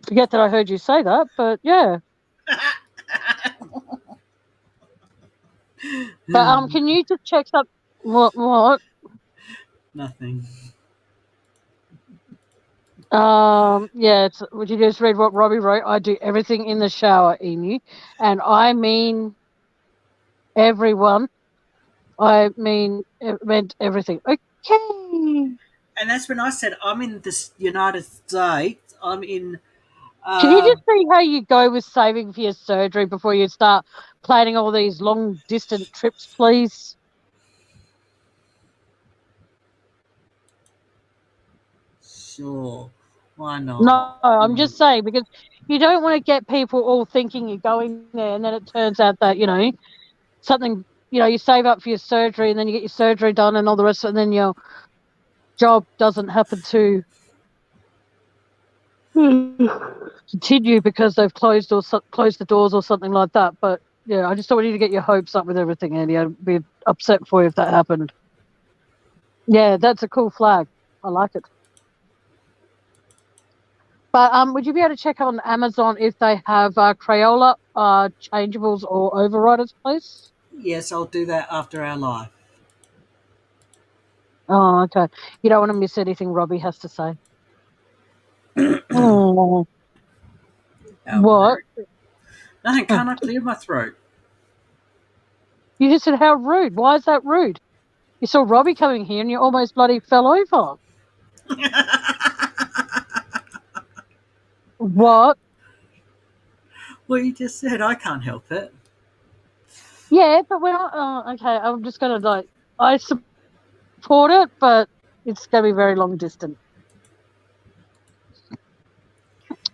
forget that I heard you say that, but yeah. But can you just check up what? Nothing. Yeah, would you just read what Robbie wrote? I do everything in the shower, Emu. And I mean everyone. I mean it meant everything. Okay. And that's when I said, I'm in the United States. I'm in. Can you Uh, just see how you go with saving for your surgery before you start planning all these long distant trips, please? sure. Why No, not? I'm just saying because you don't want to get people all thinking you're going there and then it turns out that, something, you save up for your surgery and then you get your surgery done and all the rest of it, and then your job doesn't happen to continue because they've closed the doors or something like that. But yeah, I just don't want you to get your hopes up with everything, Andy. I'd be upset for you if that happened. Yeah, that's a cool flag. I like it. But would you be able to check on Amazon if they have Crayola changeables or overriders, please? Yes, I'll do that after our live. Oh, okay. You don't want to miss anything Robbie has to say. Oh, How what? rude. Nothing, Oh, can't I clear my throat? you just said how rude. Why is that rude? You saw Robbie coming here and you almost bloody fell over. What? Well, you just said I can't help it. Yeah, but when okay, I'm just gonna I support it, but it's gonna be very long distance.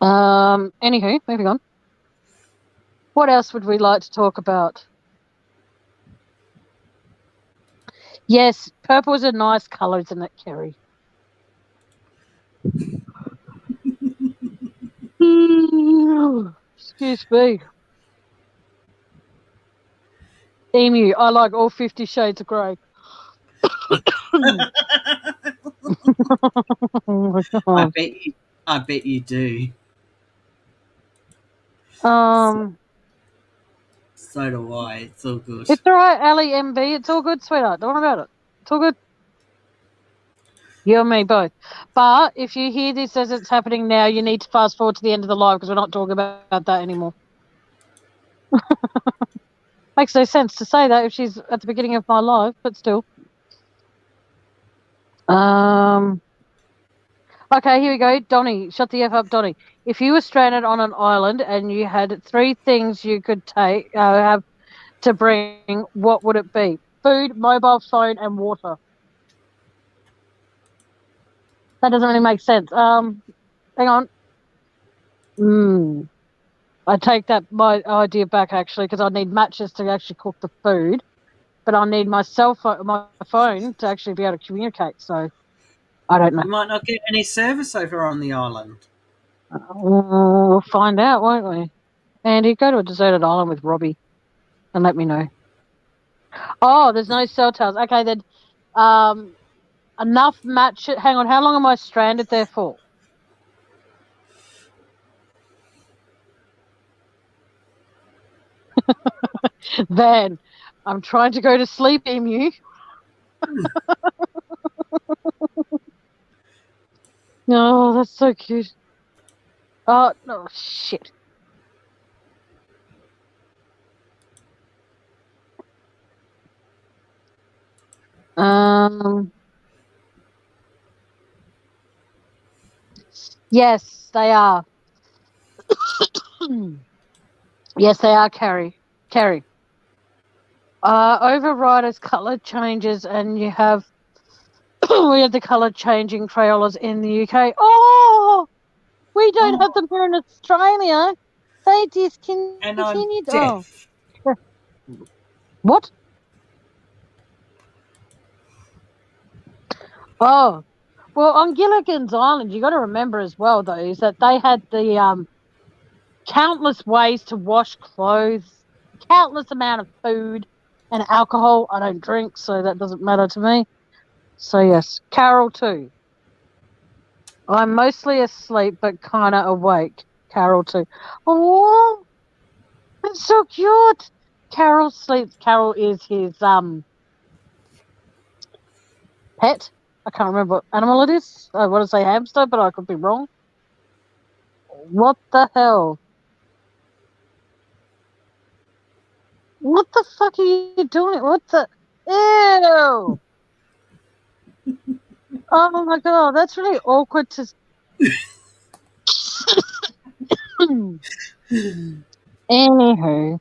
Anywho, moving on. What else would we like to talk about? Yes, purple is a nice colour, isn't it, Kerry? Excuse me. Emu, I like all 50 shades of grey. Oh my I god. bet you. I bet you do. So, Um, so do I. It's all good. it's all right, Ali MB. It's all good, sweetheart. Don't worry about it. It's all good. You and me both. But if you hear this as it's happening now, you need to fast forward to the end of the live because we're not talking about that anymore. Makes no sense to say that if she's at the beginning of my live, but still. Um. Okay, here we go. Donnie, shut the F up, Donnie. If you were stranded on an island and you had three things you could have to bring, what would it be? Food, mobile phone, and water. That doesn't really make sense. Hang on. Hmm. I take that my idea back actually because I need matches to actually cook the food, but I need my phone to actually be able to communicate. So I don't know. You might not get any service over on the island. We'll find out, won't we? Andy, go to a deserted island with Robbie and let me know. Oh, there's no cell towers. Okay, then. Um, enough match. Hang on. How long am I stranded there for? Van, I'm trying to go to sleep, Emu. Oh, that's so cute. Oh, no, shit. Um, yes, they are. Yes, they are, Carrie. Carrie. Overriders color changes, and you have we have the color changing Crayolas in the UK. Oh, we don't have Oh, them here in Australia. They and I'm discontinued. Oh, deaf. what? Oh, well, on Gilligan's Island, you got to remember as well, though, is that they had the countless ways to wash clothes, countless amount of food and alcohol. I don't drink, so that doesn't matter to me. So yes, Carol too. I'm mostly asleep, but kind of awake. Carol too. Oh, that's so cute. Carol sleeps. Carol is his pet. I can't remember what animal it is. I want to say hamster, but I could be wrong. What the hell? What the fuck are you doing? What the? Ew! Oh my god, that's really awkward to. Anywho,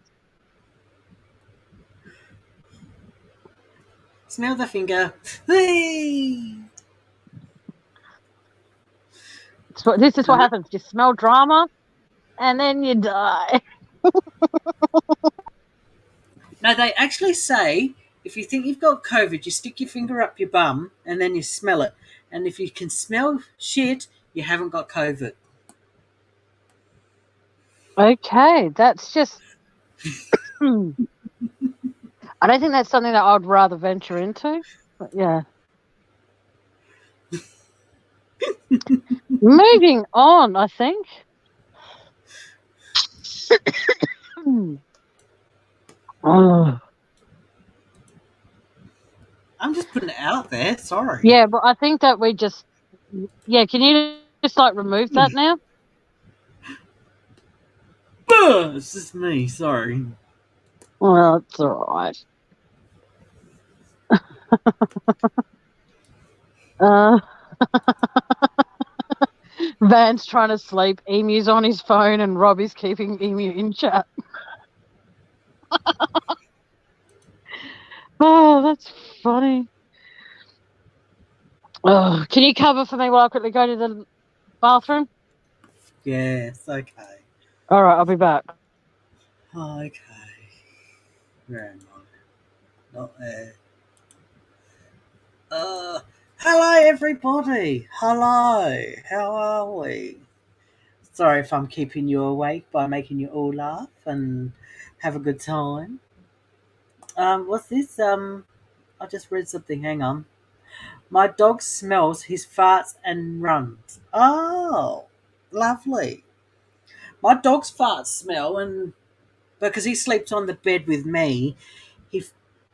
Smell the finger. Hey! this is what No, happens. You smell drama, and then you die. no, they actually say if you think you've got COVID, you stick your finger up your bum and then you smell it. And if you can smell shit, you haven't got COVID. Okay, that's just. I don't think that's something that I'd rather venture into. But yeah. Moving on, I think. Oh. I'm just putting it out there. Sorry. Yeah, but I think that we just. Yeah, can you just like remove that now? This is me. Sorry. Well, it's all right. Uh, Van's trying to sleep. Emu's on his phone, and Robbie's keeping Emu in chat. Oh, that's funny. Oh, can you cover for me while I quickly go to the bathroom? Yes. Okay. All right, I'll be back. Okay. Where am I? Not there. Hello everybody. Hello. How are we? Sorry if I'm keeping you awake by making you all laugh and have a good time. What's this? I just read something. Hang on. My dog smells his farts and runs. Oh, lovely. My dog's farts smell, and because he sleeps on the bed with me, he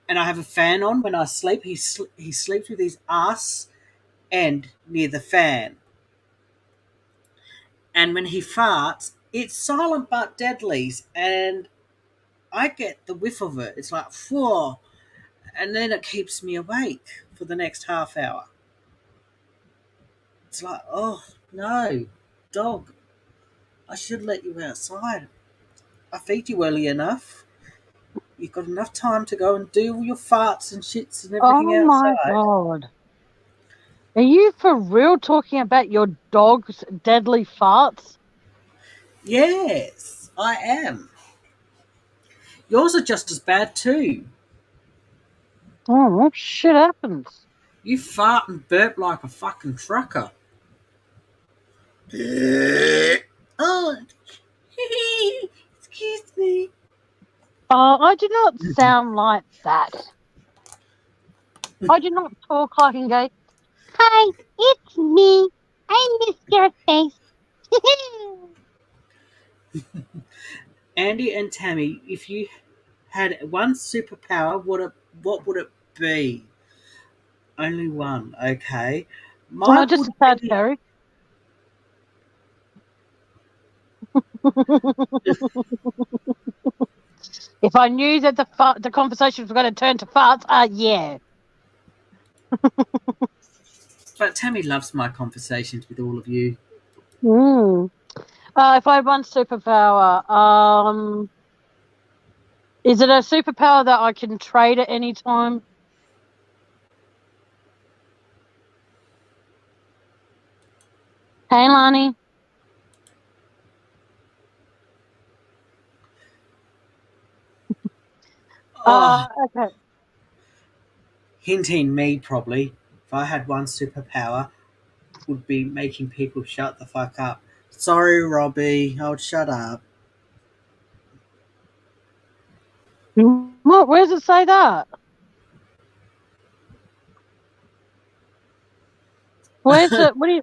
and I have a fan on when I sleep. He sleeps with his ass end near the fan, and when he farts, it's silent but deadly, and I get the whiff of it. It's like whoa, and then it keeps me awake for the next half hour. It's like oh no, dog, I should let you outside. I feed you early enough. You've got enough time to go and do all your farts and shits and everything Oh my outside. god. Are you for real talking about your dog's deadly farts? Yes, I am. Yours are just as bad too. Oh, what shit happens? You fart and burp like a fucking trucker. Oh, excuse me. Oh, I do not sound like that. I do not talk like and go, "Hi, it's me. I miss your face." Andy and Tammy, if you had one superpower, what would it be? Only one, okay. Oh, Mine just would a tad, be Terry. If I knew that the conversation was going to turn to farts, yeah. but Tammy loves my conversations with all of you. Mm. If I had one superpower, is it a superpower that I can trade at any time? Hey, Lani. Oh, Okay. hinting me probably. If I had one superpower, would be making people shut the fuck up. Sorry, Robbie. I'll shut up. What? Where does it say that? Where's it? What do you?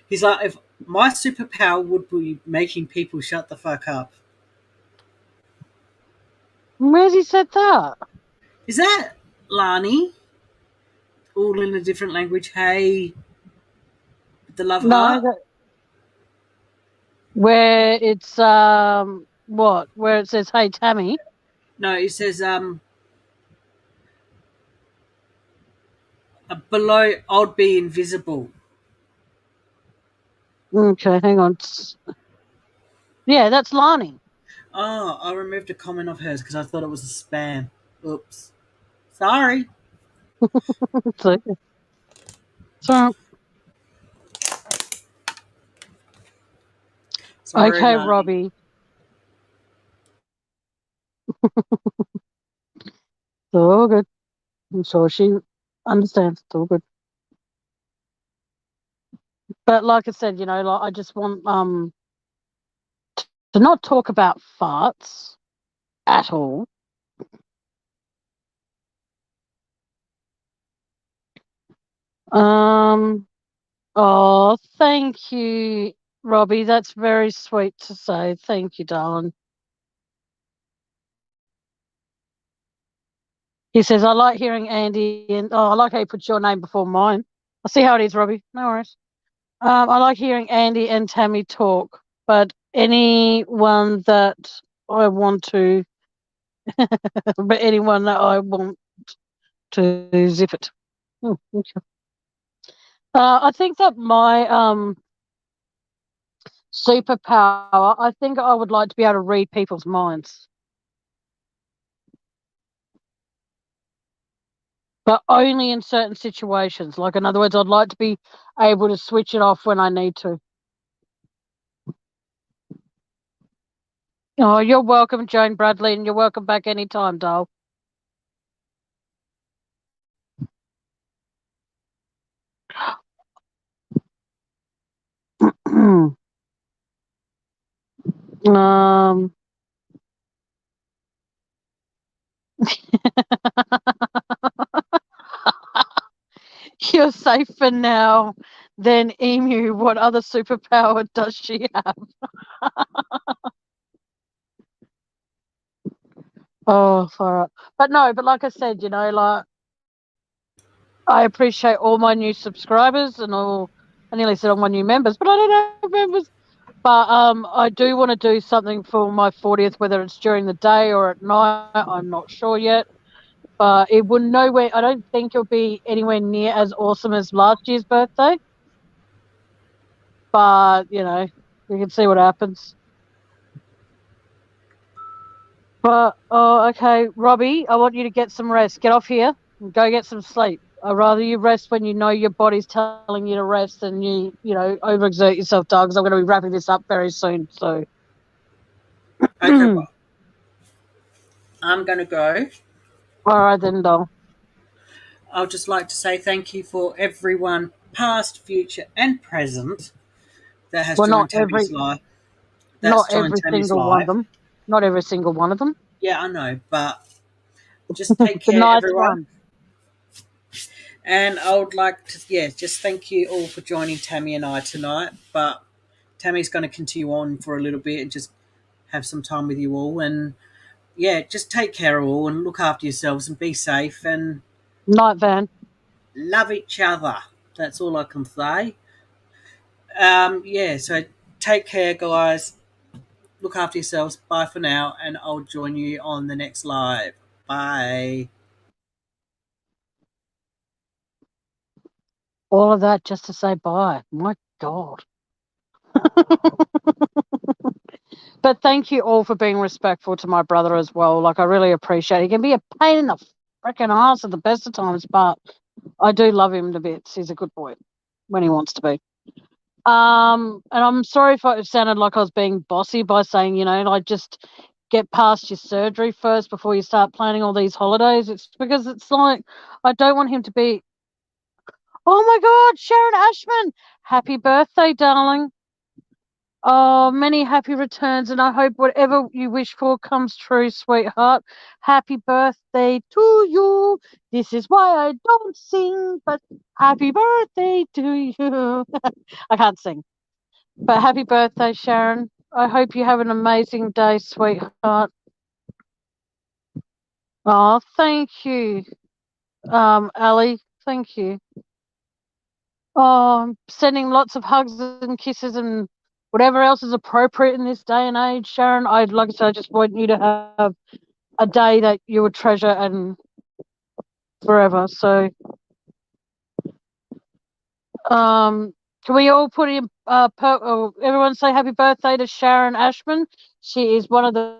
He's like, if my superpower would be making people shut the fuck up. Where's he said that? Is that Lani? All in a different language. Hey, with the love No, heart. that where it's what? Where it says, "Hey, Tammy." No, it says below. I'd be invisible. Okay, hang on. Yeah, that's Lani. Oh, I removed a comment of hers because I thought it was a spam. Oops. Sorry. so, so Sorry, okay, Lani. Robbie. It's all good. I'm sure she understands. It's all good. But like I said, like I just want to not talk about farts at all. Um. Oh, thank you, Robbie. That's very sweet to say. Thank you, darling. He says, I like hearing Andy and I like how he puts your name before mine. I see how it is, Robbie. No worries. I like hearing Andy and Tammy talk, but anyone that I want to, but anyone that I want to zip it. Okay. I think that my superpower, I think I would like to be able to read people's minds, but only in certain situations. Like, in other words, I'd like to be able to switch it off when I need to. Oh, you're welcome, Jane Bradley, and you're welcome back anytime, doll. um, you're safer now than Emu. What other superpower does she have? Oh, far out. But no, but like I said, like I appreciate all my new subscribers and all. I nearly said all my new members, but I don't have members. But I do want to do something for my 40th, whether it's during the day or at night. I'm not sure yet. But it will nowhere. I don't think it'll be anywhere near as awesome as last year's birthday. But we can see what happens. But oh, okay, Robbie, I want you to get some rest. Get off here and go get some sleep. I'd rather you rest when you know your body's telling you to rest than overexert yourself, dog. Because I'm going to be wrapping this up very soon. So, Okay, all well, I'm gonna go. right then, doll. I'd just like to say thank you for everyone, past, future, and present, that has Well, joined Tammy's life. That's not joined every Tammy's single one of life. them. Not every single one of them. Yeah, I know, but just take The care, nice everyone. one. And I would like to, yeah, just thank you all for joining Tammy and I tonight. But Tammy's going to continue on for a little bit and just have some time with you all. And yeah, just take care of all and look after yourselves and be safe and Night van. love each other. That's all I can say. Yeah, so take care, guys. Look after yourselves. Bye for now, and I'll join you on the next live. Bye. All of that just to say bye. My God. But thank you all for being respectful to my brother as well. Like, I really appreciate it. He can be a pain in the freaking ass at the best of times, but I do love him to bits. He's a good boy when he wants to be. And I'm sorry if it sounded like I was being bossy by saying, like, just get past your surgery first before you start planning all these holidays. It's because it's like, I don't want him to be, oh my God, Sharon Ashman, happy birthday, darling. Oh, many happy returns, and I hope whatever you wish for comes true, sweetheart. Happy birthday to you. This is why I don't sing, but happy birthday to you. I can't sing, but happy birthday, Sharon. I hope you have an amazing day, sweetheart. Oh, thank you, Ali. Thank you. Oh, I'm sending lots of hugs and kisses and whatever else is appropriate in this day and age, Sharon. Like I said, I just want you to have a day that you would treasure and forever. So, can we all put in everyone say happy birthday to Sharon Ashman? She is one of the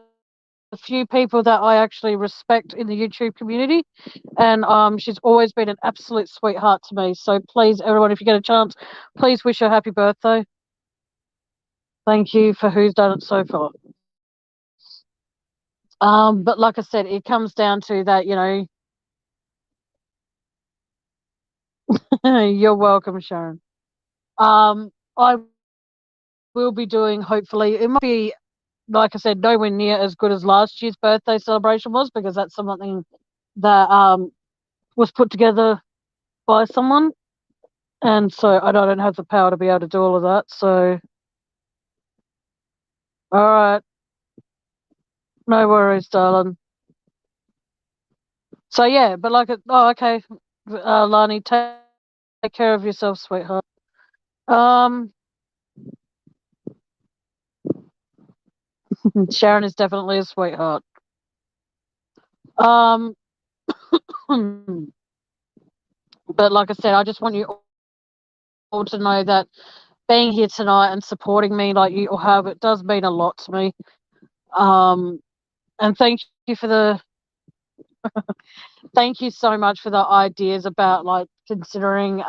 few people that I actually respect in the YouTube community, and she's always been an absolute sweetheart to me. So please, everyone, if you get a chance, please wish her happy birthday. Thank you for who's done it so far. But like I said, it comes down to that, you're welcome, Sharon. I will be doing, hopefully, it might be, like I said, nowhere near as good as last year's birthday celebration was, because that's something that was put together by someone. And so I don't have the power to be able to do all of that. So, all right. No worries, darling. So, yeah, but okay. Lani, take care of yourself, sweetheart. Um, Sharon is definitely a sweetheart. Um, but like I said, I just want you all to know that being here tonight and supporting me like you all have, it does mean a lot to me. And thank you so much for the ideas about like considering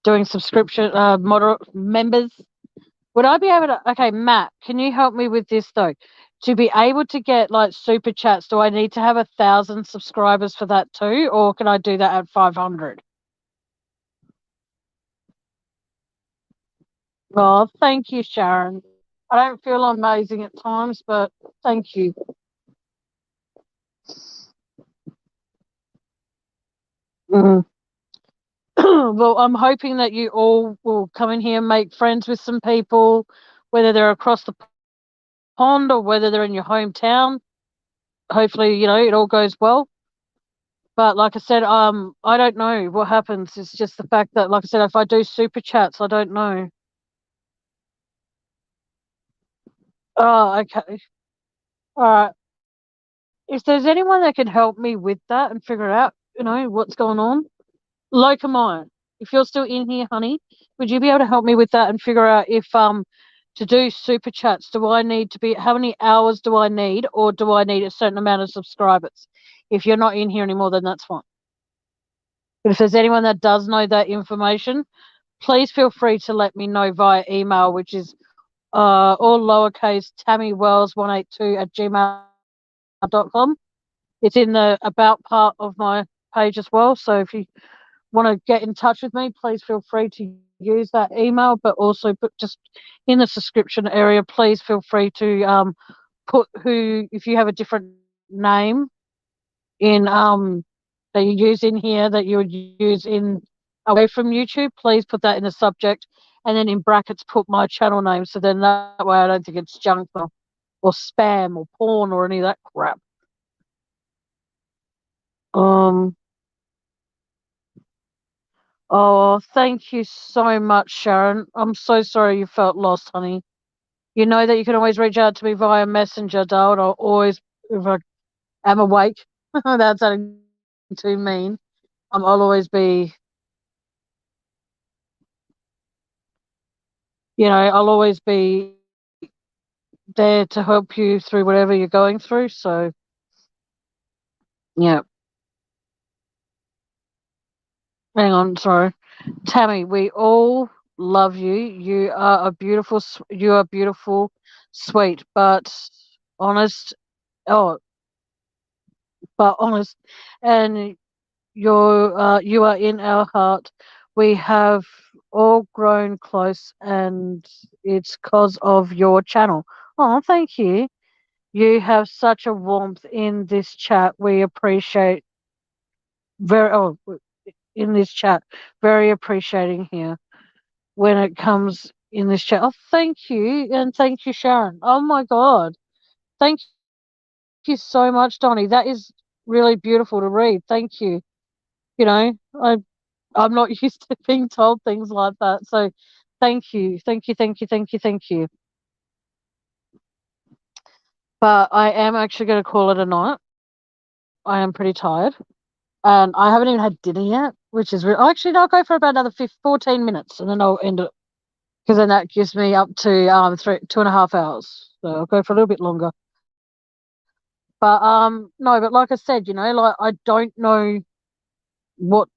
doing subscription moderate members. Would I be able to? Okay, Matt, can you help me with this though? To be able to get like super chats, do I need to have 1,000 subscribers for that too, or can I do that at 500? Oh, thank you, Sharon. I don't feel amazing at times, but thank you. Mm. Well, I'm hoping that you all will come in here and make friends with some people, whether they're across the pond or whether they're in your hometown. Hopefully, it all goes well. But like I said, I don't know what happens. It's just the fact that, like I said, if I do super chats, I don't know. Oh, okay. All right. If there's anyone that can help me with that and figure out, what's going on, Locomine, if you're still in here, honey, would you be able to help me with that and figure out if to do super chats, do I need to be, how many hours do I need, or do I need a certain amount of subscribers? If you're not in here anymore, then that's fine. But if there's anyone that does know that information, please feel free to let me know via email, which is all lowercase tammywells182@gmail.com. It's in the about part of my page as well. So if you want to get in touch with me, please feel free to use that email, but also put just in the subscription area, please feel free to put who, if you have a different name in that you use in here that you would use in away from YouTube, please put that in the subject and then in brackets put my channel name, so then that way I don't think it's junk mail or spam or porn or any of that crap. Um. Oh, thank you so much, Sharon. I'm so sorry you felt lost, honey. You know that you can always reach out to me via Messenger, darling. I'll always, if I am awake, that's sounding too mean. I'll always be, I'll always be there to help you through whatever you're going through. So, yeah. Hang on, sorry. Tammy, we all love you. You are beautiful, sweet, honest. Oh, but honest, and you are in our heart. We have all grown close, and it's cause of your channel. Oh, thank you. You have such a warmth in this chat. We appreciate very in this chat. Very appreciating here when it comes in this chat. Oh, thank you, and thank you, Sharon. Oh my God, thank you so much, Donnie. That is really beautiful to read. Thank you. You know, I'm not used to being told things like that. So thank you. Thank you. Thank you. Thank you. Thank you. But I am actually going to call it a night. I am pretty tired. And I haven't even had dinner yet, which is actually, no, I'll go for about another 14 minutes and then I'll end it. Because then that gives me up to 2.5 hours. So I'll go for a little bit longer. But no, but like I said, like I don't know what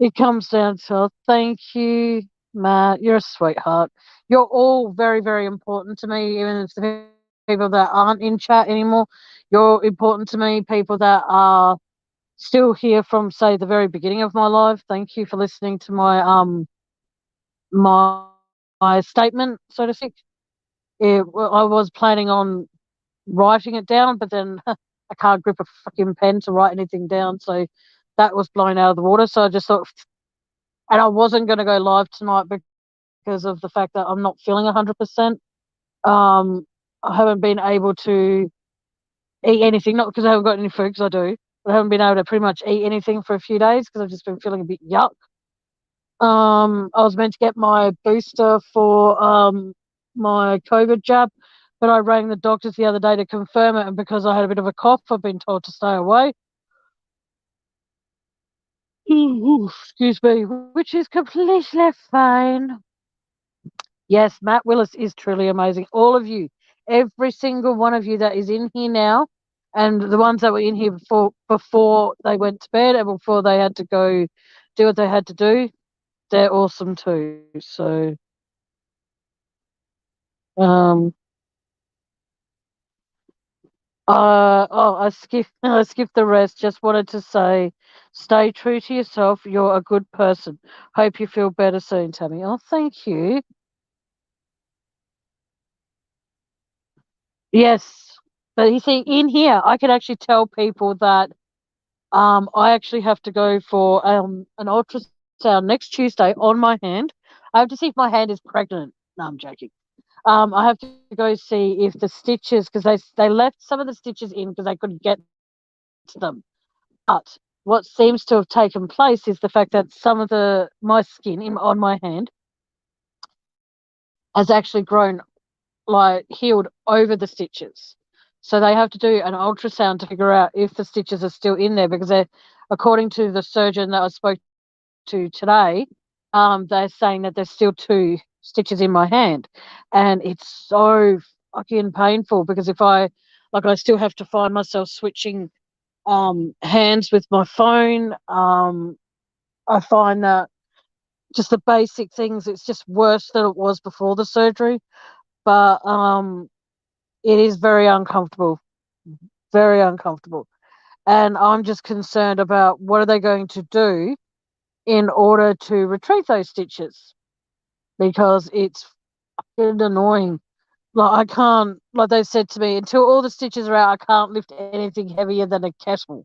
it comes down to. Thank you, Matt. You're a sweetheart. You're all very, very important to me, even if the people that aren't in chat anymore. You're important to me. People that are still here from, say, the very beginning of my life. Thank you for listening to my statement, so to speak. I was planning on writing it down, but then I can't grip a fucking pen to write anything down. So that was blown out of the water. So I just thought, and I wasn't going to go live tonight because of the fact that I'm not feeling 100%. Um, I haven't been able to eat anything, not because I haven't got any food, because I do, but I haven't been able to pretty much eat anything for a few days because I've just been feeling a bit yuck. I was meant to get my booster for my COVID jab, but I rang the doctors the other day to confirm it, and because I had a bit of a cough, I've been told to stay away. Excuse me, which is completely fine. Yes, Matt Willis is truly amazing. All of you, every single one of you that is in here now, and the ones that were in here before they went to bed and before they had to go do what they had to do, they're awesome too. So, um, I skipped the rest. Just wanted to say, stay true to yourself. You're a good person. Hope you feel better soon, Tammy. Oh, thank you. Yes, but you see, in here, I can actually tell people that I actually have to go for an ultrasound next Tuesday on my hand. I have to see if my hand is pregnant. No, I'm joking. I have to go see if the stitches, because they left some of the stitches in because they couldn't get to them. But what seems to have taken place is the fact that some of my skin on my hand has actually grown, like healed over the stitches. So they have to do an ultrasound to figure out if the stitches are still in there because according to the surgeon that I spoke to today, they're saying that there's still 2 stitches in my hand, and it's so fucking painful because I still have to find myself switching hands with my phone. I find that just the basic things, it's just worse than it was before the surgery. But it is very uncomfortable, very uncomfortable. And I'm just concerned about what are they going to do in order to retrieve those stitches because it's fucking annoying. Like I can't, like they said to me, until all the stitches are out, I can't lift anything heavier than a kettle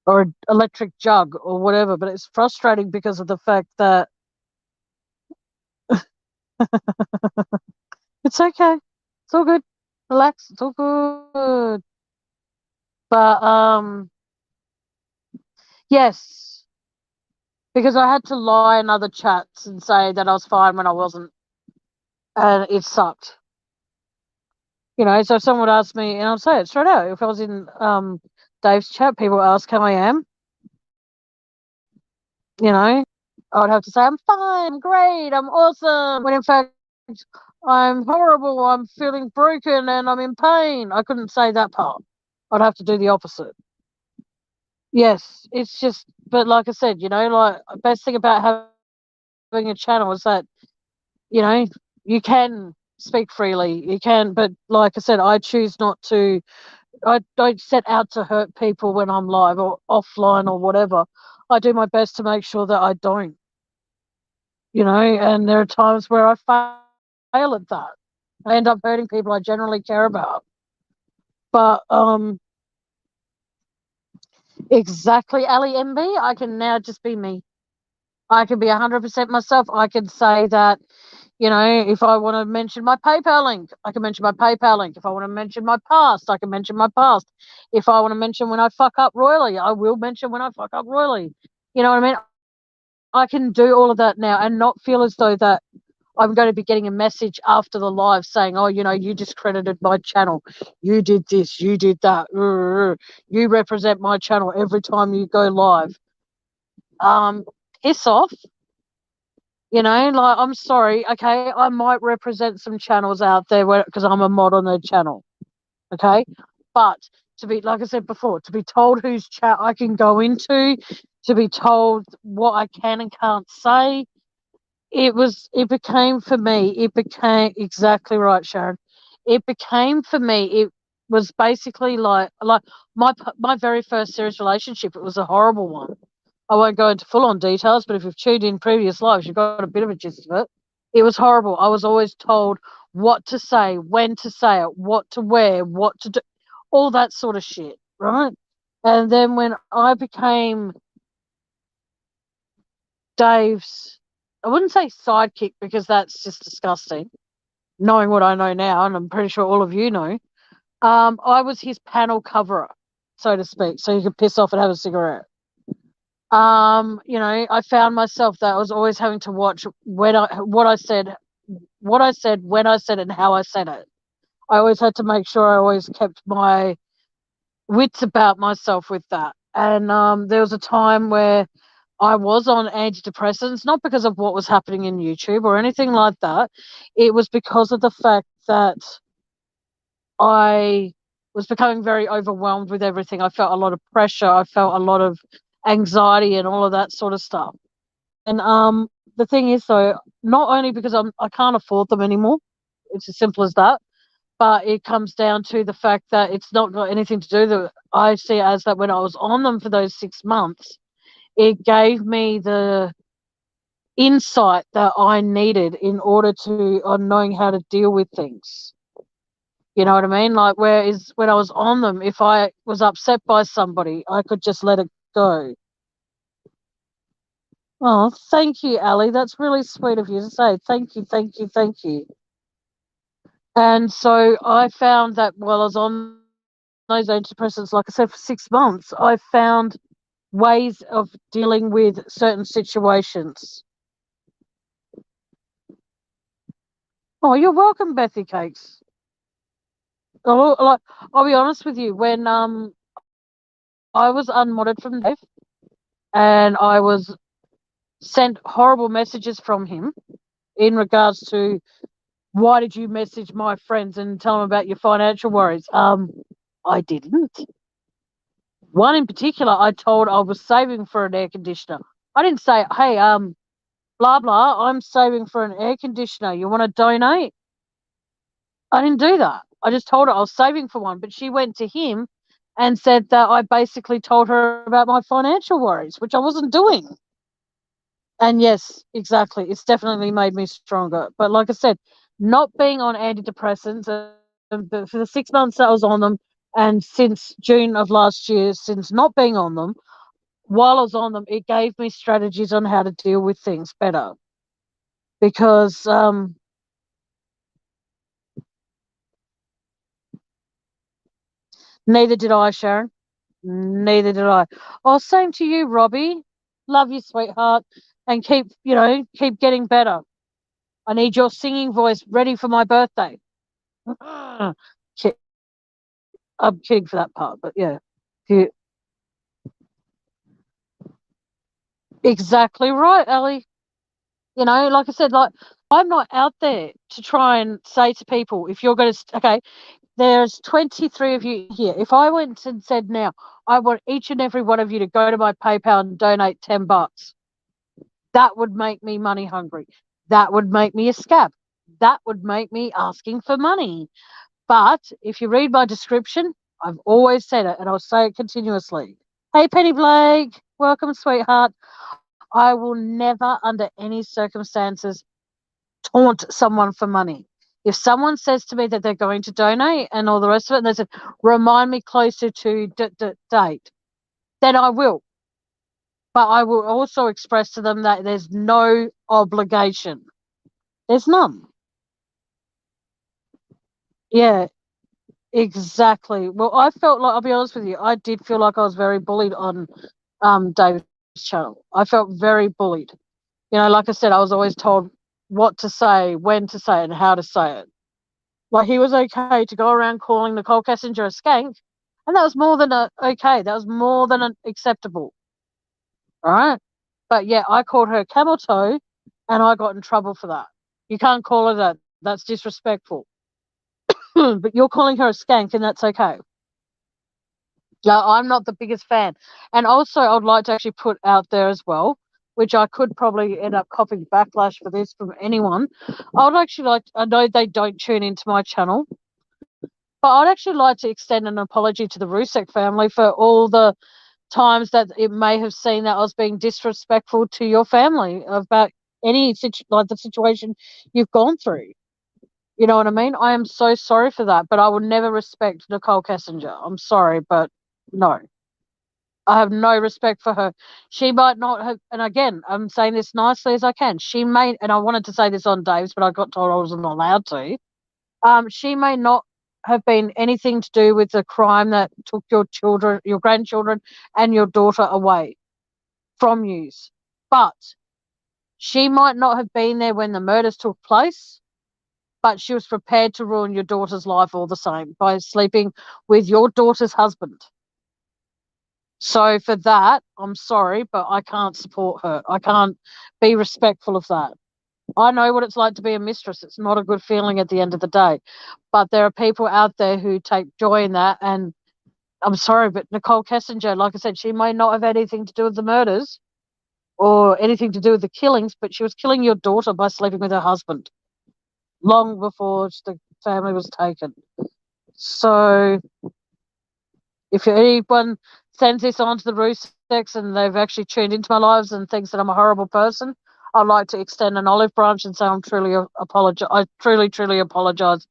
or an electric jug or whatever. But it's frustrating because of the fact that It's okay. It's all good. Relax. It's all good. But yes, because I had to lie in other chats and say that I was fine when I wasn't, and it sucked. So if someone would ask me, and I'll say it straight out. If I was in Dave's chat, people ask how I am. You know, I would have to say I'm fine, I'm great, I'm awesome. When in fact I'm horrible, I'm feeling broken, and I'm in pain. I couldn't say that part. I'd have to do the opposite. Yes, it's just, but like I said, like best thing about having a channel is that you know you can speak freely. You can, but like I said, I choose not to. I don't set out to hurt people when I'm live or offline or whatever. I do my best to make sure that I don't. And there are times where I fail at that. I end up hurting people I generally care about. But exactly, Ali MB, I can now just be me. I can be 100% myself. I can say that, if I want to mention my PayPal link, I can mention my PayPal link. If I want to mention my past, I can mention my past. If I want to mention when I fuck up royally, I will mention when I fuck up royally. You know what I mean? I can do all of that now and not feel as though that I'm going to be getting a message after the live saying, oh, you discredited my channel. You did this, you did that. You represent my channel every time you go live. Um, Piss off. Like, I'm sorry, okay, I might represent some channels out there because I'm a mod on their channel, okay? But to be, like I said before, to be told whose chat I can go into, to be told what I can and can't say, it became for me, it became exactly right, Sharon. It became for me, it was basically like my very first serious relationship. It was a horrible one. I won't go into full on details, but if you've tuned in previous lives, you've got a bit of a gist of it. It was horrible. I was always told what to say, when to say it, what to wear, what to do, all that sort of shit, right? And then when I became Dave's, I wouldn't say sidekick because that's just disgusting, knowing what I know now, and I'm pretty sure all of you know, I was his panel coverer, so to speak, so you could piss off and have a cigarette. I found myself that I was always having to watch what I said, when I said it, and how I said it. I always had to make sure I always kept my wits about myself with that. And there was a time where I was on antidepressants, not because of what was happening in YouTube or anything like that. It was because of the fact that I was becoming very overwhelmed with everything. I felt a lot of pressure. I felt a lot of anxiety and all of that sort of stuff. And the thing is, though, not only because I can't afford them anymore, it's as simple as that, but it comes down to the fact that it's not got anything to do with it. I see it as that when I was on them for those 6 months, it gave me the insight that I needed in order to on knowing how to deal with things. You know what I mean? Like, whereas when I was on them, if I was upset by somebody, I could just let it go. Oh, thank you, Ali. That's really sweet of you to say. Thank you, thank you, thank you. And so I found that while I was on those antidepressants, like I said, for 6 months, I found ways of dealing with certain situations. Oh, you're welcome, Bethy Cakes. I'll be honest with you. When I was unmodded from Dave, and I was sent horrible messages from him in regards to why did you message my friends and tell them about your financial worries? I didn't. One in particular, I told I was saving for an air conditioner. I didn't say, hey, blah blah, I'm saving for an air conditioner. You want to donate? I didn't do that. I just told her I was saving for one, but she went to him and said that I basically told her about my financial worries, which I wasn't doing. And yes, exactly. It's definitely made me stronger. But like I said, not being on antidepressants for the 6 months that I was on them, and since June of last year, since not being on them, while I was on them, it gave me strategies on how to deal with things better. Because Neither did I, Sharon. Neither did I. Oh, same to you, Robbie. Love you, sweetheart. And keep getting better. I need your singing voice ready for my birthday. I'm kidding for that part, but yeah. You, exactly right, Ellie. Like I said, like I'm not out there to try and say to people, if you're going to, okay, there's 23 of you here. If I went and said now, I want each and every one of you to go to my PayPal and donate $10, that would make me money hungry. That would make me a scab. That would make me asking for money. But if you read my description, I've always said it and I'll say it continuously. Hey, Penny Blake, welcome, sweetheart. I will never, under any circumstances, taunt someone for money. If someone says to me that they're going to donate and all the rest of it, and they said, remind me closer to date, then I will. But I will also express to them that there's no obligation. There's none. Yeah, exactly. Well, I felt like, I'll be honest with you, I did feel like I was very bullied on David's channel. I felt very bullied. Like I said, I was always told what to say, when to say it, and how to say it. Like he was okay to go around calling Nicole Kessinger a skank, and that was more than okay. That was more than acceptable. All right, but yeah, I called her camel toe, and I got in trouble for that. You can't call her that. That's disrespectful. But you're calling her a skank, and that's okay. Yeah, I'm not the biggest fan. And also, I would like to actually put out there as well, which I could probably end up copying backlash for this from anyone. I would actually like, I know they don't tune into my channel, but I'd actually like to extend an apology to the Rusek family for all the times that it may have seen that I was being disrespectful to your family about like the situation you've gone through. You know what I mean? I am so sorry for that, but I will never respect Nicole Kessinger. I'm sorry, but no. I have no respect for her. She might not have, and again, I'm saying this nicely as I can. She may, and I wanted to say this on Dave's, but I got told I wasn't allowed to. She may not have been anything to do with the crime that took your children, your grandchildren, and your daughter away from you. But she might not have been there when the murders took place, but she was prepared to ruin your daughter's life all the same by sleeping with your daughter's husband. So for that, I'm sorry, but I can't support her. I can't be respectful of that. I know what it's like to be a mistress. It's not a good feeling at the end of the day. But there are people out there who take joy in that. And I'm sorry, but Nicole Kessinger, like I said, she may not have had anything to do with the murders or anything to do with the killings, but she was killing your daughter by sleeping with her husband long before the family was taken. So if anyone sends this on to the Ruseks and they've actually tuned into my lives and thinks that I'm a horrible person, I'd like to extend an olive branch and say I truly apologize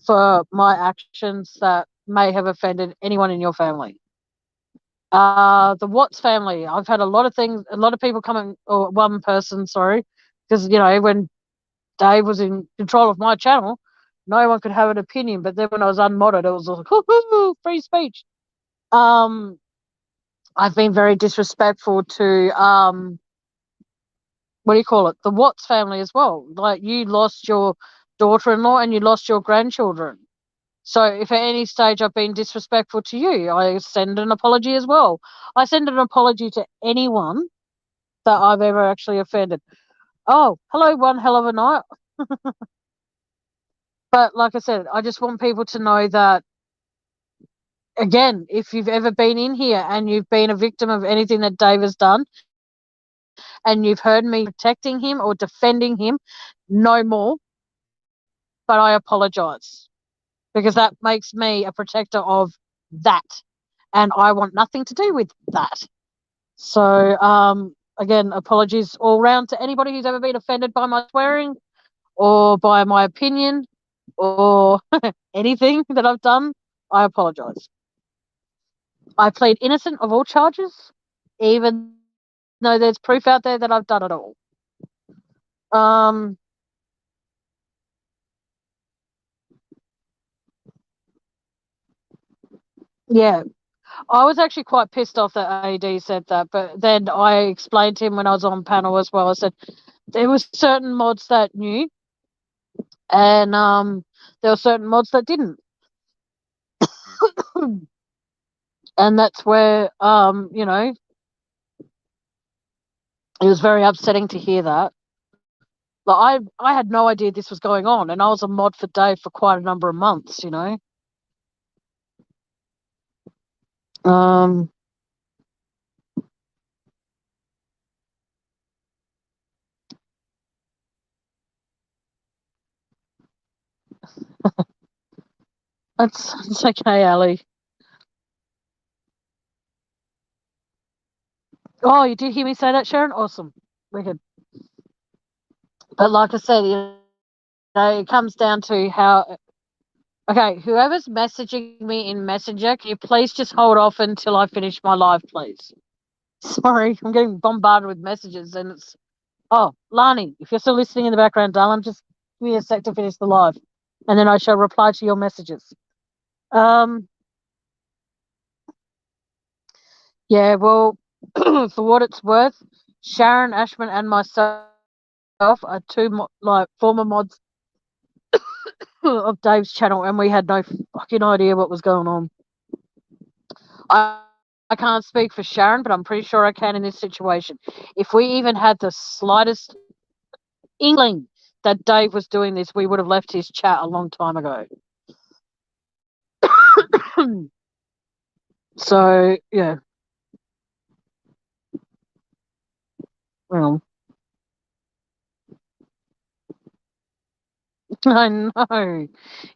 for my actions that may have offended anyone in your family. The Watts family, I've had a lot of things, a lot of people coming, or one person, sorry, because when Dave was in control of my channel, no one could have an opinion. But then when I was unmodded, it was like, free speech. I've been very disrespectful to what do you call it? The Watts family as well. Like you lost your daughter-in-law and you lost your grandchildren. So if at any stage I've been disrespectful to you, I send an apology as well. I send an apology to anyone that I've ever actually offended. Oh, hello, one hell of a night. But like I said, I just want people to know that, again, if you've ever been in here and you've been a victim of anything that Dave has done and you've heard me protecting him or defending him, no more. But I apologize because that makes me a protector of that. And I want nothing to do with that. So, again, apologies all round to anybody who's ever been offended by my swearing or by my opinion or anything that I've done. I apologize. I plead innocent of all charges, even though there's proof out there that I've done it all. Um, Yeah, I was actually quite pissed off that AD said that, but then I explained to him when I was on panel as well. I said there were certain mods that knew, and there were certain mods that didn't, and that's where it was very upsetting to hear that. Like I had no idea this was going on, and I was a mod for Dave for quite a number of months. Um, it's okay, Ali. Oh, you did hear me say that, Sharon? Awesome. Wicked. But like I said, it comes down to how. Okay, whoever's messaging me in Messenger, can you please just hold off until I finish my live, please? Sorry, I'm getting bombarded with messages, and it's. Oh, Lani, if you're still listening in the background, darling, just give me a sec to finish the live, and then I shall reply to your messages. Um, yeah, well, for what it's worth, Sharon Ashman and myself are two former mods of Dave's channel, and we had no fucking idea what was going on. I can't speak for Sharon, but I'm pretty sure I can in this situation. If we even had the slightest inkling that Dave was doing this, we would have left his chat a long time ago. So yeah, well, I know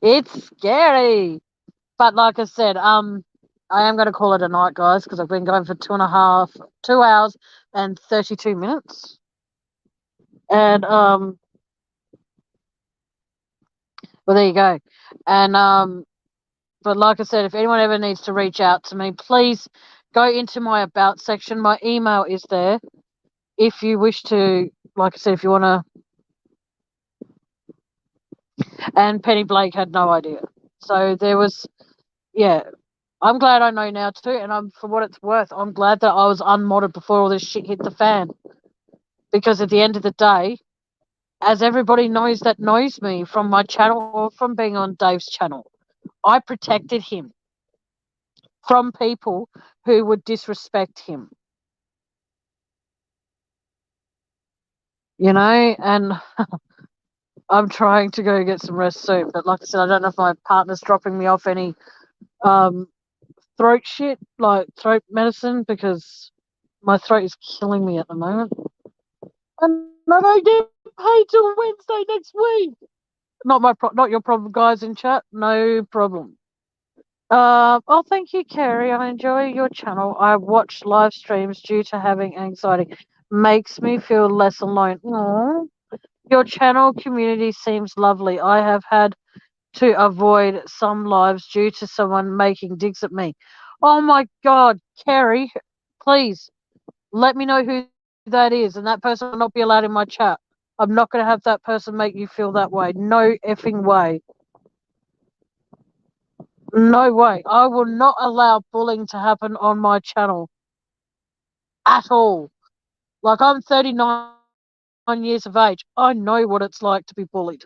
it's scary, but like I said, I am going to call it a night, guys, because I've been going for 2 hours and 32 minutes, and well, there you go, and but like I said, if anyone ever needs to reach out to me, please go into my about section. My email is there. If you wish to, like I said, if you want to. And Penny Blake had no idea. So there was, yeah. I'm glad I know now too, and for what it's worth, I'm glad that I was unmodded before all this shit hit the fan. Because at the end of the day, as everybody knows that knows me from my channel or from being on Dave's channel, I protected him from people who would disrespect him. And I'm trying to go get some rest soon. But like I said, I don't know if my partner's dropping me off any throat shit, like throat medicine, because my throat is killing me at the moment. And I don't get paid till Wednesday next week. Not your problem, guys in chat. No problem. Oh, thank you, Kerry. I enjoy your channel. I watch live streams due to having anxiety. Makes me feel less alone. Aww. Your channel community seems lovely. I have had to avoid some lives due to someone making digs at me. Oh my God, Kerry, please let me know who that is, and that person will not be allowed in my chat. I'm not going to have that person make you feel that way. No effing way. No way. I will not allow bullying to happen on my channel at all. Like, I'm 39 years of age. I know what it's like to be bullied.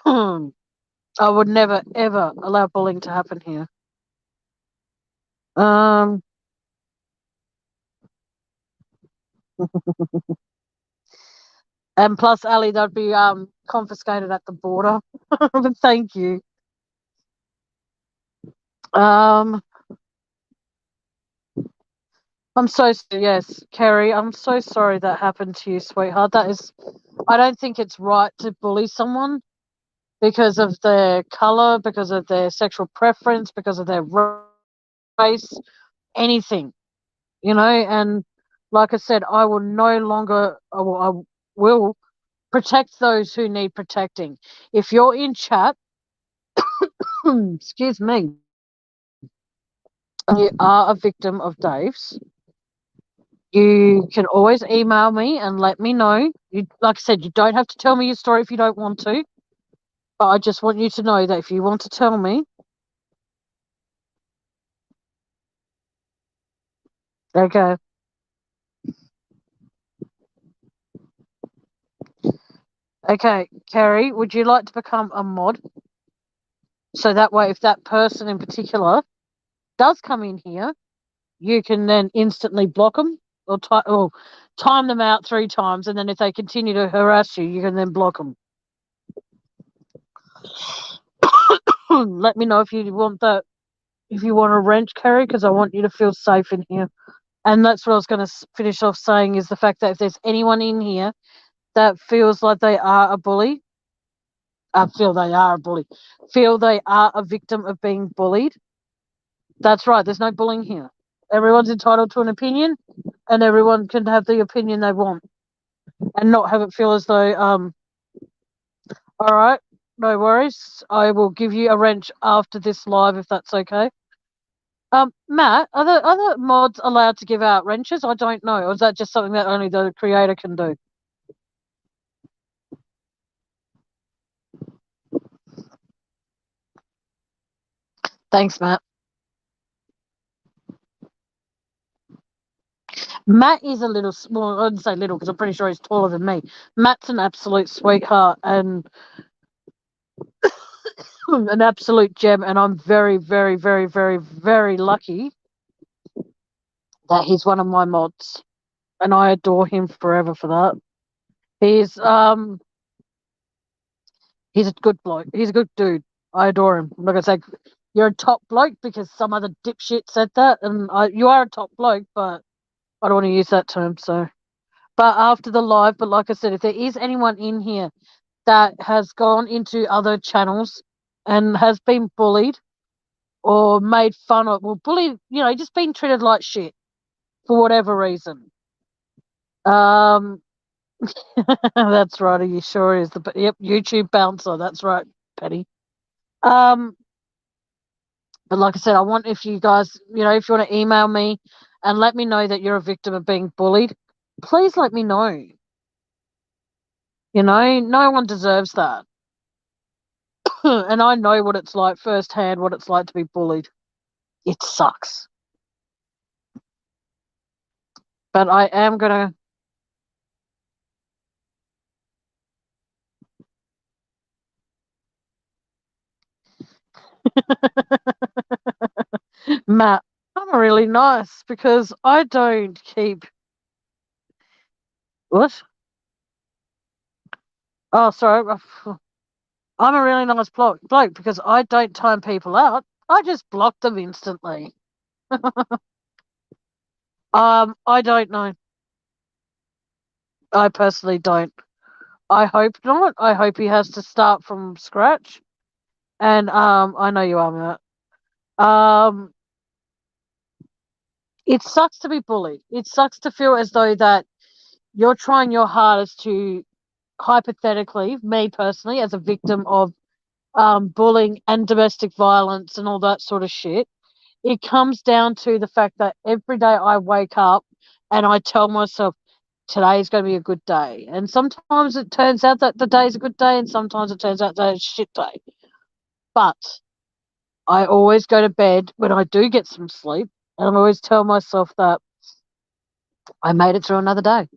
I would never, ever allow bullying to happen here. And plus, Ali, that'd be confiscated at the border. But thank you. I'm so yes, Kerry. I'm so sorry that happened to you, sweetheart. I don't think it's right to bully someone because of their color, because of their sexual preference, because of their race, anything, And like I said, I will no longer. I will protect those who need protecting. If you're in chat, excuse me, you are a victim of Dave's, you can always email me and let me know. Like I said, you don't have to tell me your story if you don't want to. But I just want you to know that if you want to tell me, okay. Okay, Carrie, would you like to become a mod? So that way, if that person in particular does come in here, you can then instantly block them or time them out 3 times, and then if they continue to harass you, you can then block them. Let me know if you want that, if you want a wrench, Carrie, because I want you to feel safe in here. And that's what I was going to finish off saying, is the fact that if there's anyone in here that feels like they are a bully, feel they are a bully, feel they are a victim of being bullied, that's right, there's no bullying here. Everyone's entitled to an opinion, and everyone can have the opinion they want and not have it feel as though, all right, no worries. I will give you a wrench after this live if that's okay. Matt, are the other mods allowed to give out wrenches? I don't know. Or is that just something that only the creator can do? Thanks, Matt. Matt is a little, well, I wouldn't say little because I'm pretty sure he's taller than me. Matt's an absolute sweetheart and an absolute gem, and I'm very, very, very, very, very lucky that he's one of my mods, and I adore him forever for that. He's a good bloke. He's a good dude. I adore him. I'm not gonna say you're a top bloke because some other dipshit said that, and you are a top bloke, but I don't want to use that term. So, but after the live, but like I said, if there is anyone in here that has gone into other channels and has been bullied or made fun of, well, bullied, just been treated like shit for whatever reason. That's right. Are you sure it is yep, YouTube bouncer? That's right, Penny. Um, but like I said, I want, if you guys, if you want to email me and let me know that you're a victim of being bullied, please let me know. No one deserves that. And I know what it's like firsthand, what it's like to be bullied. It sucks. But I am gonna. Matt, I'm really nice because I don't keep. What? Oh, sorry. I'm a really nice bloke because I don't time people out. I just block them instantly. I don't know. I personally don't. I hope not. I hope he has to start from scratch. And I know you are, Matt. It sucks to be bullied. It sucks to feel as though that you're trying your hardest to, hypothetically, me personally, as a victim of bullying and domestic violence and all that sort of shit. It comes down to the fact that every day I wake up and I tell myself, today's going to be a good day. And sometimes it turns out that the day's a good day, and sometimes it turns out that it's a shit day. But I always go to bed when I do get some sleep, and I always tell myself that I made it through another day.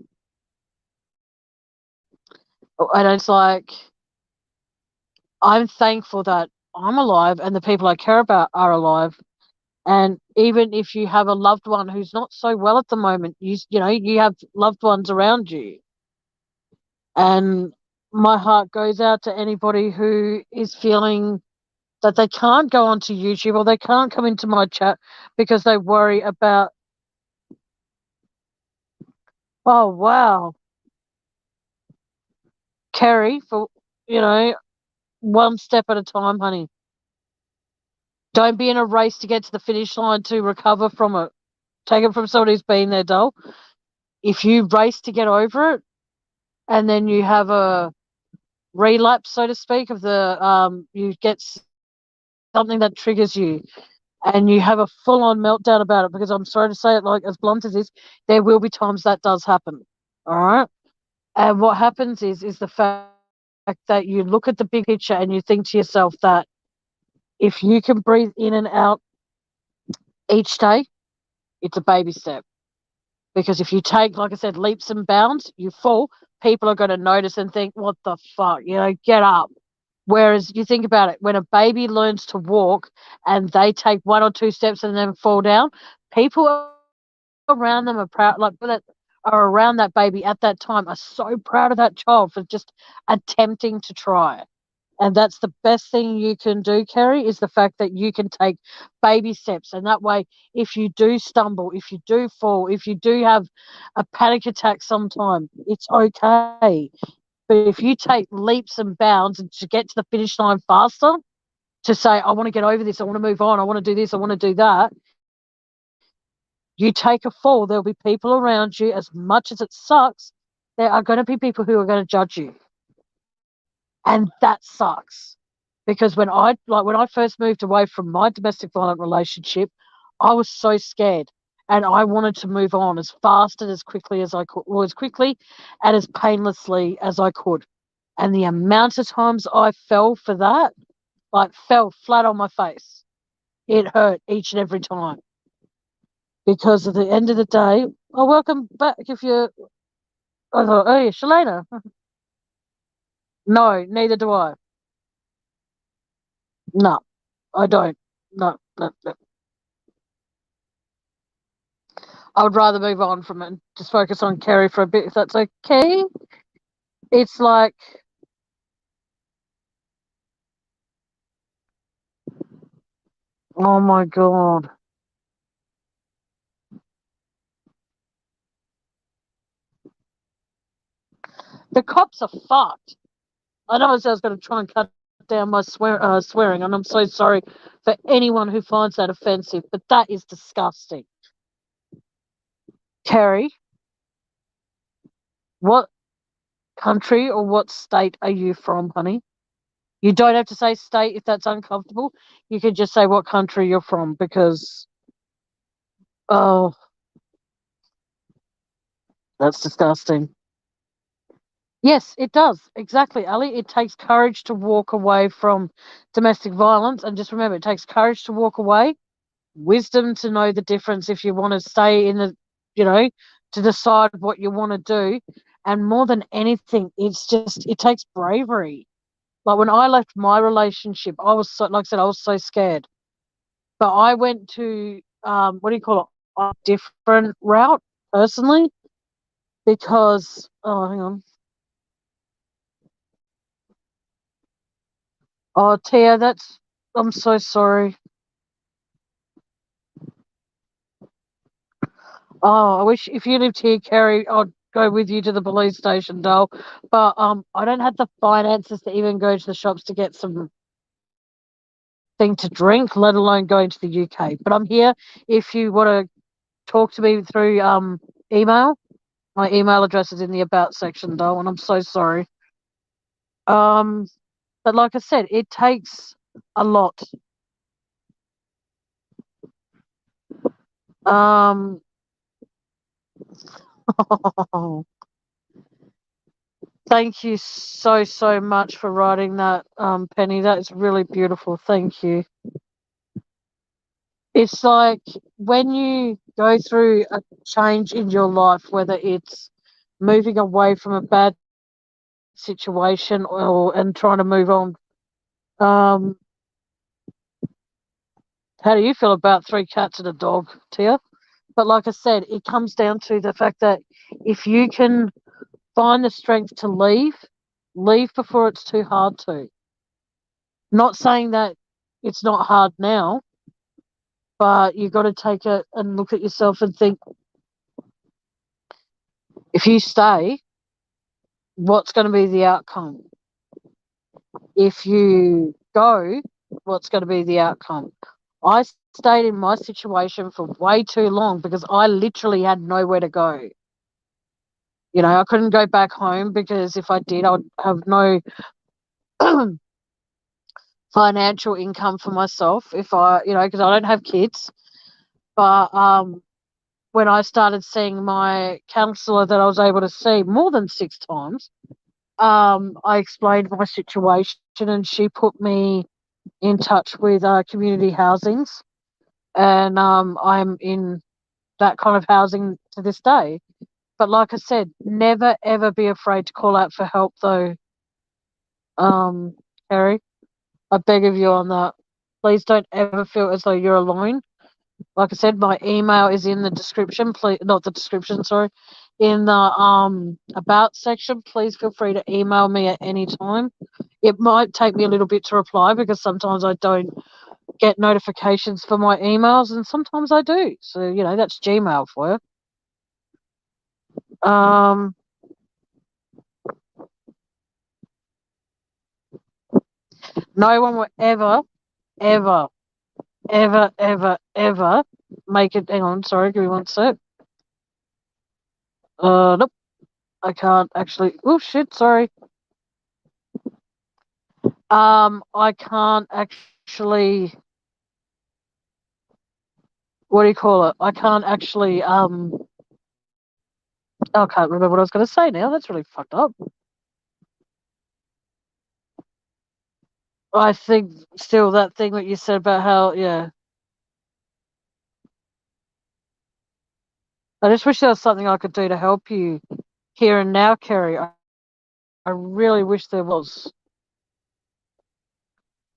And it's like, I'm thankful that I'm alive and the people I care about are alive. And even if you have a loved one who's not so well at the moment, you have loved ones around you. And my heart goes out to anybody who is feeling that they can't go onto YouTube or they can't come into my chat because they worry about, oh, wow, Kerry, for, one step at a time, honey. Don't be in a race to get to the finish line to recover from it. Take it from somebody who's been there, doll. If you race to get over it and then you have a relapse, so to speak, of you get something that triggers you and you have a full-on meltdown about it, because I'm sorry to say it, like, as blunt as this, there will be times that does happen. All right? And what happens is the fact that you look at the big picture and you think to yourself that if you can breathe in and out each day, it's a baby step. Because if you take, like I said, leaps and bounds, you fall, people are going to notice and think, what the fuck, get up. Whereas you think about it, when a baby learns to walk and they take one or two steps and then fall down, people around them are proud, like people that are around that baby at that time are so proud of that child for just attempting to try. And that's the best thing you can do, Kerry, is the fact that you can take baby steps. And that way, if you do stumble, if you do fall, if you do have a panic attack sometime, it's okay. But if you take leaps and bounds and to get to the finish line faster, to say, I want to get over this, I want to move on, I want to do this, I want to do that, you take a fall, there'll be people around you. As much as it sucks, there are going to be people who are going to judge you. And that sucks. Because when I first moved away from my domestic violent relationship, I was so scared and I wanted to move on as fast and as quickly as I could, or as quickly and as painlessly as I could. And the amount of times I fell for that, like fell flat on my face, it hurt each and every time. Because at the end of the day, oh, welcome back. I thought, oh, yeah, Shalana. No, neither do I. No, I don't. No, no, no. I would rather move on from it and just focus on Kerry for a bit, if that's okay. It's like, oh my God. The cops are fucked. I know I was going to try and cut down my swearing, and I'm so sorry for anyone who finds that offensive, but that is disgusting. Kerry, what country or what state are you from, honey? You don't have to say state if that's uncomfortable. You can just say what country you're from because, oh, that's disgusting. Yes, it does. Exactly, Ali. It takes courage to walk away from domestic violence. And just remember, it takes courage to walk away, wisdom to know the difference if you want to stay in the, you know, to decide what you want to do. And more than anything, it takes bravery. Like when I left my relationship, I was so, like I said, I was so scared. But I went to, what do you call it, a different route personally because, oh, hang on. Oh, Tia, I'm so sorry. Oh, I wish if you lived here, Kerry, I'd go with you to the police station, doll. But I don't have the finances to even go to the shops to get some thing to drink, let alone going to the UK. But I'm here if you want to talk to me through email. My email address is in the about section, doll, and I'm so sorry. Um, but like I said, it takes a lot. Um, thank you so, so much for writing that, Penny. That is really beautiful. Thank you. It's like when you go through a change in your life, whether it's moving away from a bad situation and trying to move on. Um, how do you feel about three cats and a dog, Tia? But like I said, it comes down to the fact that if you can find the strength to leave before it's too hard to. Not saying that it's not hard now, but you got to take it and look at yourself and think, if you stay, what's going to be the outcome? If you go, what's going to be the outcome? I stayed in my situation for way too long because I literally had nowhere to go. I couldn't go back home because if I did, I'd have no financial income for myself if because I don't have kids. But when I started seeing my counsellor that I was able to see more than 6 times, I explained my situation, and she put me in touch with community housings, and I'm in that kind of housing to this day. But like I said, never ever be afraid to call out for help, though, Harry. I beg of you on that. Please don't ever feel as though you're alone. Like I said, my email is in the description. Please, not the description, sorry, in the about section. Please feel free to email me at any time. It might take me a little bit to reply because sometimes I don't get notifications for my emails, and sometimes I do. So that's Gmail for you. No one will ever, ever, ever make it. Hang on, sorry, give me one sec. Nope, I can't actually. Oh shit, sorry. I can't actually. What do you call it? I can't actually. I can't remember what I was going to say now. That's really fucked up. I think still that thing that you said about how, yeah. I just wish there was something I could do to help you here and now, Kerry. I really wish there was.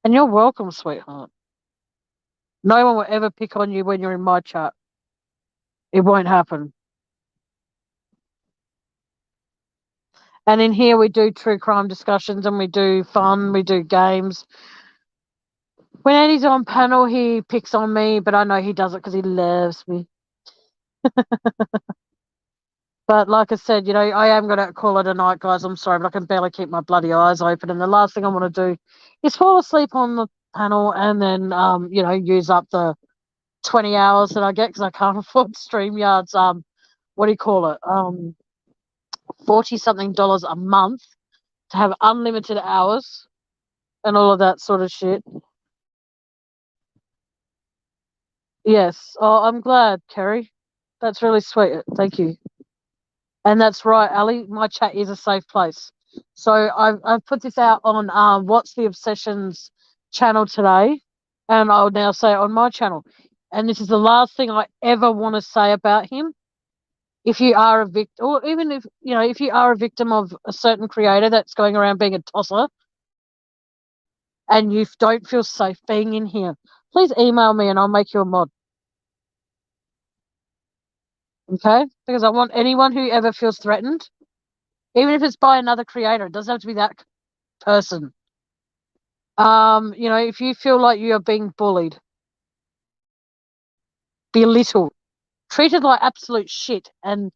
And you're welcome, sweetheart. No one will ever pick on you when you're in my chat. It won't happen. And in here we do true crime discussions, and we do fun, we do games. When Eddie's on panel, he picks on me, but I know he does it because he loves me. But like I said, I am going to call it a night, guys. I'm sorry, but I can barely keep my bloody eyes open. And the last thing I want to do is fall asleep on the panel and then, use up the 20 hours that I get because I can't afford StreamYard's, what do you call it? 40 something dollars a month to have unlimited hours and all of that sort of shit. Yes. Oh, I'm glad, Kerry. That's really sweet. Thank you. And that's right, Ali. My chat is a safe place. So I've put this out on What's the Obsessions channel today, and I'll now say it on my channel. And this is the last thing I ever want to say about him. If you are a victim, or even if you are a victim of a certain creator that's going around being a tosser, and you don't feel safe being in here, please email me and I'll make you a mod. Okay? Because I want anyone who ever feels threatened, even if it's by another creator, it doesn't have to be that person. If you feel like you are being bullied, belittled, treated like absolute shit, and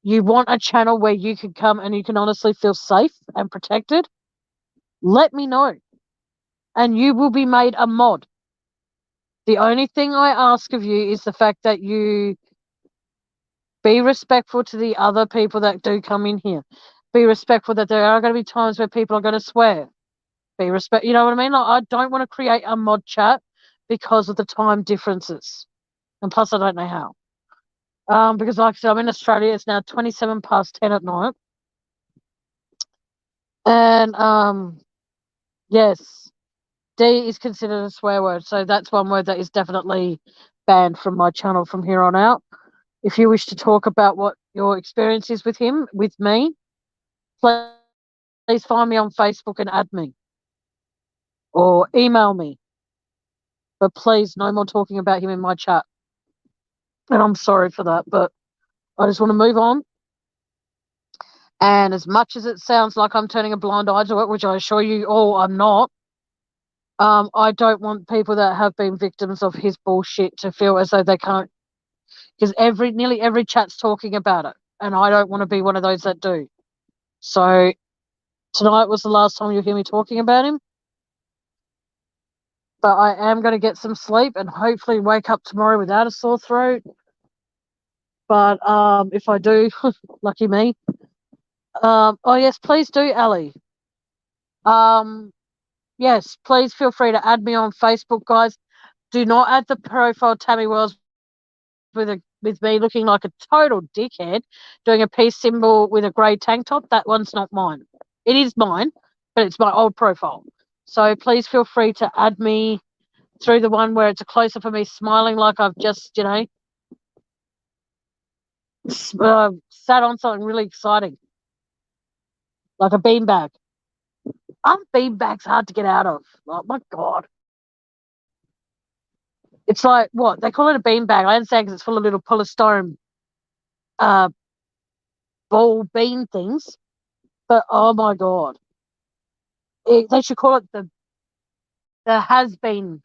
you want a channel where you can come and you can honestly feel safe and protected, let me know. And you will be made a mod. The only thing I ask of you is the fact that you be respectful to the other people that do come in here. Be respectful that there are going to be times where people are going to swear. Be respect. You know what I mean? Like, I don't want to create a mod chat because of the time differences, and plus I don't know how. Because like I said, I'm in Australia. It's now 27 past 10 at night, and yes, D is considered a swear word, so that's one word that is definitely banned from my channel from here on out. If you wish to talk about what your experience is with him, with me, please find me on Facebook and add me, or email me. But please, no more talking about him in my chat. And I'm sorry for that, but I just want to move on. And as much as it sounds like I'm turning a blind eye to it, which I assure you all I'm not, I don't want people that have been victims of his bullshit to feel as though they can't, because nearly every chat's talking about it, and I don't want to be one of those that do. So tonight was the last time you'll hear me talking about him, but I am going to get some sleep and hopefully wake up tomorrow without a sore throat. But if I do, lucky me. Oh yes, please do, Ali. Yes, please feel free to add me on Facebook, guys. Do not add the profile Tammy Wells with me looking like a total dickhead doing a peace symbol with a grey tank top. That one's not mine. It is mine, but it's my old profile. So please feel free to add me through the one where it's a close up of me smiling like I've just, sat on something really exciting, like a beanbag. Aren't beanbags hard to get out of? Oh my God. It's like, what? They call it a beanbag. I understand because it's full of little polystyrene uh, ball bean things. But oh my God. They should call it the has been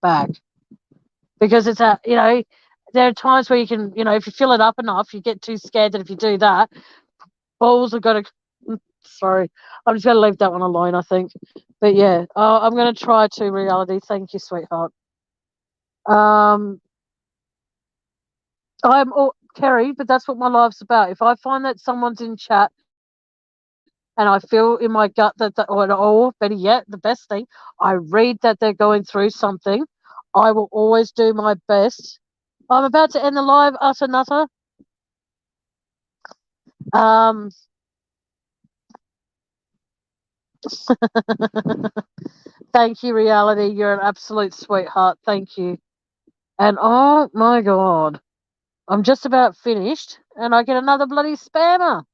bag because it's there are times where you can, if you fill it up enough, you get too scared that if you do that, balls have got to. Sorry, I'm just going to leave that one alone, I think. But yeah, I'm going to try to reality. Thank you, sweetheart. Um, I'm all Kerry, but that's what my life's about. If I find that someone's in chat and I feel in my gut or better yet, the best thing, I read that they're going through something, I will always do my best. I'm about to end the live, utter nutter. Um, thank you, reality. You're an absolute sweetheart. Thank you. And oh my God, I'm just about finished, and I get another bloody spammer.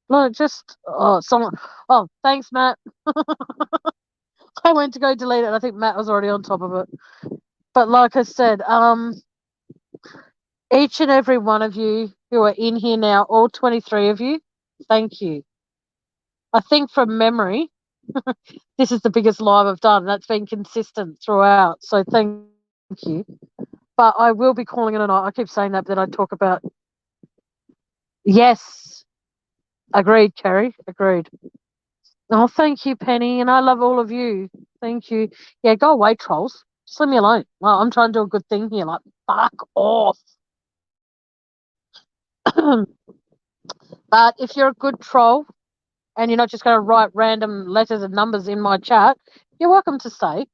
Look, just someone. Oh, thanks, Matt. I went to go delete it, and I think Matt was already on top of it. But like I said, each and every one of you who are in here now, all 23 of you, thank you. I think from memory, this is the biggest live I've done. That's been consistent throughout. So thank you. But I will be calling it a night. I keep saying that, but then I talk about. Yes. Agreed, Kerry. Agreed. Oh, thank you, Penny. And I love all of you. Thank you. Yeah, go away, trolls. Just leave me alone. Well, I'm trying to do a good thing here. Like, fuck off. But if you're a good troll and you're not just going to write random letters and numbers in my chat, you're welcome to stay.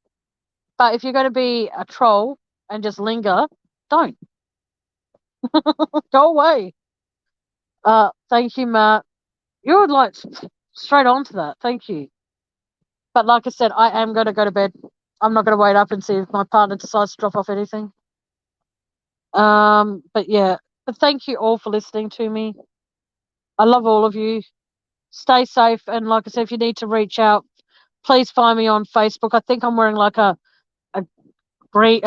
But if you're going to be a troll and just linger, don't. Go away. Thank you, Matt. You're like straight on to that. Thank you. But like I said, I am going to go to bed. I'm not going to wait up and see if my partner decides to drop off anything. But yeah, but thank you all for listening to me. I love all of you. Stay safe, and like I said, if you need to reach out, please find me on Facebook. I think I'm wearing like a green,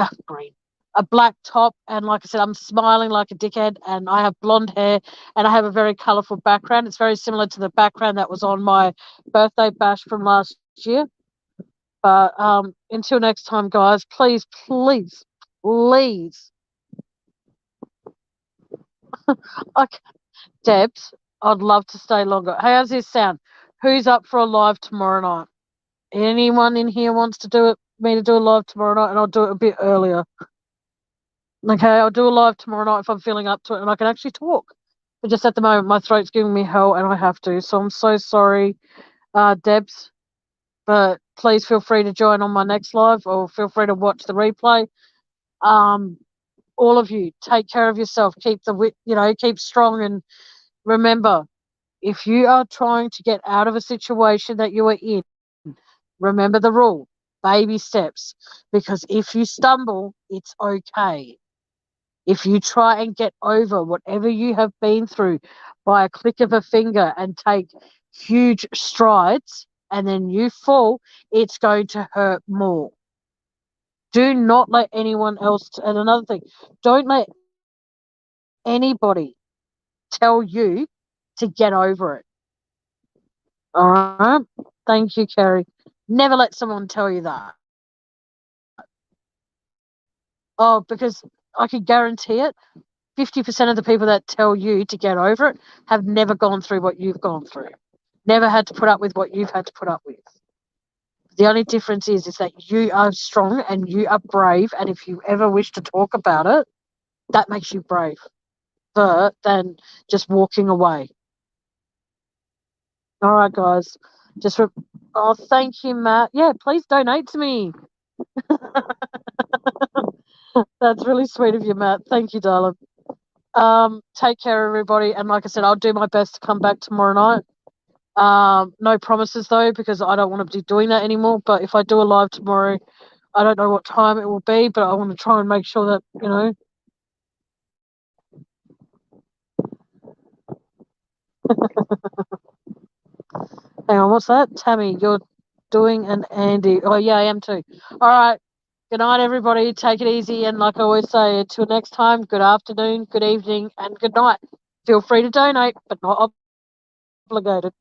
a black top, and like I said, I'm smiling like a dickhead, and I have blonde hair, and I have a very colourful background. It's very similar to the background that was on my birthday bash from last year. But until next time, guys, please, please, please. Debs, I'd love to stay longer. Hey, how's this sound? Who's up for a live tomorrow night? Anyone in here wants to do it? Me to do a live tomorrow night, and I'll do it a bit earlier. Okay, I'll do a live tomorrow night if I'm feeling up to it and I can actually talk. But just at the moment, my throat's giving me hell, and I have to. So I'm so sorry, Debs. But please feel free to join on my next live, or feel free to watch the replay. All of you, take care of yourself. Keep strong, and remember, if you are trying to get out of a situation that you are in, remember the rule, baby steps, because if you stumble, it's okay. If you try and get over whatever you have been through by a click of a finger and take huge strides and then you fall, it's going to hurt more. Do not let anyone else, and another thing, don't let anybody tell you to get over it. All right? Thank you, Kerry. Never let someone tell you that. Oh, because I can guarantee it, 50% of the people that tell you to get over it have never gone through what you've gone through, never had to put up with what you've had to put up with. The only difference is that you are strong and you are brave, and if you ever wish to talk about it, that makes you brave than just walking away. All right, guys. Oh, thank you, Matt. Yeah, please donate to me. That's really sweet of you, Matt. Thank you, darling. Take care, everybody. And like I said, I'll do my best to come back tomorrow night. No promises though, because I don't want to be doing that anymore. But if I do a live tomorrow, I don't know what time it will be, but I want to try and make sure that, hang on, what's that? Tammy, you're doing an Andy. Oh, yeah, I am too. All right. Good night, everybody. Take it easy. And like I always say, until next time, good afternoon, good evening, and good night. Feel free to donate, but not obligated.